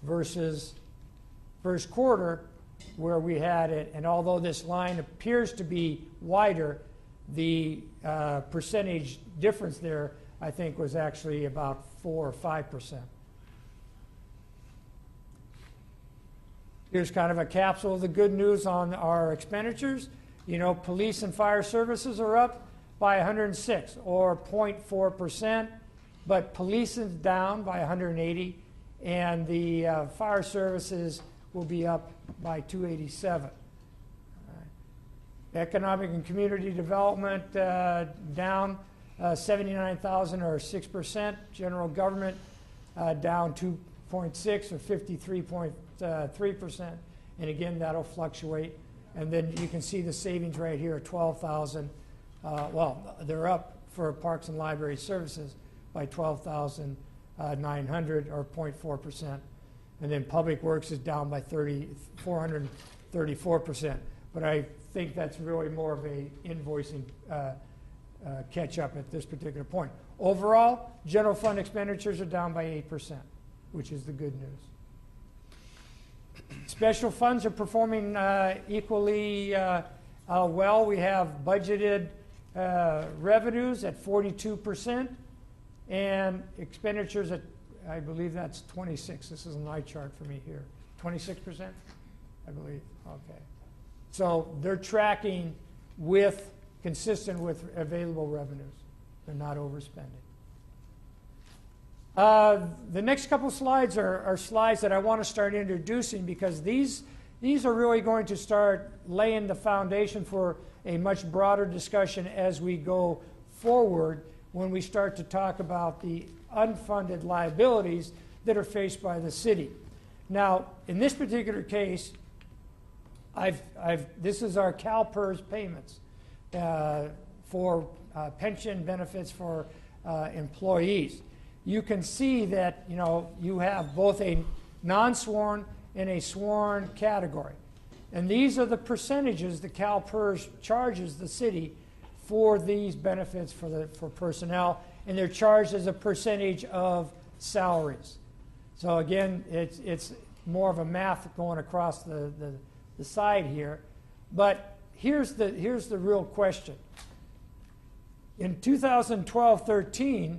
versus first quarter where we had it, and although this line appears to be wider, the percentage difference there, I think, was actually about 4 or 5%. Here's kind of a capsule of the good news on our expenditures. You know, police and fire services are up by 106, or 0.4%, but police is down by 180, and the fire services will be up by 287. Economic and community development down 79,000 or 6%. General government down 2.6 or 53.3%. And again, that'll fluctuate. And then you can see the savings right here, 12,000. Well, they're up for parks and library services by 12,900 or 0.4%. And then public works is down by 434%. But I think that's really more of a invoicing catch up at this particular point. Overall, general fund expenditures are down by 8%, which is the good news. Special funds are performing equally well. We have budgeted revenues at 42% and expenditures at, I believe that's 26. This is an eye chart for me here. 26%, I believe. Okay. So they're tracking consistent with available revenues. They're not overspending. The next couple slides are slides that I want to start introducing, because these are really going to start laying the foundation for a much broader discussion as we go forward, when we start to talk about the unfunded liabilities that are faced by the city. Now, in this particular case, this is our CalPERS payments for pension benefits for employees. You can see that you have both a non-sworn and a sworn category, and these are the percentages the CalPERS charges the city for these benefits for personnel, and they're charged as a percentage of salaries. So again, it's more of a math going across the side here, but here's the real question. In 2012-13,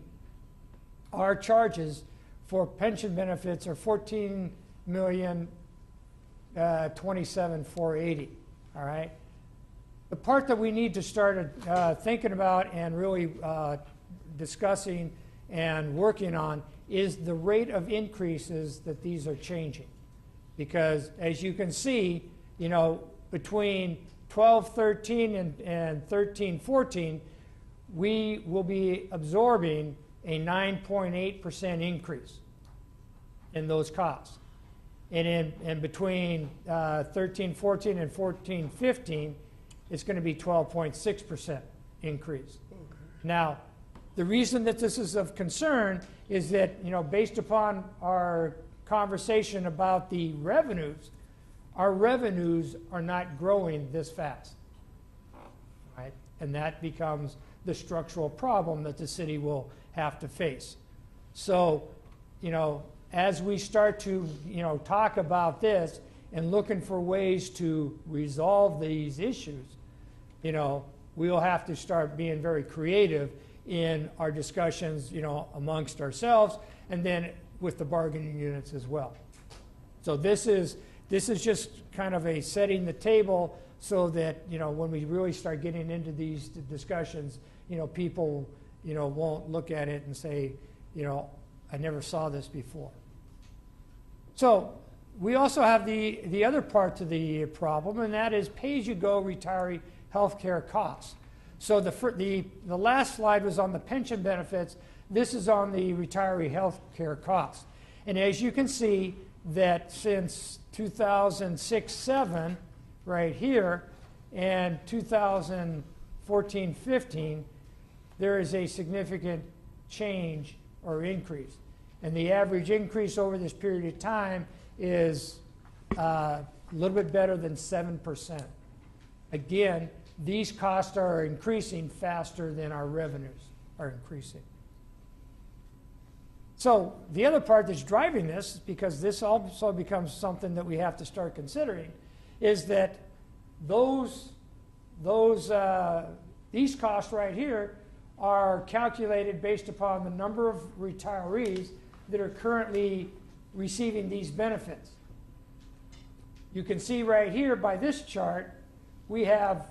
our charges for pension benefits are $14,027,480. All right. The part that we need to start thinking about and really discussing and working on is the rate of increases that these are changing, because as you can see, between 12-13 and 13-14, we will be absorbing a 9.8% increase in those costs. And in between 13-14 and 14-15, it's going to be 12.6% increase. Okay. Now, the reason that this is of concern is that, based upon our conversation about the revenues, our revenues are not growing this fast, right? And that becomes the structural problem that the city will have to face. So, as we start to, talk about this and looking for ways to resolve these issues, we'll have to start being very creative in our discussions, amongst ourselves, and then with the bargaining units as well. So this is just kind of a setting the table so that, when we really start getting into these discussions, people, won't look at it and say, I never saw this before. So we also have the other part to the problem, and that is pay-as-you-go retiree health care costs. So the last slide was on the pension benefits. This is on the retiree health care costs. And as you can see, that since 2006-07, right here, and 2014-15, there is a significant change or increase. And the average increase over this period of time is a little bit better than 7%. Again, these costs are increasing faster than our revenues are increasing. So the other part that's driving this, because this also becomes something that we have to start considering, is that these costs right here are calculated based upon the number of retirees that are currently receiving these benefits. You can see right here by this chart, we have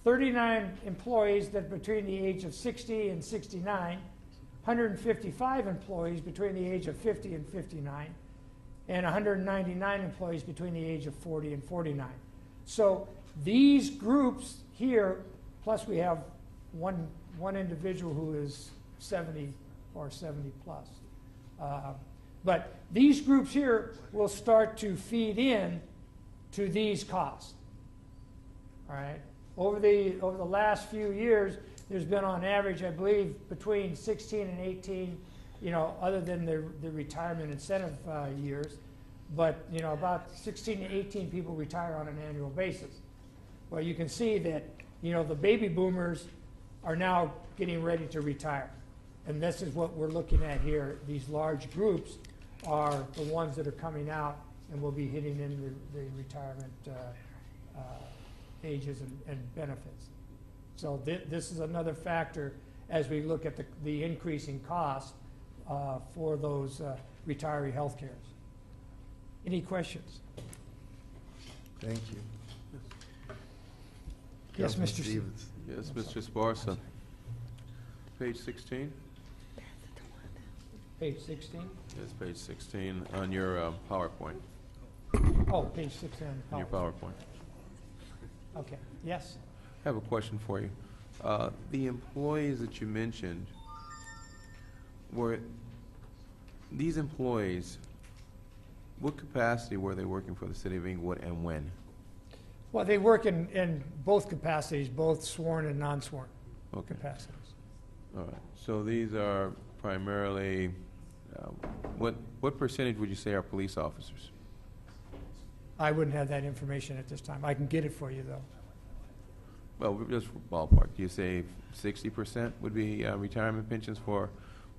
39 employees that between the age of 60 and 69, 155 employees between the age of 50 and 59, and 199 employees between the age of 40 and 49. So these groups here, plus we have one individual who is 70 or 70 plus. But these groups here will start to feed in to these costs. All right. Over the last few years, there's been on average, I believe, between 16 and 18, other than the retirement incentive years, but about 16 to 18 people retire on an annual basis. Well, you can see that the baby boomers are now getting ready to retire, and this is what we're looking at here. These large groups are the ones that are coming out and will be hitting in the retirement ages and benefits. So this is another factor as we look at the increasing cost for those retiree health cares. Any questions? Thank you. Yes, Councilman Mr. Stevens. Yes, Mr. Sparsa. Page 16? Page 16? Yes, page 16 on your PowerPoint. Oh, page 16. On your PowerPoint. Okay, yes. I have a question for you. The employees that you mentioned, were these employees, what capacity were they working for the city of Inglewood and when? Well, they work in both capacities, both sworn and non-sworn capacities. All right. So these are primarily, what percentage would you say are police officers? I wouldn't have that information at this time. I can get it for you, though. Well, just ballpark. Do you say 60% would be retirement pensions for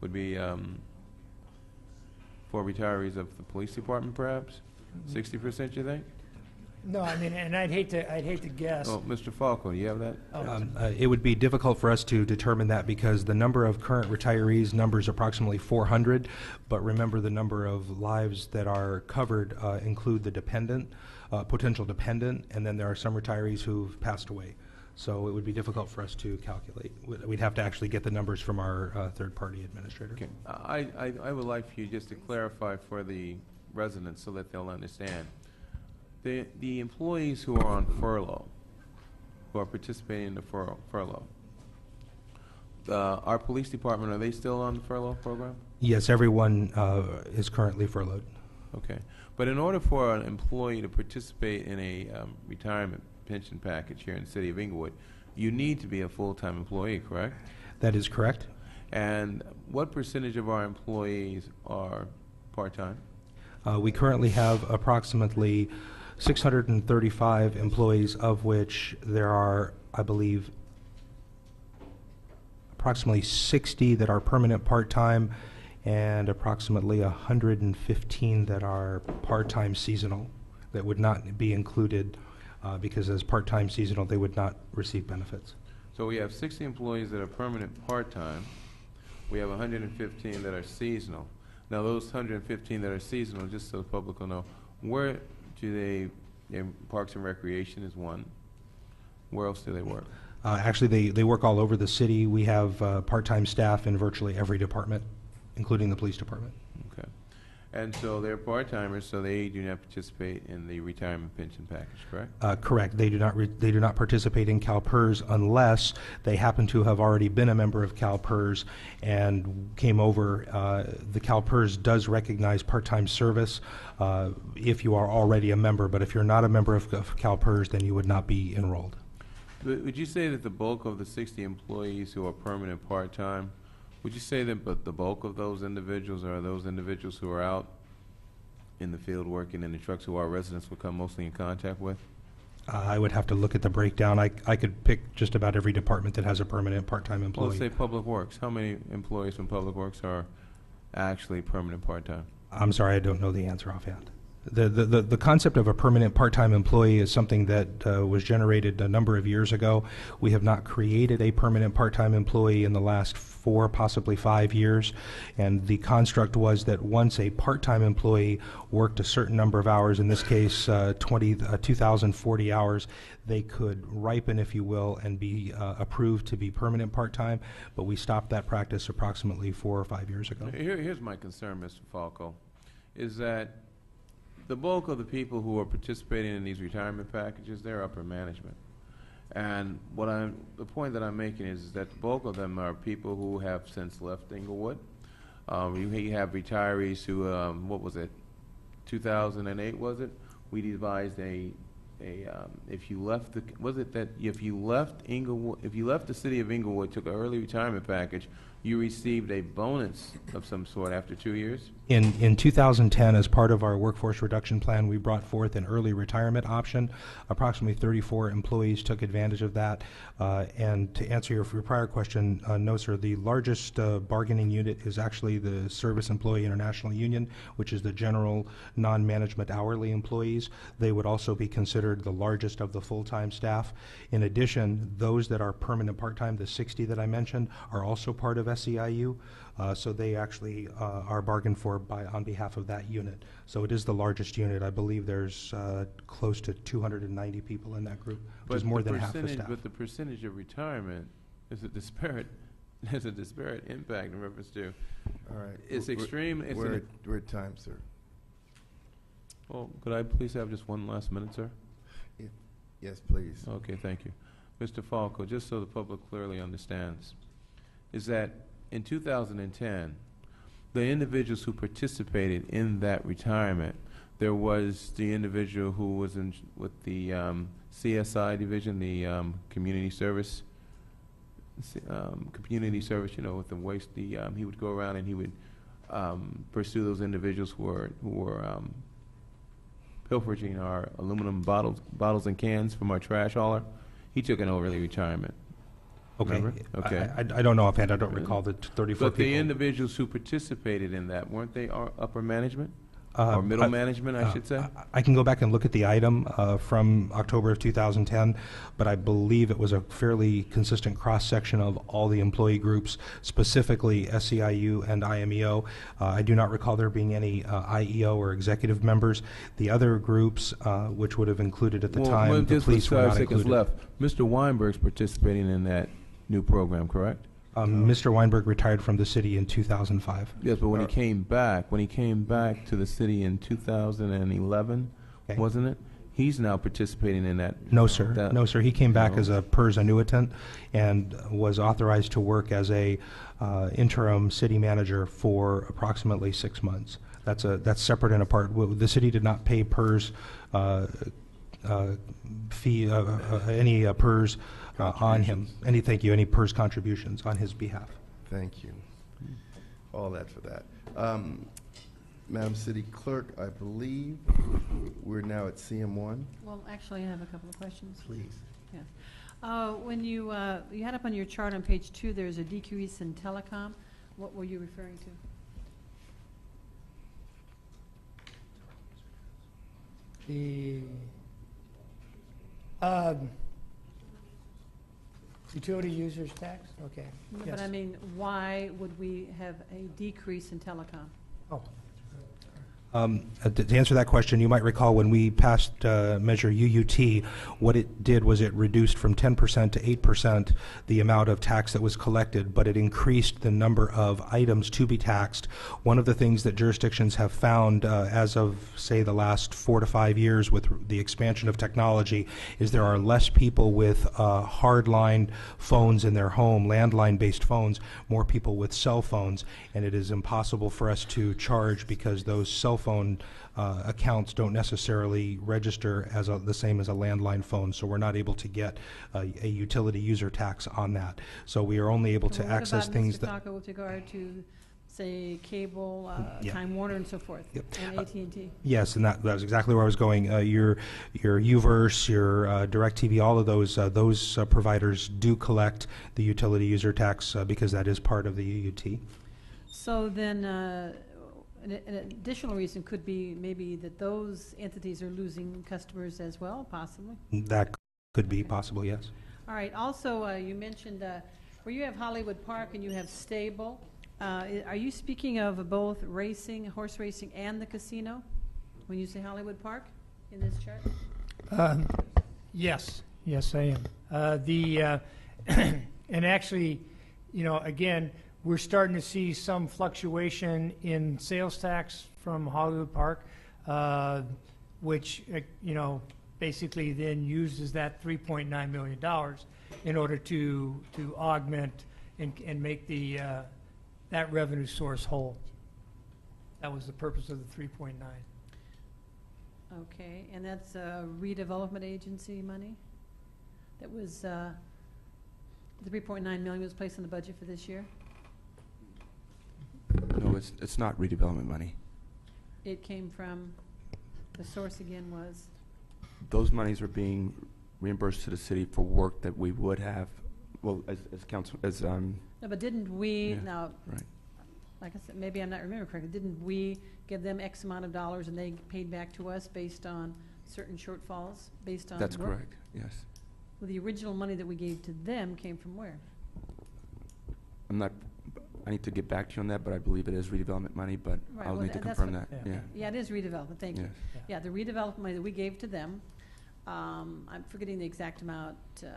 retirees of the police department, perhaps? 60%, you think? No, I mean, and I'd hate to guess. Oh, Mr. Falco, do you have that? It would be difficult for us to determine that because the number of current retirees numbers approximately 400, but remember the number of lives that are covered include the dependent, potential dependent, and then there are some retirees who've passed away. So it would be difficult for us to calculate. We'd have to actually get the numbers from our third-party administrator. Okay. I would like for you just to clarify for the residents so that they'll understand. The employees who are on furlough, who are participating in the furlough, our police department, are they still on the furlough program? Yes, everyone is currently furloughed. Okay. But in order for an employee to participate in a retirement pension package here in the city of Inglewood, you need to be a full-time employee, correct? That is correct. And what percentage of our employees are part-time? We currently have approximately 635 employees, of which there are, I believe, approximately 60 that are permanent part-time and approximately 115 that are part-time seasonal that would not be included because as part-time seasonal they would not receive benefits. So we have 60 employees that are permanent part-time. We have 115 that are seasonal. Now those 115 that are seasonal, just so the public will know, where do they, Parks and Recreation is one. Where else do they work? Actually, they work all over the city. We have part-time staff in virtually every department, including the police department. Okay. And so they're part-timers, so they do not participate in the retirement pension package, correct? Correct. They do not participate in CalPERS unless they happen to have already been a member of CalPERS and came over. The CalPERS does recognize part-time service if you are already a member, but if you're not a member of CalPERS, then you would not be enrolled. Would you say that the bulk of the 60 employees who are permanent part-time, would you say that the bulk of those individuals are those individuals who are out in the field working in the trucks who our residents will come mostly in contact with? I would have to look at the breakdown. I could pick just about every department that has a permanent part-time employee. Well, let's say Public Works. How many employees from Public Works are actually permanent part-time? I'm sorry, I don't know the answer offhand. The concept of a permanent part-time employee is something that was generated a number of years ago. We have not created a permanent part-time employee in the last 4, possibly 5 years, and the construct was that once a part-time employee worked a certain number of hours, in this case 2,040 hours, they could ripen, if you will, and be approved to be permanent part-time, but we stopped that practice approximately 4 or 5 years ago. Here's my concern, Mr. Falco, is that the bulk of the people who are participating in these retirement packages, they're upper management. And the point that I'm making is that the bulk of them are people who have since left Inglewood. You have retirees who, what was it, 2008 was it? We devised if you left Inglewood, if you left the city of Inglewood, took an early retirement package, you received a bonus of some sort after 2 years? In 2010, as part of our workforce reduction plan, we brought forth an early retirement option. Approximately 34 employees took advantage of that. And to answer your prior question, no, sir. The largest bargaining unit is actually the Service Employee International Union, which is the general non-management hourly employees. They would also be considered the largest of the full-time staff. In addition, those that are permanent part-time, the 60 that I mentioned, are also part of SEIU. So they actually are bargained for on behalf of that unit. So it is the largest unit. I believe there's close to 290 people in that group, which is more than half the staff. But the percentage of retirement is a disparate. There's a disparate impact in reference to. All right. It's extreme. We're at time, sir. Well, could I please have just 1 last minute, sir? Yes, please. Okay, thank you. Mr. Falco, just so the public clearly understands, is that in 2010, the individuals who participated in that retirement, there was the individual who was with the CSI division, the community service, with the waste. He would go around and he would pursue those individuals who were pilfering our aluminum bottles and cans from our trash hauler. He took an early retirement. Okay. Remember? Okay. I don't know offhand. I don't recall the 34 but people. the individuals who participated in that, weren't they upper management? Or middle management, I should say? I can go back and look at the item from October of 2010, but I believe it was a fairly consistent cross-section of all the employee groups, specifically SEIU and IMEO. I do not recall there being any IEO or executive members. The other groups, which would have included at the time, the police were not included. Left. Mr. Weinberg's participating in that new program, correct? Mr. Weinberg retired from the city in 2005. Yes, but when he came back to the city in 2011, wasn't it? He's now participating in that. No, sir. No, sir. He came back as a PERS annuitant and was authorized to work as a interim city manager for approximately 6 months. That's separate and apart. The city did not pay PERS any PERS on him. Any PERS contributions on his behalf. Thank you. All that for that. Madam City Clerk, I believe we're now at CM1. Well, actually, I have a couple of questions. Please. Yeah. When you had up on your chart on page 2, there's a decrease in telecom. What were you referring to? The utility users tax? Okay. No, Yes. but I mean, why would we have a decrease in telecom? Oh. To answer that question, you might recall when we passed Measure UUT, what it did was it reduced from 10% to 8% the amount of tax that was collected, but it increased the number of items to be taxed. One of the things that jurisdictions have found as of, say, the last 4 to 5 years with the expansion of technology is there are less people with hardline phones in their home, landline-based phones, more people with cell phones, and it is impossible for us to charge because those cell phone accounts don't necessarily register as the same as a landline phone, so we're not able to get a utility user tax on that. So we are only able to access things that. What about Mr. Taka with regard to, say, cable, Time Warner, and so forth, and AT&T? Yes, and that was exactly where I was going. Your UVerse, your DirecTV, all of those providers do collect the utility user tax because that is part of the UUT. So then, an additional reason could be maybe that those entities are losing customers as well, possibly. That could be possible, yes. All right, also, you mentioned where you have Hollywood Park and you have Stable, are you speaking of both racing, horse racing, and the casino when you say Hollywood Park in this chart? Yes, I am. And actually, again, we're starting to see some fluctuation in sales tax from Hollywood Park, which, basically then uses that $3.9 million in order to augment and make that revenue source whole. That was the purpose of the 3.9. Okay, and that's redevelopment agency money? That was, the 3.9 million was placed in the budget for this year? No, it's not redevelopment money. It came from, the source again was? Those monies are being reimbursed to the city for work that we would have, well, as council, as, No, but didn't we, yeah, now, right. like I said, maybe I'm not remembering correctly, didn't we give them X amount of dollars and they paid back to us based on certain shortfalls, based on That's work? correct, yes. Well, the original money that we gave to them came from where? I need to get back to you on that, but I believe it is redevelopment money, but Right, I'll well, need to that's confirm what- that, yeah. Yeah, it is redevelopment, thank you. Yes. Yeah, the redevelopment money that we gave to them, I'm forgetting the exact amount. Do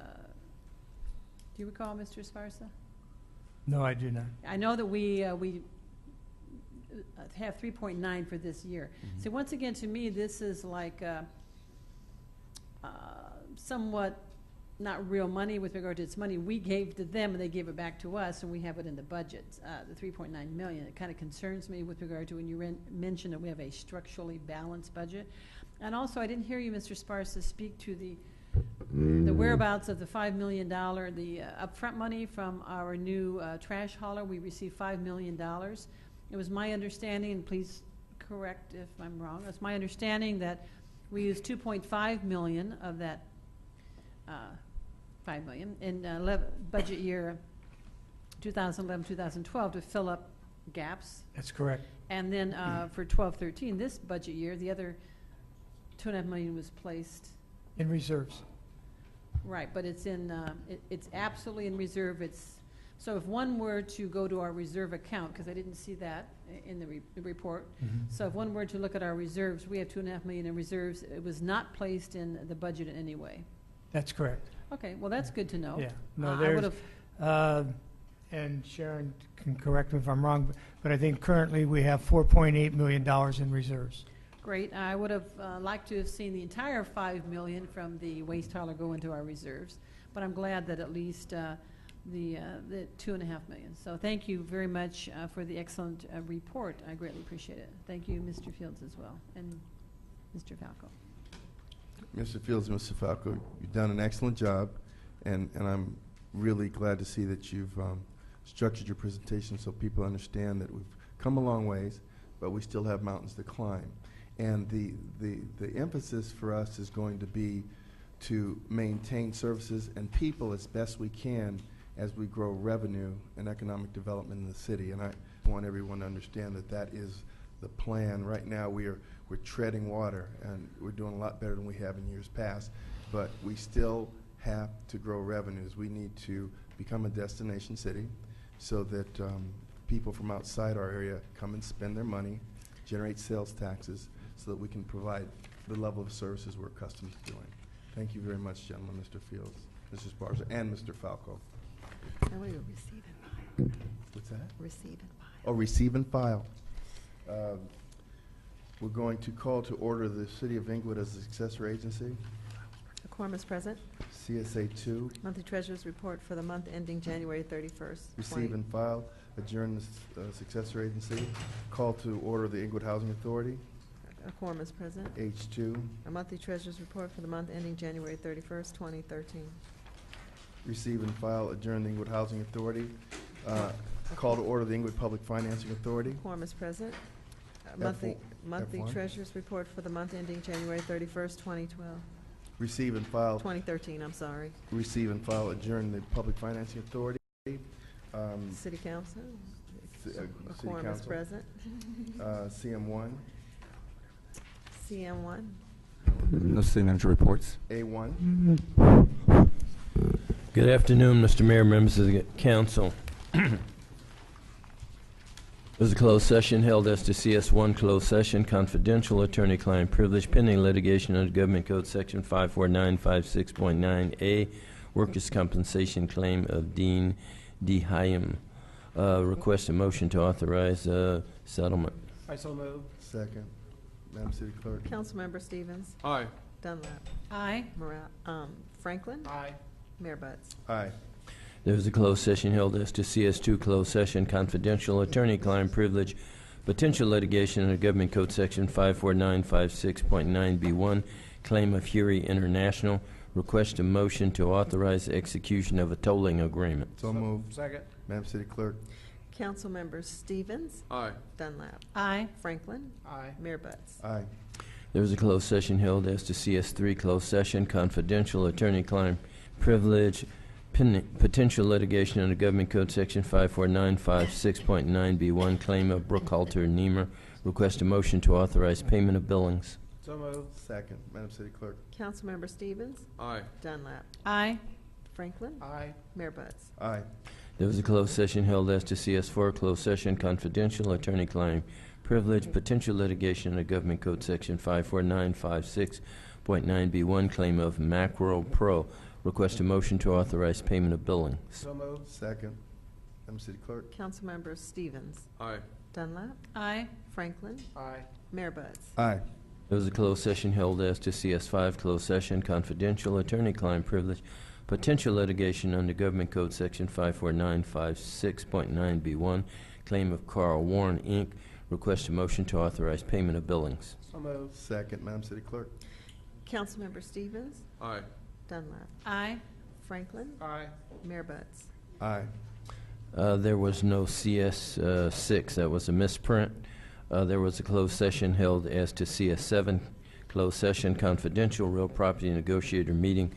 you recall, Mr. Esparza? No, I do not. I know that we have 3.9 for this year. Mm-hmm. So once again, to me, this is like somewhat not real money with regard to its money we gave to them and they gave it back to us and we have it in the budget, the 3.9 million. It kind of concerns me with regard to when you mentioned that we have a structurally balanced budget. And also, I didn't hear you, Mr. Sparsa, speak to the whereabouts of the $5 million, the upfront money from our new trash hauler. We received $5 million. It was my understanding, and please correct if I'm wrong, it's my understanding that we used 2.5 million of that 5 million in budget year 2011-2012 to fill up gaps. That's correct. And then for 12-13, this budget year, the other 2.5 million was placed. In reserves. Right, but it's in, it's absolutely in reserve. So if one were to go to our reserve account, because I didn't see that in the report. Mhm. So if one were to look at our reserves, we have 2.5 million in reserves. It was not placed in the budget in any way. That's correct. Okay, well, that's good to know. Yeah. No, I there's, would've- and Sharon can correct me if I'm wrong, but I think currently we have $4.8 million in reserves. Great. I would have liked to have seen the entire 5 million from the waste hauler go into our reserves, but I'm glad that at least the 2.5 million. So thank you very much for the excellent report. I greatly appreciate it. Thank you, Mr. Fields, as well, and Mr. Falco. Mr. Fields and Mr. Falco, you've done an excellent job, and I'm really glad to see that you've structured your presentation so people understand that we've come a long ways, but we still have mountains to climb. And the emphasis for us is going to be to maintain services and people as best we can as we grow revenue and economic development in the city. And I want everyone to understand that that is the plan. Right now we're treading water, and we're doing a lot better than we have in years past, but we still have to grow revenues. We need to become a destination city so that people from outside our area come and spend their money, generate sales taxes, so that we can provide the level of services we're accustomed to doing. Thank you very much, gentlemen, Mr. Fields, Mrs. Barza, and Mr. Falco. Now we will receive and file. What's that? Receive and file. Oh, receive and file. We're going to call to order the City of Inglewood as a successor agency. A quorum is present. CSA 2. Monthly Treasurer's Report for the month ending January 31st. Receive and file. Adjourn the successor agency. Call to order the Inglewood Housing Authority. A quorum is present. H2. A monthly Treasurer's Report for the month ending January 31st, 2013. Receive and file. Adjourn the Inglewood Housing Authority. Call to order the Inglewood Public Financing Authority. Quorum is present. F1. Monthly F1. Treasurer's Report for the month ending January 31st, 2012. Receive and file. 2013, I'm sorry. Receive and file. Adjourn the Public Financing Authority. City Council. City quorum is Council. present. CM1, CM1. No city manager reports. A1. Good afternoon, Mr. Mayor, members of the council. There's a closed session held as to CS1 closed session, confidential attorney-client privilege, pending litigation under Government Code Section 54956.9A, workers' compensation claim of Dean D. Hyam. Request a motion to authorize settlement. I so move. Second. Madam City Clerk. Councilmember Stevens. Aye. Dunlap. Aye. Franklin. Aye. Mayor Butts. Aye. There was a closed session held as to CS2 closed session, confidential attorney-client privilege, potential litigation under Government Code Section 54956.9B1, claim of Fury International. Request a motion to authorize execution of a tolling agreement. So moved. Second. Madam City Clerk. Councilmember Stevens. Aye. Dunlap. Aye. Franklin. Aye. Mayor Butts. Aye. There was a closed session held as to CS3 closed session, confidential attorney-client privilege, potential litigation under Government Code Section 54956.9B1, claim of Brookhalter Niemer. Request a motion to authorize payment of billings. So move. Second. Madam City Clerk. Councilmember Stevens. Aye. Dunlap. Aye. Franklin. Aye. Mayor Butts. Aye. There was a closed session held as to CS4 closed session, confidential attorney-client privilege, potential litigation under Government Code Section 54956.9B1, claim of Macro Pro. Request a motion to authorize payment of billing. So move. Second. Madam City Clerk. Councilmember Stevens. Aye. Dunlap. Aye. Franklin. Aye. Mayor Butts. Aye. There was a closed session held as to CS5 closed session, confidential attorney-client privilege, potential litigation under Government Code Section 54956.9B1, claim of Carl Warren, Inc. Request a motion to authorize payment of billings. So move. Second. Madam City Clerk. Councilmember Stevens. Aye. Dunlap. Aye. Franklin. Aye. Mayor Butts. Aye. There was no CS6. That was a misprint. There was a closed session held as to CS7, closed session, confidential real property negotiator meeting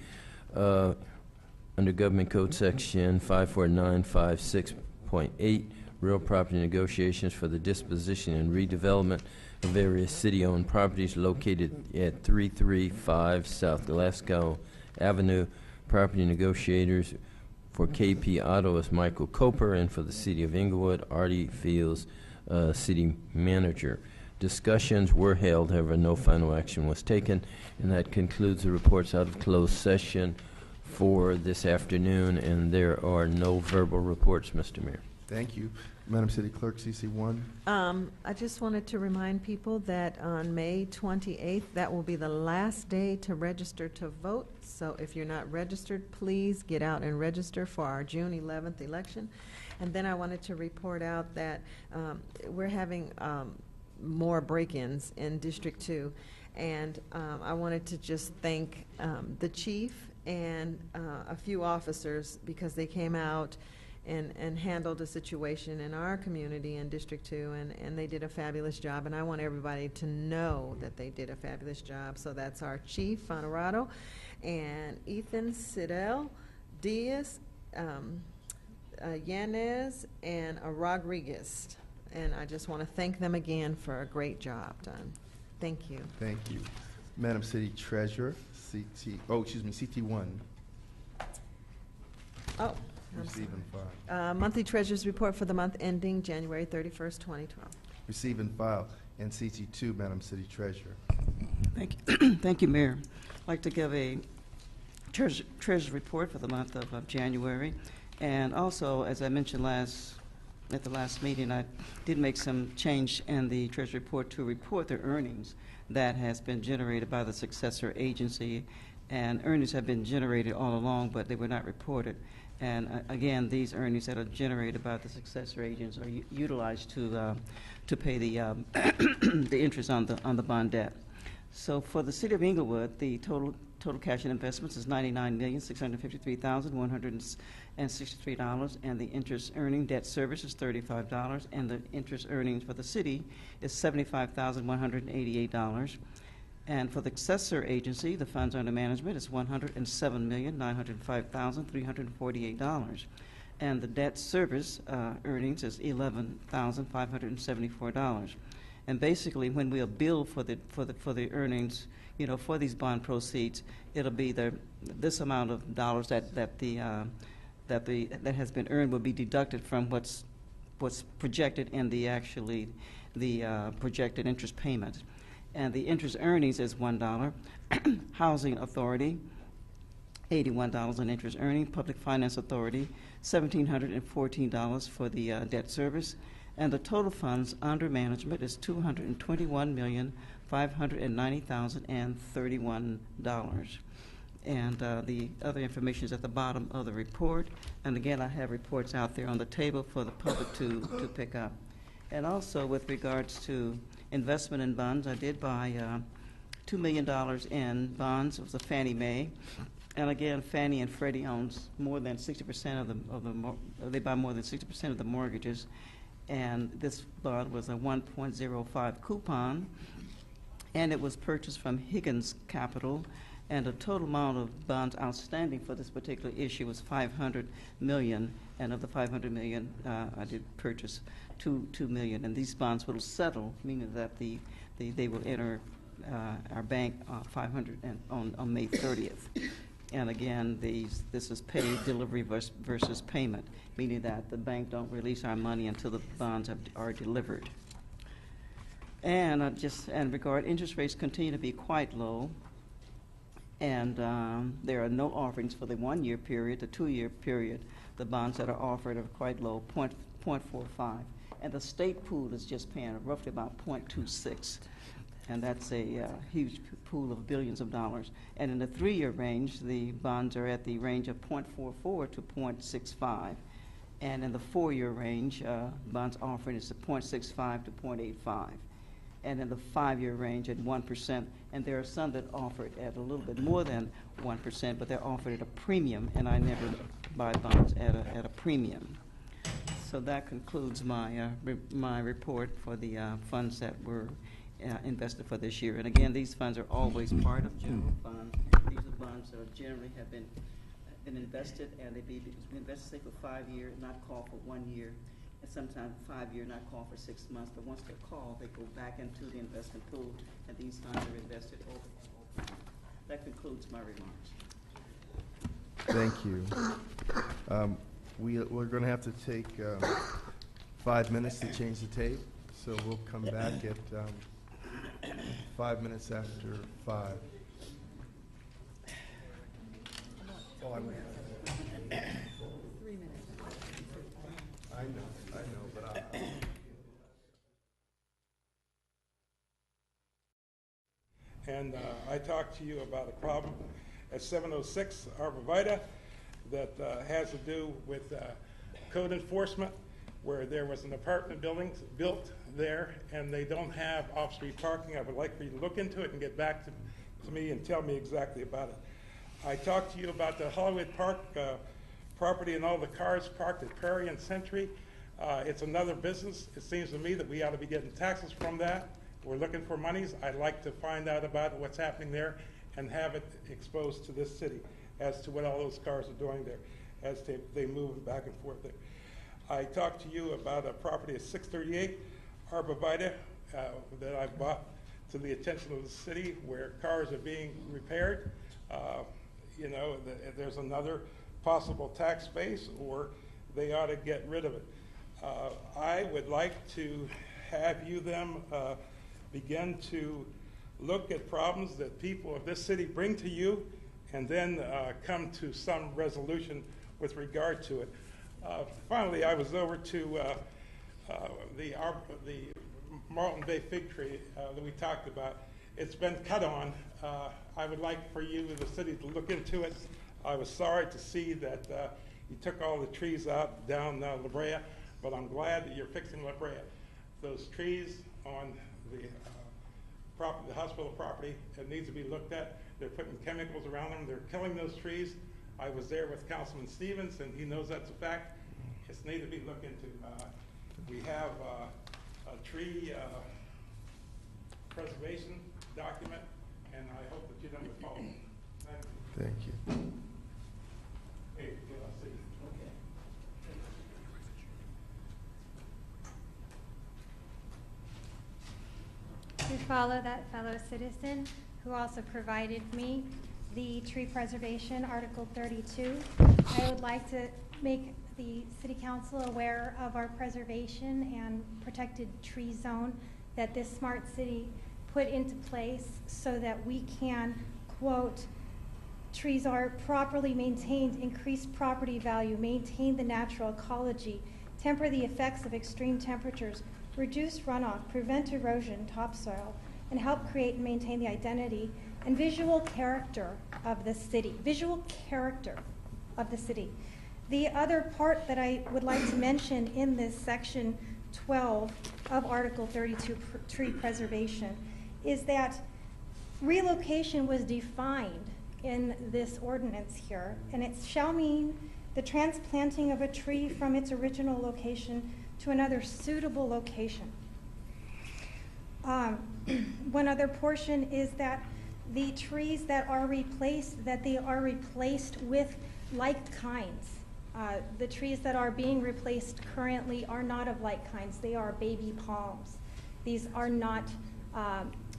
under Government Code Section 54956.8, real property negotiations for the disposition and redevelopment of various city-owned properties located at 335 South Glasgow Avenue. Property negotiators for KP Auto is Michael Coper, and for the City of Inglewood, Artie Fields, City Manager. Discussions were held, however, no final action was taken, and that concludes the reports out of closed session for this afternoon, and there are no verbal reports, Mr. Mayor. Thank you. Madam City Clerk, CC1. I just wanted to remind people that on May 28th, that will be the last day to register to vote. So if you're not registered, please get out and register for our June 11th election. And then I wanted to report out that we're having more break-ins in District 2. And I wanted to just thank the chief and a few officers because they came out and handled a situation in our community in District 2, and they did a fabulous job, and I want everybody to know that they did a fabulous job. So that's our Chief, Honorado, and Ethan Sidell, Diaz, Yanez, and Rodriguez. And I just want to thank them again for a great job done. Thank you. Thank you. Madam City Treasurer, CT1. Oh. Receive and file. Monthly Treasurer's Report for the month ending January 31st, 2012. Receive and file. And CT2, Madam City Treasurer. Thank you. Thank you, Mayor. I'd like to give a treasurer's report for the month of January. And also, as I mentioned at the last meeting, I did make some change in the treasury report to report the earnings that has been generated by the successor agency. And earnings have been generated all along, but they were not reported. And again, these earnings that are generated by the successor agents are utilized to pay the the interest on the bond debt. So for the City of Inglewood, the total cash and investments is $99,653,163, and the interest earning debt service is $35, and the interest earnings for the city is $75,188. And for the successor agency, the funds under management is $107,905,348. and the debt service earnings is $11,574. And basically, when we are billed for the earnings, for these bond proceeds, it'll be this amount of dollars that has been earned will be deducted from what's projected in the projected interest payment. And the interest earnings is $1. Housing Authority, $81 in interest earning. Public Finance Authority, $1,714 for the debt service. And the total funds under management is $221,590,031. And the other information is at the bottom of the report. And again, I have reports out there on the table for the public to pick up. And also with regards to investment in bonds, I did buy $2 million in bonds. It was a Fannie Mae. And again, Fannie and Freddie owns more than 60% they buy more than 60% of the mortgages. And this bond was a 1.05 coupon, and it was purchased from Higgins Capital. And the total amount of bonds outstanding for this particular issue was $500 million. And of the $500 million, I did purchase $2 million. And these bonds will settle, meaning that they will enter our bank on May 30th. And again, this is pay delivery versus payment, meaning that the bank don't release our money until the bonds are delivered. And regard, interest rates continue to be quite low. And there are no offerings for the 1-year period, the 2-year period. The bonds that are offered are quite low, 0.45. And the state pool is just paying roughly about 0.26. And that's a huge pool of billions of dollars. And in the 3-year range, the bonds are at the range of 0.44 to 0.65. And in the 4-year range, bonds offered is 0.65 to 0.85. And in the 5-year range at 1%. And there are some that offer it at a little bit more than 1%, but they're offered at a premium, and I never buy bonds at a premium. So that concludes my report for the funds that were invested for this year. And again, these funds are always part of general funds. These are bonds that generally have been invested, and they be invested, say, for 5 years, not called for 1 year. And sometimes 5 year, not called for 6 months, but once they're called, they go back into the investment pool, and these funds are invested over and over. That concludes my remarks. Thank you. We're going to have to take 5 minutes to change the tape, so we'll come back at 5 minutes after 5. Oh, I'm 3 minutes. I know, but And I talked to you about a problem at 706 Arborvitae that has to do with code enforcement, where there was an apartment building built there and they don't have off-street parking. I would like for you to look into it and get back to me and tell me exactly about it. I talked to you about the Hollywood Park property and all the cars parked at Prairie and Century. It's another business. It seems to me that we ought to be getting taxes from that. We're looking for monies. I'd like to find out about what's happening there and have it exposed to this city as to what all those cars are doing there as they move back and forth there. I talked to you about a property at 638 Arborvitae that I bought to the attention of the city, where cars are being repaired. There's another possible tax base, or they ought to get rid of it. I would like to have them begin to look at problems that people of this city bring to you, and then come to some resolution with regard to it. Finally, I was over to the Marlton Bay fig tree that we talked about. It's been cut on. I would like for you, the city, to look into it. I was sorry to see that you took all the trees out down La Brea, but I'm glad that you're fixing La Brea. Those trees on the hospital property, it needs to be looked at. They're putting chemicals around them. They're killing those trees. I was there with Councilman Stevens, and he knows that's a fact. It's need to be looked into. We have a tree preservation document, and I hope that you don't follow. Thank you. Thank you. Hey, I'll see you. Okay. follow that fellow citizen who also provided me the tree preservation, Article 32. I would like to make the City Council aware of our preservation and protected tree zone that this smart city put into place so that we can, quote, trees are properly maintained, increase property value, maintain the natural ecology, temper the effects of extreme temperatures, reduce runoff, prevent erosion, topsoil, and help create and maintain the identity and visual character of the city. Visual character of the city. The other part that I would like to mention in this section 12 of Article 32, tree preservation, is that relocation was defined in this ordinance here, and it shall mean the transplanting of a tree from its original location to another suitable location. One other portion is that the trees that are replaced, that they are replaced with like kinds. The trees that are being replaced currently are not of like kinds. They are baby palms. These are not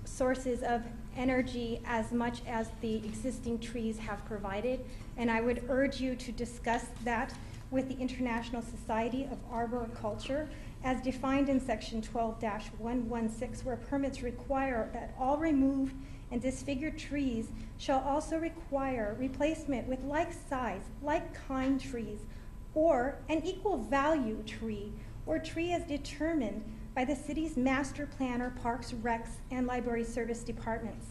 sources of energy as much as the existing trees have provided. And I would urge you to discuss that with the International Society of Arboriculture as defined in section 12-116, where permits require that all removed and disfigured trees shall also require replacement with like size, like kind trees, or an equal value tree, or tree as determined by the city's master planner, parks, recs, and library service departments.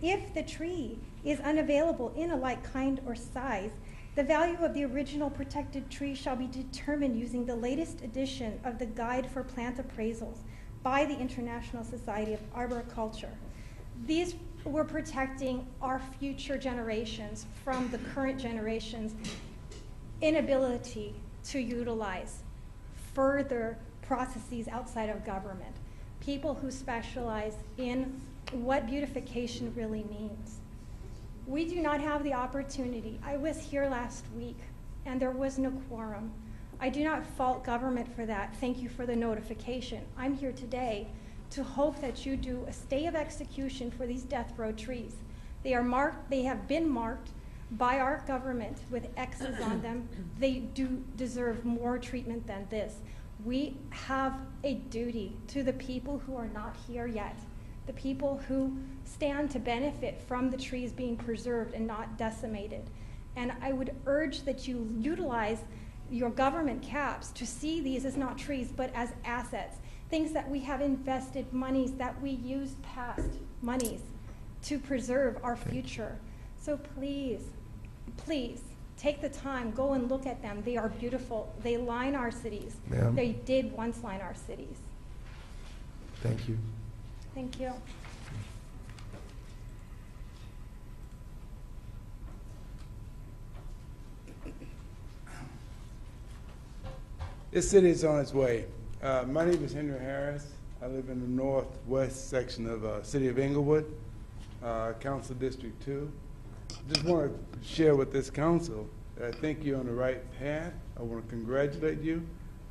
If the tree is unavailable in a like kind or size, the value of the original protected tree shall be determined using the latest edition of the Guide for Plant Appraisals by the International Society of Arboriculture. These were protecting our future generations from the current generations' inability to utilize further processes outside of government. People who specialize in what beautification really means. We do not have the opportunity. I was here last week and there was no quorum. I do not fault government for that. Thank you for the notification. I'm here today to hope that you do a stay of execution for these death row trees. They are marked, they have been marked by our government with X's on them. They do deserve more treatment than this. We have a duty to the people who are not here yet, the people who stand to benefit from the trees being preserved and not decimated. And I would urge that you utilize your government caps to see these as not trees, but as assets, things that we have invested, monies that we use past monies to preserve our future. So please, please, take the time, go and look at them. They are beautiful. They line our cities. Ma'am? They did once line our cities. Thank you. Thank you. This city is on its way. My name is Henry Harris. I live in the northwest section of City of Inglewood, Council District 2. Just want to share with this council that I think you're on the right path. I want to congratulate you.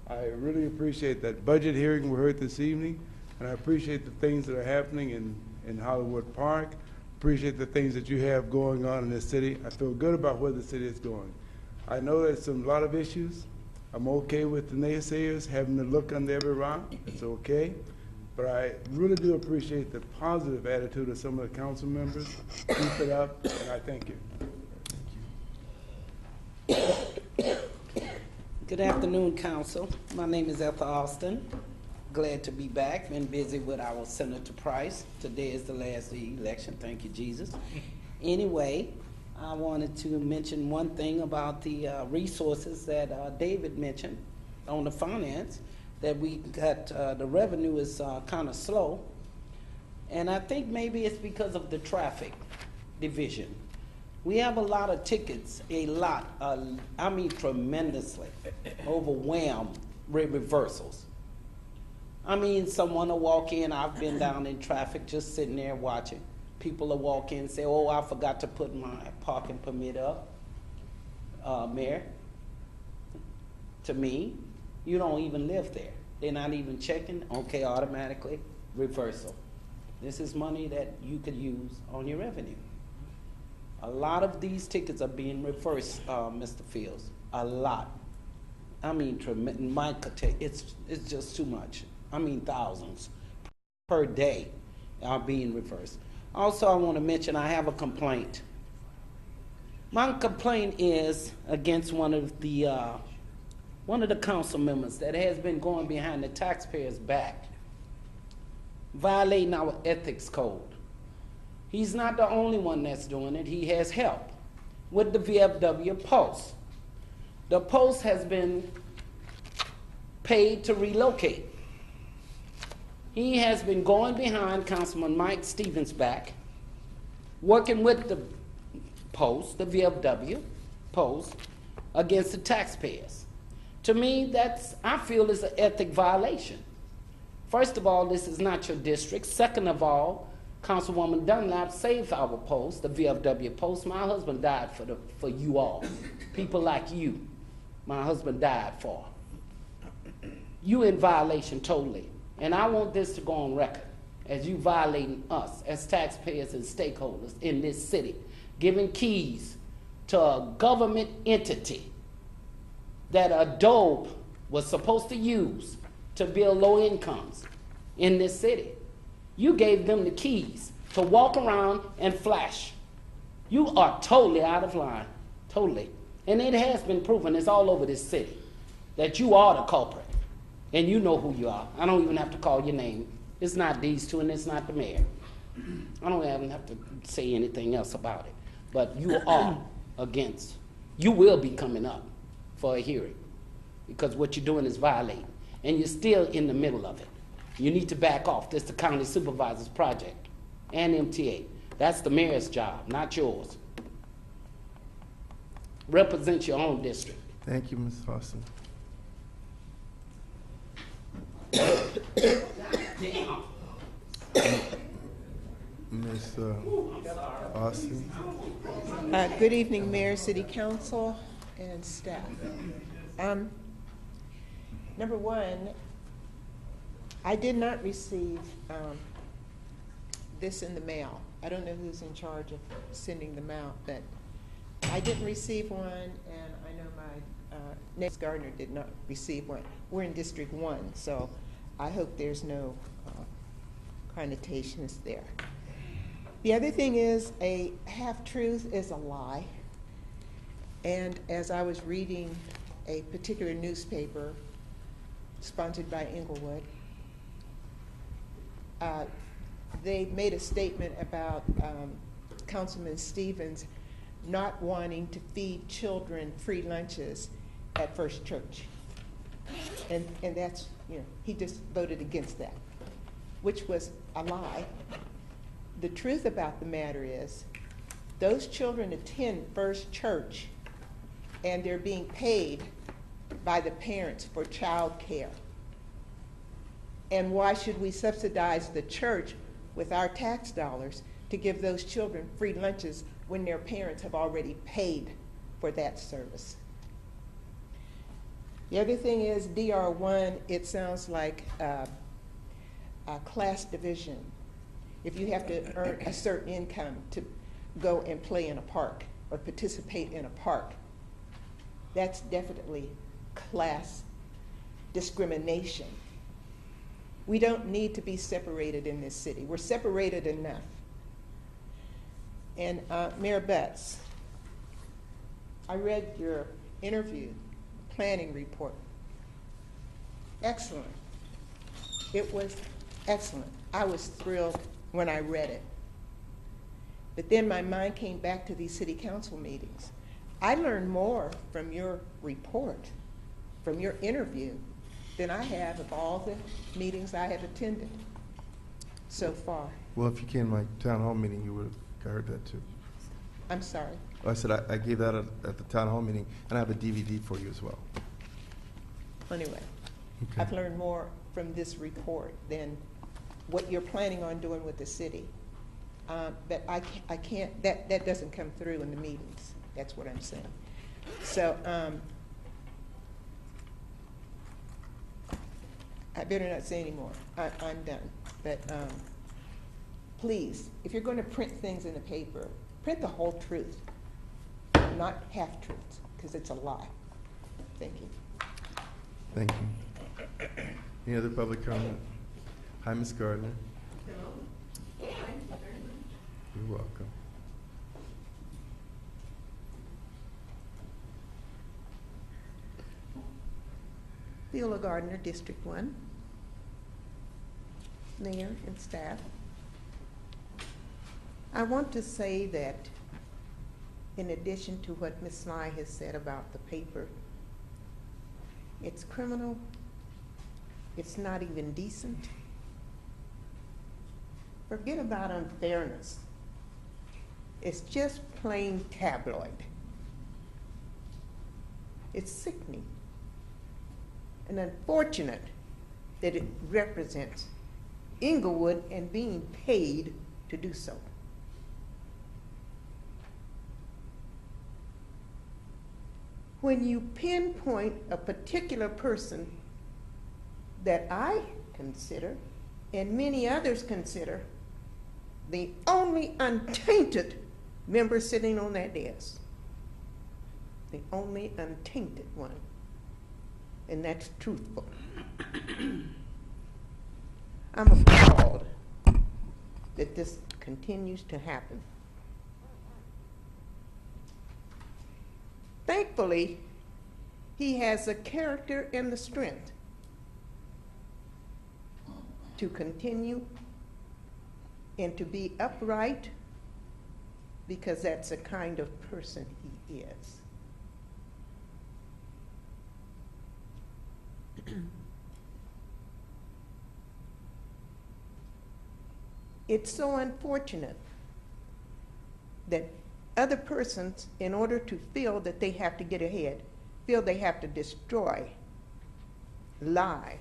I really appreciate that budget hearing we heard this evening, and I appreciate the things that are happening in Hollywood Park. Appreciate the things that you have going on in this city. I feel good about where the city is going. I know there's a lot of issues. I'm okay with the naysayers having to look under every rock. It's okay. But I really do appreciate the positive attitude of some of the council members. Keep it up, and I thank you. Good afternoon, Council. My name is Ethel Austin. Glad to be back. Been busy with our Senator Price. Today is the last day of the election. Thank you, Jesus. Anyway, I wanted to mention one thing about the resources that David mentioned on the finance, that we got, the revenue is kind of slow. And I think maybe it's because of the traffic division. We have a lot of tickets, I mean tremendously, overwhelmed with reversals. I mean, someone will walk in, I've been down in traffic just sitting there watching. People will walk in and say, oh, I forgot to put my parking permit up. Mayor, to me, you don't even live there. They're not even checking, okay, automatically, reversal. This is money that you could use on your revenue. A lot of these tickets are being reversed, Mr. Fields. A lot. I mean, Mike could tell, it's just too much. I mean, thousands per day are being reversed. Also, I want to mention I have a complaint. My complaint is against one of the council members that has been going behind the taxpayers' back, violating our ethics code. He's not the only one that's doing it. He has help with the VFW Post. The Post has been paid to relocate. He has been going behind Councilman Mike Stevens' back, working with the Post, the VFW Post, against the taxpayers. To me, I feel is an ethic violation. First of all, this is not your district. Second of all, Councilwoman Dunlap saved our Post, the VFW Post. My husband died for you all, people like you. My husband died for. You in violation totally. And I want this to go on record as you violating us as taxpayers and stakeholders in this city, giving keys to a government entity that Adobe was supposed to use to build low incomes in this city. You gave them the keys to walk around and flash. You are totally out of line, totally. And it has been proven, it's all over this city, that you are the culprit. And you know who you are. I don't even have to call your name. It's not these two and it's not the mayor. I don't even have to say anything else about it. But you are against. You will be coming up for a hearing because what you're doing is violating. And you're still in the middle of it. You need to back off. This is the county supervisor's project and MTA. That's the mayor's job, not yours. Represent your own district. Thank you, Ms. Austin. Ms. Austin. Good evening, Mayor, City Council, and staff. Number one, I did not receive this in the mail. I don't know who's in charge of sending them out, but I didn't receive one, and I know my next Gardner did not receive one. We're in District 1, so I hope there's no connotations there. The other thing is a half-truth is a lie. And as I was reading a particular newspaper sponsored by Inglewood, they made a statement about Councilman Stevens not wanting to feed children free lunches at First Church. And that's, he just voted against that, which was a lie. The truth about the matter is those children attend First Church and they're being paid by the parents for child care. And why should we subsidize the church with our tax dollars to give those children free lunches when their parents have already paid for that service? The other thing is DR1, it sounds like a class division. If you have to earn a certain income to go and play in a park or participate in a park, that's definitely class discrimination. We don't need to be separated in this city. We're separated enough. And Mayor Betts, I read your interview, planning report. Excellent. It was excellent. I was thrilled when I read it. But then my mind came back to these city council meetings. I learned more from your report, from your interview, than I have of all the meetings I have attended so far. Well, if you came to my town hall meeting, you would have heard that too. I'm sorry. I said I gave that at the town hall meeting, and I have a DVD for you as well. Anyway, Okay. I've learned more from this report than what you're planning on doing with the city. But I can't, that doesn't come through in the meetings. That's what I'm saying. So I better not say anymore. I'm done. But please, if you're going to print things in the paper, print the whole truth, not half-truths, because it's a lie. Thank you. Thank you. Any other public comment? Hi, Ms. Gardner. Hello. Thank you very much. You're welcome. Viola Gardner, District 1. Mayor and staff. I want to say that in addition to what Ms. Sly has said about the paper, it's criminal, it's not even decent. Forget about unfairness. It's just plain tabloid. It's sickening and unfortunate that it represents Inglewood and being paid to do so. When you pinpoint a particular person that I consider and many others consider the only untainted member sitting on that desk, the only untainted one, and that's truthful. I'm appalled that this continues to happen. Thankfully, he has the character and the strength to continue and to be upright, because that's the kind of person he is. It's so unfortunate that other persons, in order to feel that they have to get ahead, feel they have to destroy, lie,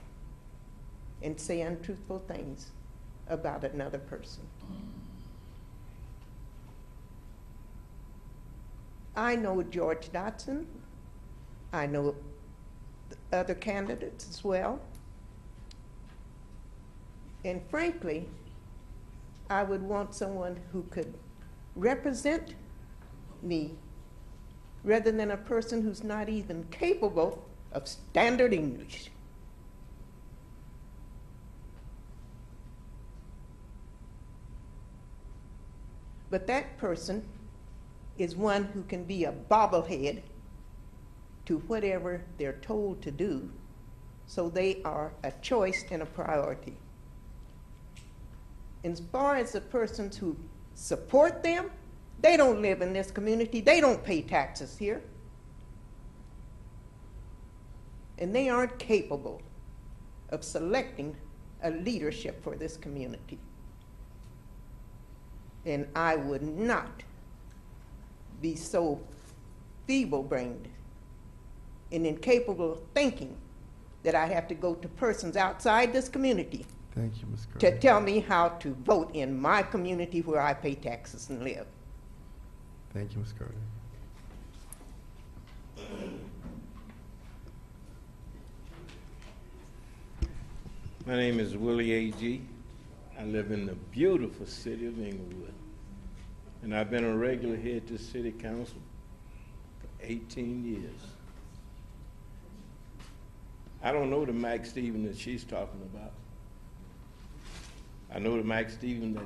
and say untruthful things about another person. I know George Dotson. I know the other candidates as well. And frankly, I would want someone who could represent me rather than a person who's not even capable of standard English. But that person is one who can be a bobblehead to whatever they're told to do, so they are a choice and a priority. As far as the persons who support them, they don't live in this community, they don't pay taxes here, and they aren't capable of selecting a leadership for this community. And I would not be so feeble-brained and incapable of thinking that I have to go to persons outside this community Thank you, Ms. to Gardner. tell me how to vote in my community where I pay taxes and live. Thank you, Ms. Gardner. My name is Willie A.G. I live in the beautiful city of Inglewood. And I've been a regular here at this city council for 18 years. I don't know the Mike Stevens that she's talking about. I know the Mike Stevens that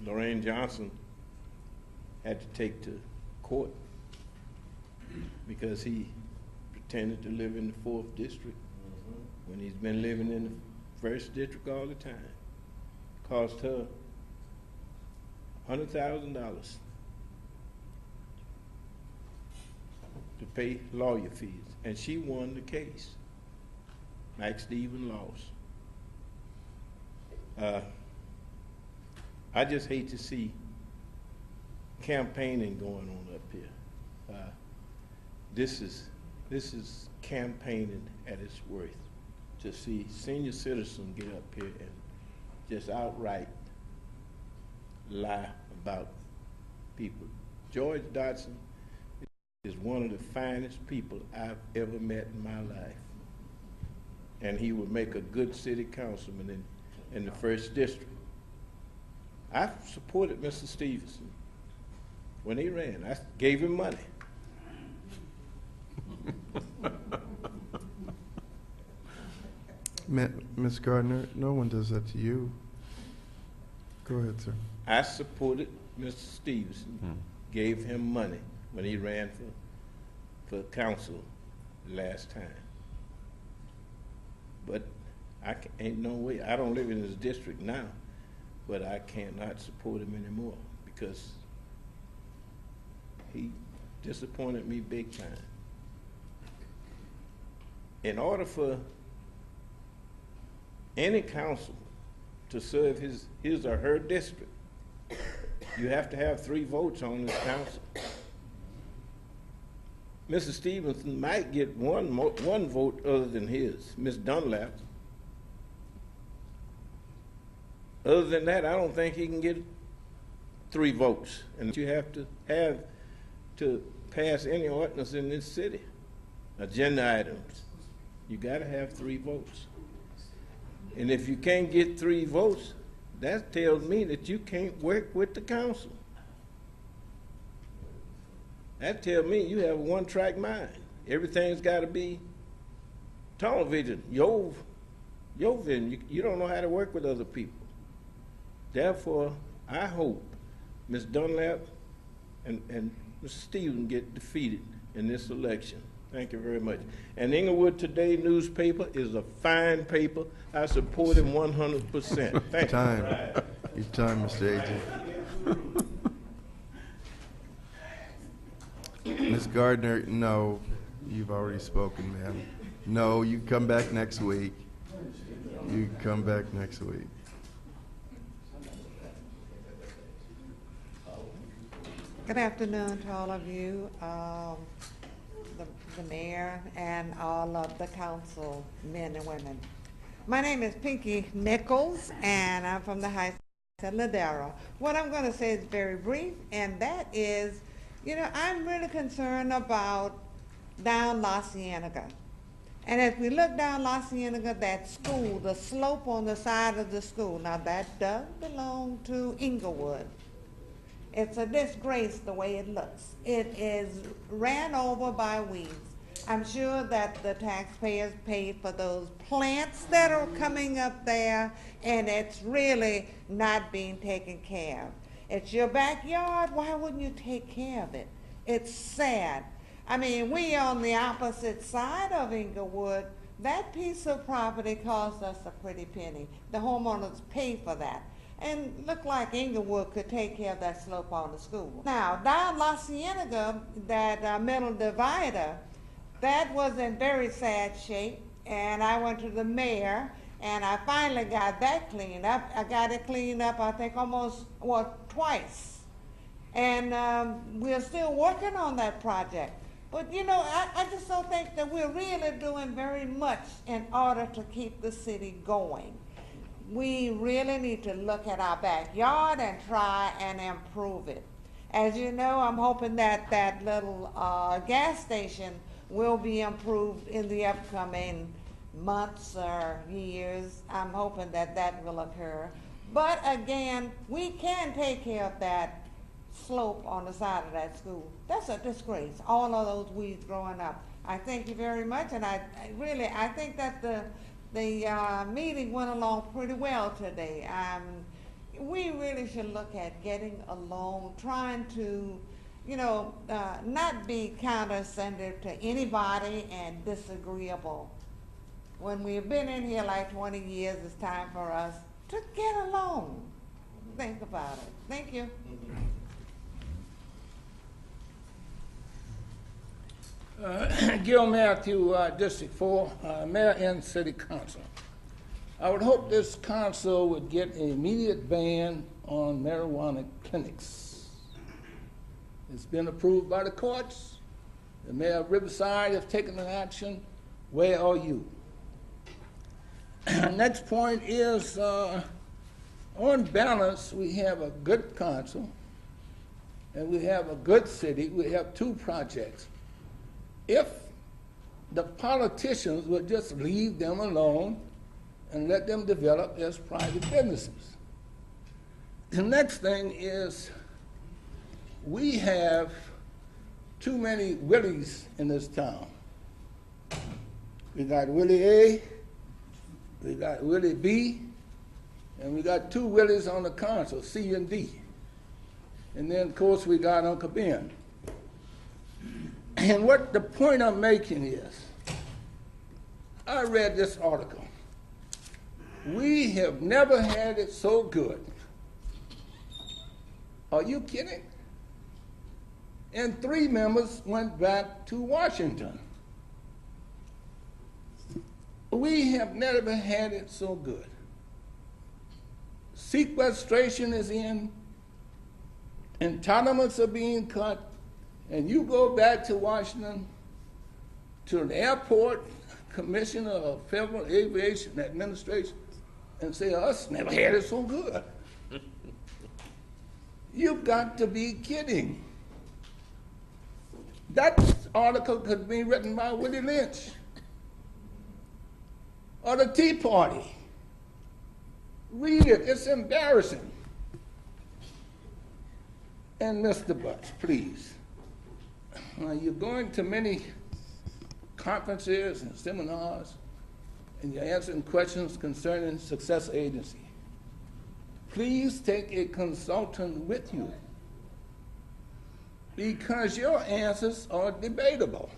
Lorraine Johnson had to take to court because he pretended to live in the 4th district when he's been living in the 1st district all the time. Cost her $100,000 to pay lawyer fees, and she won the case. Mike Stevens lost. I just hate to see campaigning going on up here. This is campaigning at its worst, to see senior citizens get up here and just outright lie about people. George Dotson is one of the finest people I've ever met in my life. And he would make a good city councilman in the 1st district. I supported Mr. Stevenson when he ran. I gave him money. Ms. Gardner, no one does that to you. Go ahead, sir. I supported Mr. Stevenson, gave him money when he ran for council last time. But ain't no way. I don't live in his district now, but I cannot support him anymore because he disappointed me big time. In order for any council to serve his or her district, you have to have 3 votes on this council. Mr. Stevenson might get one vote other than his, Ms. Dunlap. Other than that, I don't think he can get 3 votes. And you have to pass any ordinance in this city, agenda items. You gotta have 3 votes. And if you can't get 3 votes, that tells me that you can't work with the council. That tells me you have a one-track mind. Everything's got to be tunnel vision, your vision. You don't know how to work with other people. Therefore, I hope Ms. Dunlap and Mr. Stevens get defeated in this election. Thank you very much. And Inglewood Today newspaper is a fine paper. I support him 100%. Thank you. Your time, Mr. A.J. Ms. Gardner, no, you've already spoken, ma'am. No, you come back next week. You come back next week. Good afternoon to all of you, the mayor and all of the council men and women. My name is Pinky Nichols, and I'm from the High School Ladera. What I'm going to say is very brief, and that is, you know, I'm really concerned about down La Cienega. And as we look down La Cienega, that school, the slope on the side of the school, now that does belong to Inglewood. It's a disgrace the way it looks. It is ran over by weeds. I'm sure that the taxpayers paid for those plants that are coming up there, and it's really not being taken care of. It's your backyard, why wouldn't you take care of it? It's sad. I mean, we on the opposite side of Inglewood, that piece of property cost us a pretty penny. The homeowners pay for that. And look like Inglewood could take care of that slope on the school. Now, down La Cienega, that middle divider, that was in very sad shape, and I went to the mayor, and I finally got that cleaned up. I got it cleaned up, I think, twice. And we're still working on that project. But, you know, I just don't think that we're really doing very much in order to keep the city going. We really need to look at our backyard and try and improve it. As you know, I'm hoping that that little gas station will be improved in the upcoming months or years. I'm hoping that that will occur. But again, we can take care of that slope on the side of that school. That's a disgrace, all of those weeds growing up. I thank you very much, and I think that the meeting went along pretty well today. We really should look at getting along, trying to, you know, not be condescending to anybody and disagreeable. When we've been in here like 20 years, it's time for us to get along. Think about it. Thank you. Gil Matthew, District 4, Mayor and City Council. I would hope this council would get an immediate ban on marijuana clinics. It's been approved by the courts. The mayor of Riverside has taken an action. Where are you? Next point is, on balance, we have a good council and we have a good city. We have 2 projects. If the politicians would just leave them alone and let them develop as private businesses. The next thing is we have too many Willies in this town. We got Willie A, we got Willie B, and we got two Willies on the council, C and D. And then, of course, we got Uncle Ben. And what the point I'm making is, I read this article. We have never had it so good. Are you kidding? And 3 members went back to Washington. We have never had it so good. Sequestration is in, entitlements are being cut, and you go back to Washington, to an airport commissioner of Federal Aviation Administration, and say, us never had it so good. You've got to be kidding. That article could be written by Willie Lynch or the Tea Party. Read it, it's embarrassing. And Mr. Butch, please, you're going to many conferences and seminars, and you're answering questions concerning Success Agency. Please take a consultant with you, because your answers are debatable.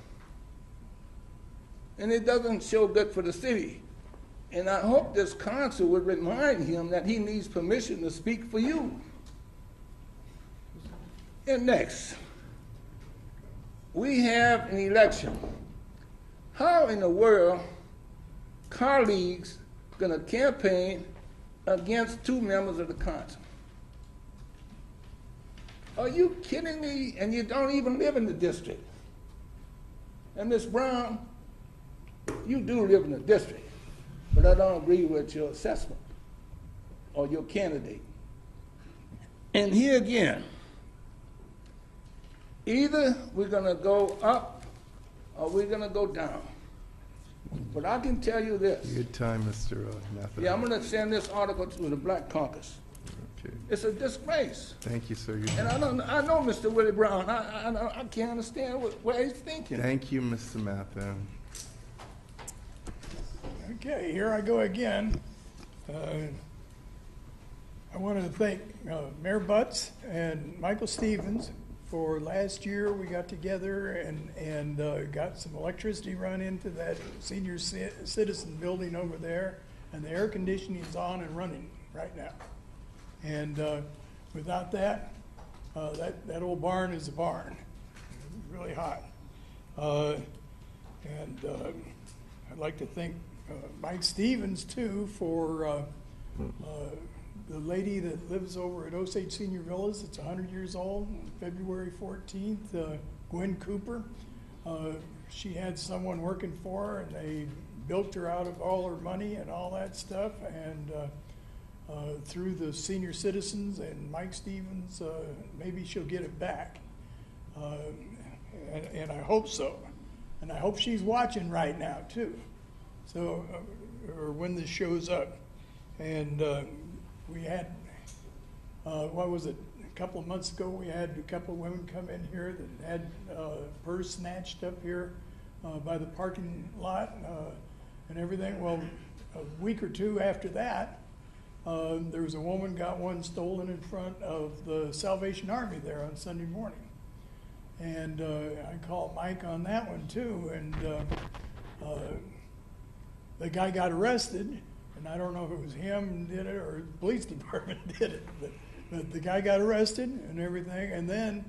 And it doesn't show good for the city. And I hope this council would remind him that he needs permission to speak for you. And next, we have an election. How in the world colleagues going to campaign against 2 members of the council? Are you kidding me? And you don't even live in the district. And Ms. Brown, you do live in the district, but I don't agree with your assessment or your candidate. And here again, either we're going to go up or we're going to go down. But I can tell you this. Good time, Mr. Matthew. Yeah, I'm going to send this article to the Black Caucus. Okay. It's a disgrace. Thank you, sir. And I know Mr. Willie Brown. I can't understand what he's thinking. Thank you, Mr. Matthew. Okay, here I go again. I want to thank Mayor Butts and Michael Stevens for last year. We got together and got some electricity run into that senior citizen building over there, and the air conditioning is on and running right now. And without that, that old barn is a barn. It's really hot. And I'd like to thank Mike Stevens, too, for the lady that lives over at Osage Senior Villas. It's 100 years old, February 14th, Gwen Cooper. She had someone working for her, and they bilked her out of all her money and all that stuff. And through the senior citizens and Mike Stevens, maybe she'll get it back. And I hope so. And I hope she's watching right now, too. So, or when this shows up. And we had, what was it, a couple of months ago, we had a couple of women come in here that had purse snatched up here by the parking lot and everything. Well, a week or two after that, there was a woman got one stolen in front of the Salvation Army there on Sunday morning. And I called Mike on that one too, and the guy got arrested, and I don't know if it was him did it or the police department did it, but the guy got arrested and everything. And then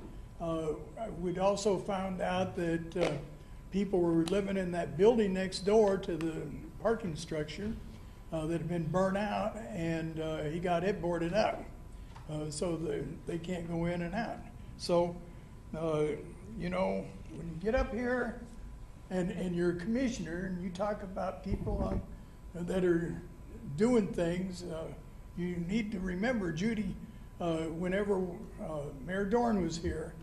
we'd also found out that people were living in that building next door to the parking structure that had been burnt out, and he got it boarded up, so they can't go in and out. So, you know, when you get up here and you're a commissioner and you talk about people that are doing things, you need to remember, Judy, whenever Mayor Dorn was here,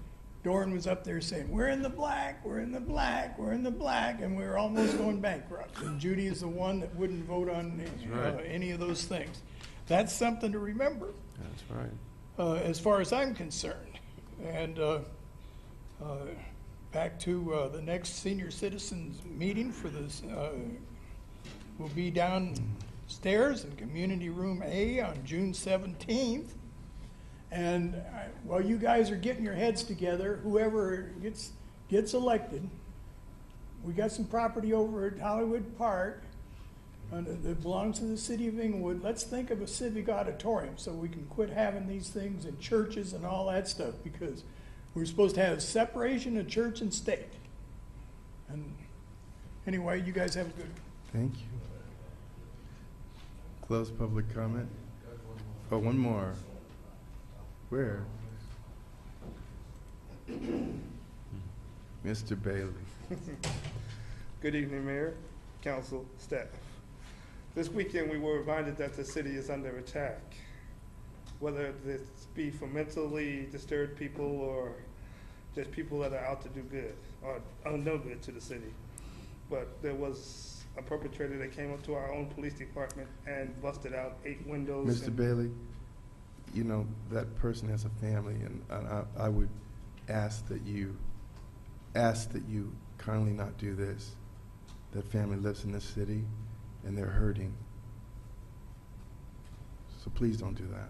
Dorn was up there saying, we're in the black, we're in the black, we're in the black, and we were almost going bankrupt. And Judy is the one that wouldn't vote on any of those things. That's something to remember. That's right. as far as I'm concerned. And back to the next senior citizens meeting for this will be downstairs in Community Room A on June 17th. And while you guys are getting your heads together, whoever gets elected, we got some property over at Hollywood Park that belongs to the city of Inglewood. Let's think of a civic auditorium so we can quit having these things in churches and all that stuff, because we're supposed to have separation of church and state. And anyway, you guys have a good. Thank you. Close public comment. Oh, one more. Where? Mr. Bailey. Good evening, Mayor, Council, staff. This weekend we were reminded that the city is under attack, whether this be from mentally disturbed people or just people that are out to do good or no good to the city. But there was a perpetrator that came up to our own police department and busted out 8 windows. Mr. Bailey, you know, that person has a family, and I would ask that you kindly not do this. That family lives in this city, and they're hurting. So please don't do that.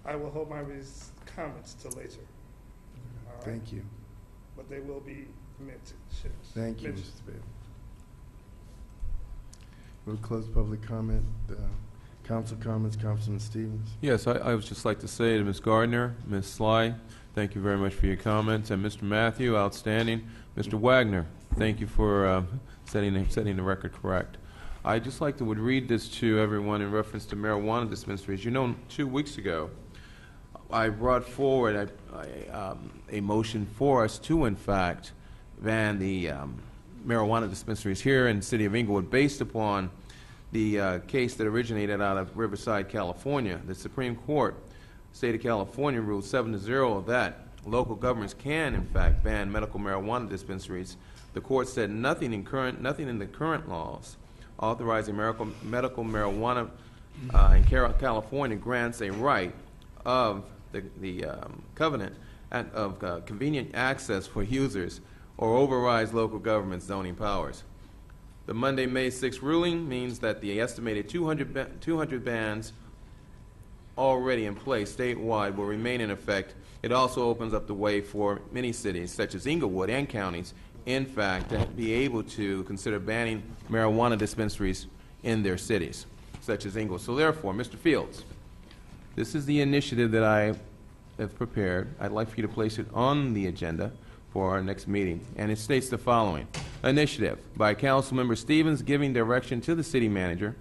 I will hold my comments till later. All right? Thank you. But they will be mentioned. Thank you, Mr. Bailey. We'll close public comment. Council comments, Councilman Stevens. Yes, I would just like to say to Ms. Gardner, Ms. Sly, thank you very much for your comments, and Mr. Matthew, outstanding. Mr. Wagner, thank you for setting the record correct. I just like to would read this to everyone in reference to marijuana dispensaries. You know, 2 weeks ago, I brought forward a motion for us to, in fact, ban the marijuana dispensaries here in the city of Inglewood based upon the case that originated out of Riverside, California. The Supreme Court, state of California, ruled 7-0 that local governments can, in fact, ban medical marijuana dispensaries. The court said nothing in the current laws authorizing medical marijuana in California grants a right of the covenant of convenient access for users or overrides local government zoning powers. The Monday, May 6th ruling means that the estimated 200 bans already in place statewide will remain in effect. It also opens up the way for many cities, such as Inglewood and counties, in fact, to be able to consider banning marijuana dispensaries in their cities, such as Inglewood. So therefore, Mr. Fields, this is the initiative that I have prepared. I'd like for you to place it on the agenda for our next meeting, and it states the following. Initiative by Councilmember Stevens giving direction to the city manager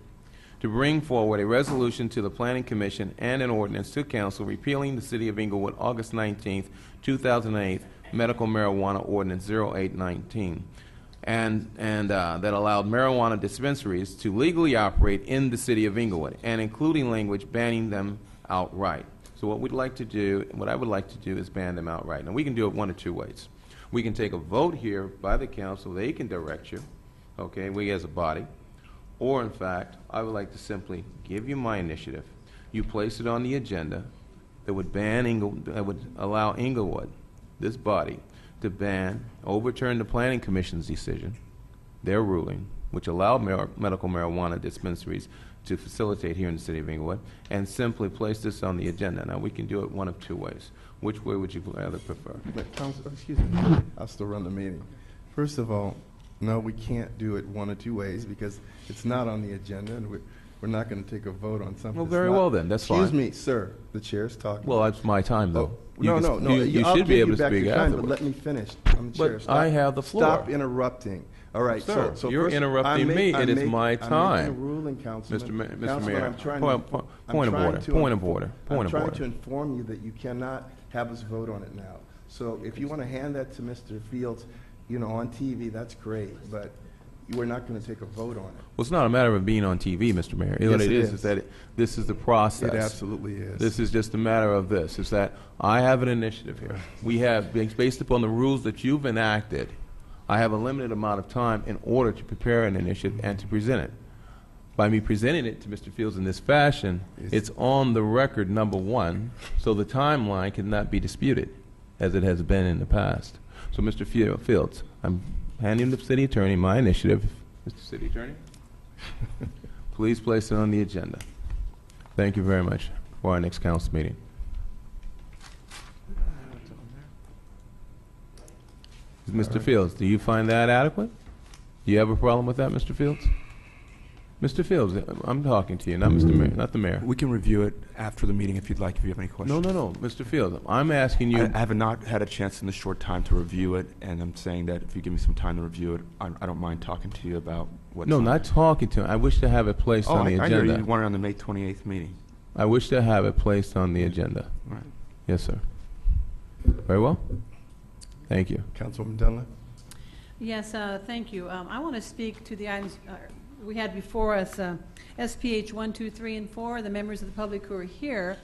to bring forward a resolution to the Planning Commission and an ordinance to council repealing the City of Inglewood August 19th, 2008 Medical Marijuana Ordinance 0819 and that allowed marijuana dispensaries to legally operate in the City of Inglewood and including language banning them outright. So what I would like to do is ban them outright. Now we can do it one of two ways. We can take a vote here by the council. They can direct you, okay, we as a body. Or, in fact, I would like to simply give you my initiative. You place it on the agenda that would that would allow Inglewood, this body, to overturn the Planning Commission's decision, their ruling, which allowed medical marijuana dispensaries to facilitate here in the City of Inglewood, and simply place this on the agenda. Now, we can do it one of two ways. Which way would you rather prefer? Excuse me. I'll still run the meeting. First of all, no, we can't do it one of two ways because it's not on the agenda, and we're not going to take a vote on something. Well, very well then. That's fine. Excuse me, sir. The chair's talking. Well, that's my time, though. No. You should be able to speak afterwards. But let me finish. I'm the chair. But I have the floor. Stop interrupting. All right, sir. So you're interrupting me. It is my time. I'm making a ruling, Councilman. Mr. Mayor. Point of order. I'm trying to inform you that you cannot have us vote on it now. So if you want to hand that to Mr. Fields, on TV, that's great. But we're not going to take a vote on it. Well, it's not a matter of being on TV, Mr. Mayor. Yes, what it is is that this is the process. It absolutely is. This is just a matter of this, is that I have an initiative here. We have, based upon the rules that you've enacted, I have a limited amount of time in order to prepare an initiative and to present it. By me presenting it to Mr. Fields in this fashion, it's on the record, number one, so the timeline cannot be disputed, as it has been in the past. So, Mr. Fields, I'm handing the city attorney my initiative. Mr. City Attorney, please place it on the agenda. Thank you very much for our next council meeting. Mr. Fields, do you find that adequate? Do you have a problem with that, Mr. Fields? Mr. Fields, I'm talking to you, not Mr. Mayor, not the mayor. We can review it after the meeting if you'd like, if you have any questions. No, Mr. Fields, I'm asking you. I have not had a chance in this short time to review it, and I'm saying that if you give me some time to review it, I don't mind talking to you about what's No, on not there. talking to him. I wish to have it placed on the I agenda. hear you want it on the May 28th meeting. I wish to have it placed on the agenda. All right. Yes, sir. Very well. Thank you. Councilwoman Dunlap? Yes, thank you. I want to speak to the items we had before us, SPH 1, 2, 3, and 4. The members of the public who are here,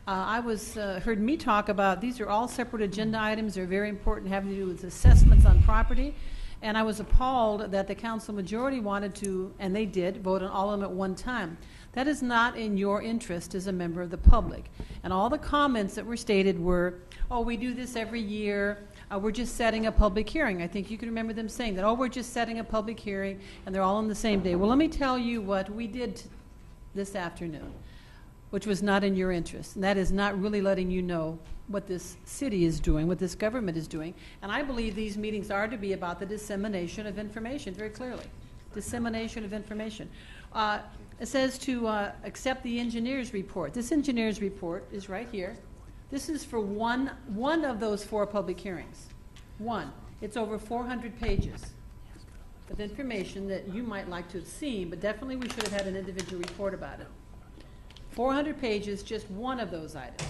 heard me talk about, these are all separate agenda items. They're very important, having to do with assessments on property. And I was appalled that the council majority wanted to, and they did, vote on all of them at one time. That is not in your interest as a member of the public. And all the comments that were stated were, oh, we do this every year. We're just setting a public hearing. I think you can remember them saying that, oh, we're just setting a public hearing, and they're all on the same day. Well, let me tell you what we did this afternoon, which was not in your interest. And that is not really letting you know what this city is doing, what this government is doing. And I believe these meetings are to be about the dissemination of information, very clearly. Dissemination of information. It says to accept the engineer's report. This engineer's report is right here. This is for one of those 4 public hearings. One. It's over 400 pages of information that you might like to have seen, but definitely we should have had an individual report about it. 400 pages, just one of those items.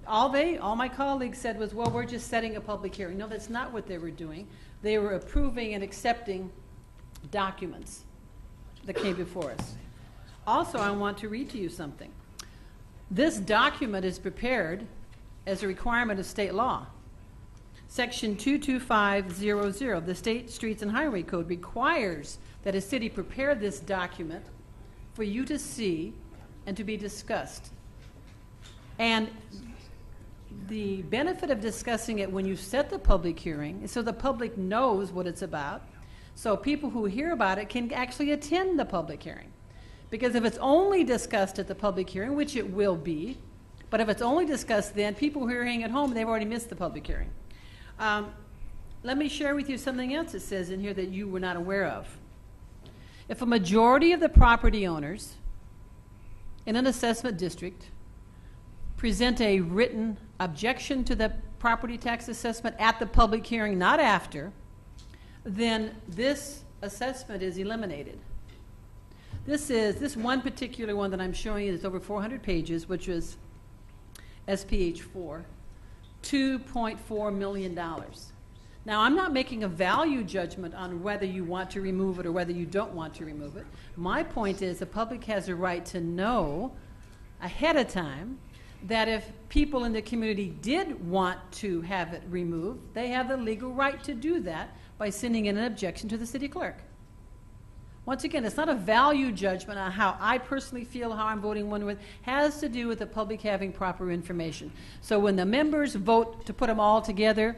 All my colleagues said was, well, we're just setting a public hearing. No, that's not what they were doing. They were approving and accepting documents that came before us. Also, I want to read to you something. This document is prepared as a requirement of state law. Section 22500 of the State Streets and Highway Code requires that a city prepare this document for you to see and to be discussed. And the benefit of discussing it when you set the public hearing is so the public knows what it's about, so people who hear about it can actually attend the public hearing. Because if it's only discussed at the public hearing, which it will be, but if it's only discussed then, people who are hearing at home, they've already missed the public hearing. Let me share with you something else it says in here that you were not aware of. If a majority of the property owners in an assessment district present a written objection to the property tax assessment at the public hearing, not after, then this assessment is eliminated. This one particular one that I'm showing you is over 400 pages, which was SPH 4, $2.4 million. Now, I'm not making a value judgment on whether you want to remove it or whether you don't want to remove it. My point is the public has a right to know ahead of time that if people in the community did want to have it removed, they have the legal right to do that by sending in an objection to the city clerk. Once again, it's not a value judgment on how I personally feel, how I'm voting one way. It has to do with the public having proper information. So when the members vote to put them all together,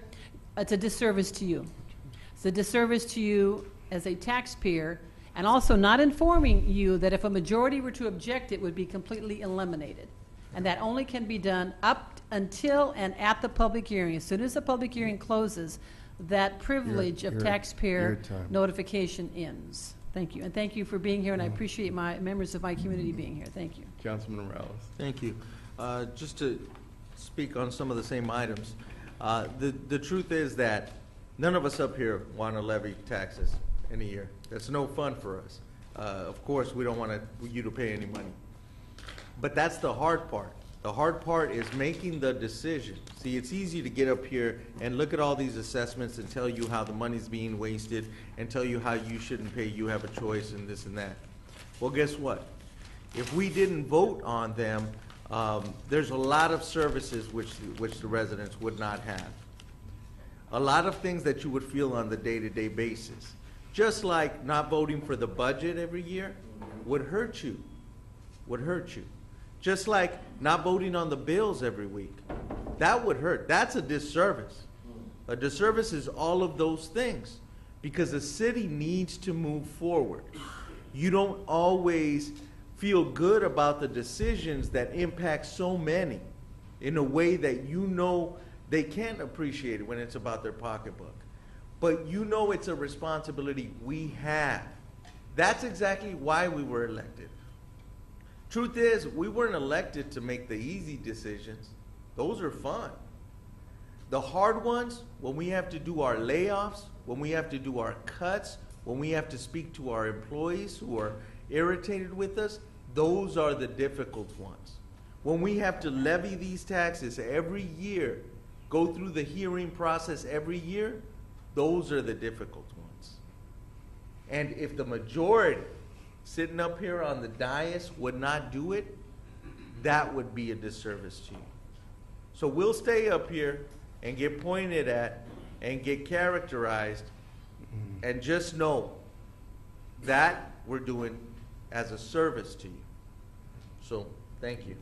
it's a disservice to you. It's a disservice to you as a taxpayer, and also not informing you that if a majority were to object, it would be completely eliminated. And that only can be done up until and at the public hearing. As soon as the public hearing closes, that privilege of taxpayer notification ends. Thank you. And thank you for being here, and I appreciate my members of my community being here. Thank you. Councilman Morales. Thank you. Just to speak on some of the same items, the truth is that none of us up here want to levy taxes in a year. That's no fun for us. Of course, we don't want you to pay any money. But that's the hard part. The hard part is making the decision. See, it's easy to get up here and look at all these assessments and tell you how the money's being wasted and tell you how you shouldn't pay, you have a choice and this and that. Well, guess what? If we didn't vote on them, there's a lot of services which the residents would not have. a lot of things that you would feel on the day-to-day basis. Just like not voting for the budget every year would hurt you, Just like not voting on the bills every week. That would hurt. That's a disservice. A disservice is all of those things because the city needs to move forward. You don't always feel good about the decisions that impact so many in a way that you know they can't appreciate it when it's about their pocketbook. But you know it's a responsibility we have. That's exactly why we were elected. Truth is, we weren't elected to make the easy decisions. Those are fun. The hard ones, when we have to do our layoffs, when we have to do our cuts, when we have to speak to our employees who are irritated with us, those are the difficult ones. When we have to levy these taxes every year, go through the hearing process every year, those are the difficult ones. And if the majority sitting up here on the dais would not do it, that would be a disservice to you. So we'll stay up here and get pointed at and get characterized and just know that we're doing as a service to you. So thank you.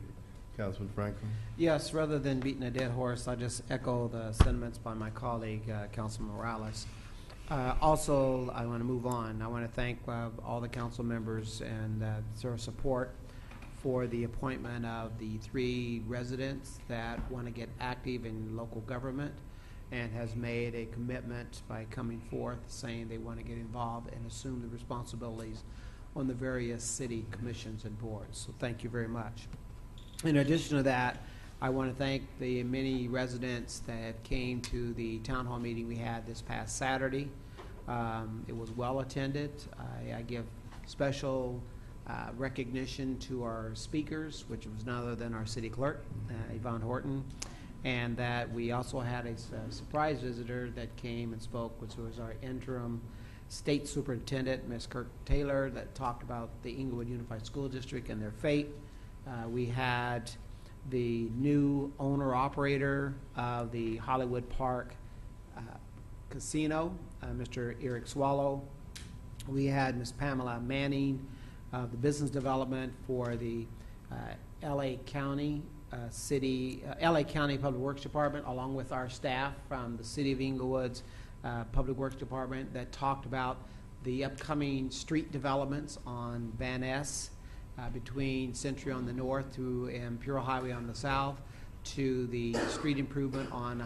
Councilman Franklin. Yes, rather than beating a dead horse, I just echo the sentiments by my colleague, Councilman Morales. Also, I want to move on. I want to thank all the council members and their support for the appointment of the 3 residents that want to get active in local government and has made a commitment by coming forth saying they want to get involved and assume the responsibilities on the various city commissions and boards. So thank you very much. In addition to that, I want to thank the many residents that came to the town hall meeting we had this past Saturday. It was well attended. I give special recognition to our speakers, which was none other than our city clerk, Yvonne Horton, and that we also had a surprise visitor that came and spoke, which was our interim state superintendent, Ms. Kirk Taylor, that talked about the Inglewood Unified School District and their fate. We had the new owner-operator of the Hollywood Park Casino, Mr. Eric Swallow. We had Ms. Pamela Manning of the business development for the LA County LA County Public Works Department, along with our staff from the City of Inglewood's Public Works Department, that talked about the upcoming street developments on Van Ness, between Century on the north to Imperial Highway on the south, to the street improvement on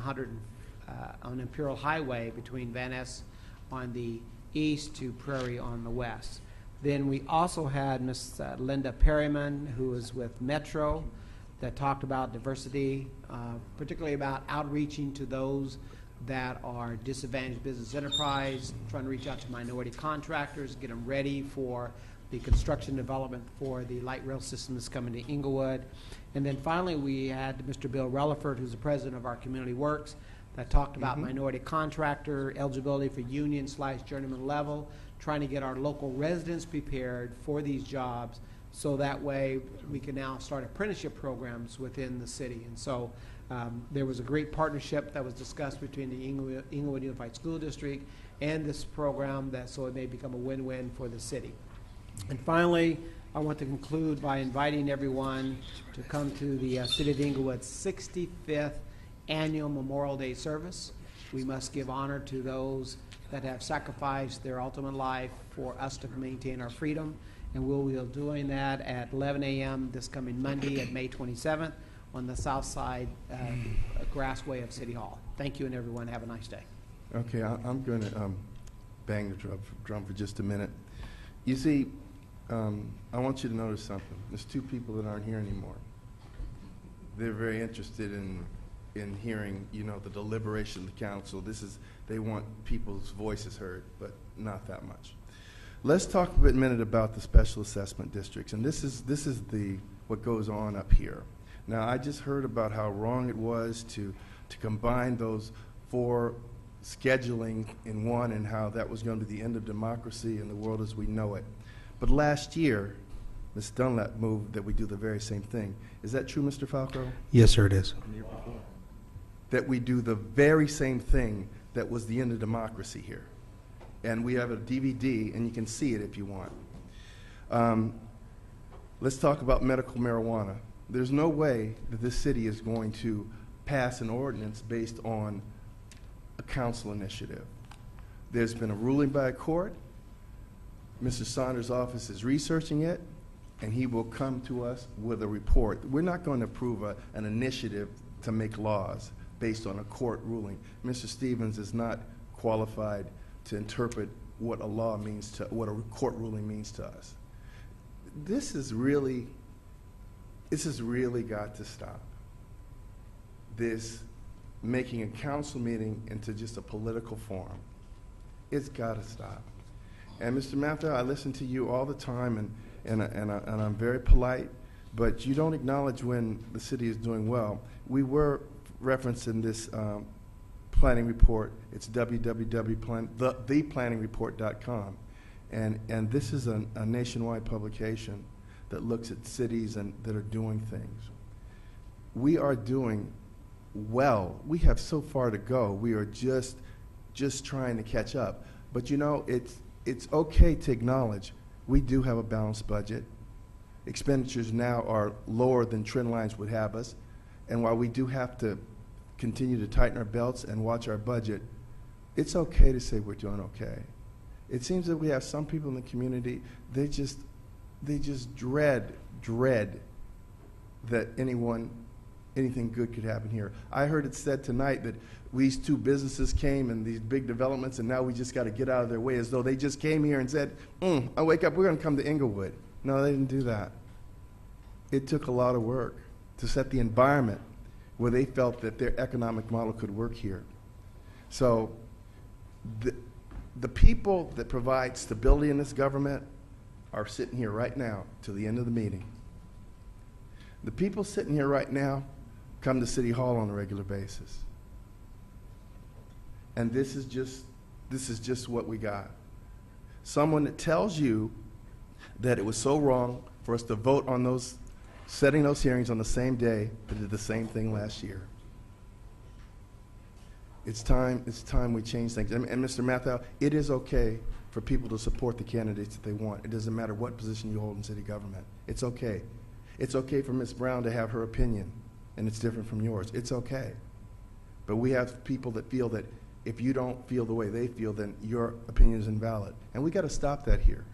Imperial Highway between Van Ness on the east to Prairie on the west. Then we also had Ms. Linda Perryman, who is with Metro, that talked about diversity, particularly about outreaching to those that are disadvantaged business enterprise, trying to reach out to minority contractors, get them ready for the construction development for the light rail system that's coming to Inglewood. And then finally, we had Mr. Bill Relaford, who's the president of our Community Works, that talked about minority contractor eligibility for union/journeyman level, trying to get our local residents prepared for these jobs, so that way we can now start apprenticeship programs within the city. And so there was a great partnership that was discussed between the Inglewood Unified School District and this program, so it may become a win-win for the city. And finally, I want to conclude by inviting everyone to come to the City of Inglewood's 65th annual Memorial Day service. We must give honor to those that have sacrificed their ultimate life for us to maintain our freedom, and we'll be doing that at 11 a.m. this coming Monday at May 27th on the south side grassway of City Hall. Thank you, and everyone have a nice day. Okay, I'm going to bang the drum for just a minute. You see, I want you to notice something. There's 2 people that aren't here anymore. They're very interested in hearing, the deliberation of the council. They want people's voices heard, but not that much. Let's talk a minute about the special assessment districts, and this is what goes on up here. Now, I just heard about how wrong it was to combine those 4 scheduling in one, and how that was going to be the end of democracy in the world as we know it. But last year, Ms. Dunlap moved that we do the very same thing. Is that true, Mr. Falco? Yes, sir, it is. That we do the very same thing that was the end of democracy here. And we have a DVD, and you can see it if you want. Let's talk about medical marijuana. There's no way that this city is going to pass an ordinance based on a council initiative. There's been a ruling by a court. Mr. Saunders' office is researching it, and he will come to us with a report. We're not going to approve an initiative to make laws based on a court ruling. Mr. Stevens is not qualified to interpret what a law means to, what a court ruling means to us. This has really got to stop. This making a council meeting into just a political forum. It's got to stop. And Mr. Mather, I listen to you all the time, and I'm very polite, but you don't acknowledge when the city is doing well. We were referenced in this planning report. It's www.theplanningreport.com. And this is a nationwide publication that looks at cities and that are doing things. We are doing well. We have so far to go. We are just trying to catch up. But you know, it's okay to acknowledge we do have a balanced budget. Expenditures now are lower than trend lines would have us. And while we do have to continue to tighten our belts and watch our budget, it's okay to say we're doing okay. It seems that we have some people in the community, they just dread that anything good could happen here. I heard it said tonight that these two businesses came and these big developments, and now we just got to get out of their way, as though they just came here and said, I wake up, we're going to come to Inglewood. No, they didn't do that. It took a lot of work to set the environment where they felt that their economic model could work here. So the people that provide stability in this government are sitting here right now till the end of the meeting. The people sitting here right now come to City Hall on a regular basis. And this is just what we got. Someone that tells you that it was so wrong for us to vote on those, setting those hearings on the same day that did the same thing last year. It's time we change things. And Mr. Mathau, it is okay for people to support the candidates that they want. It doesn't matter what position you hold in city government. It's okay. It's okay for Ms. Brown to have her opinion, and it's different from yours. It's okay. But we have people that feel that if you don't feel the way they feel, then your opinion is invalid. And we got to stop that here.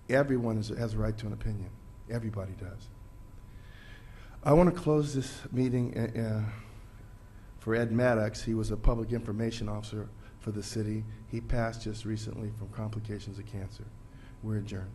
Everyone has a right to an opinion. Everybody does. I want to close this meeting for Ed Maddox. He was a public information officer for the city. He passed just recently from complications of cancer. We're adjourned.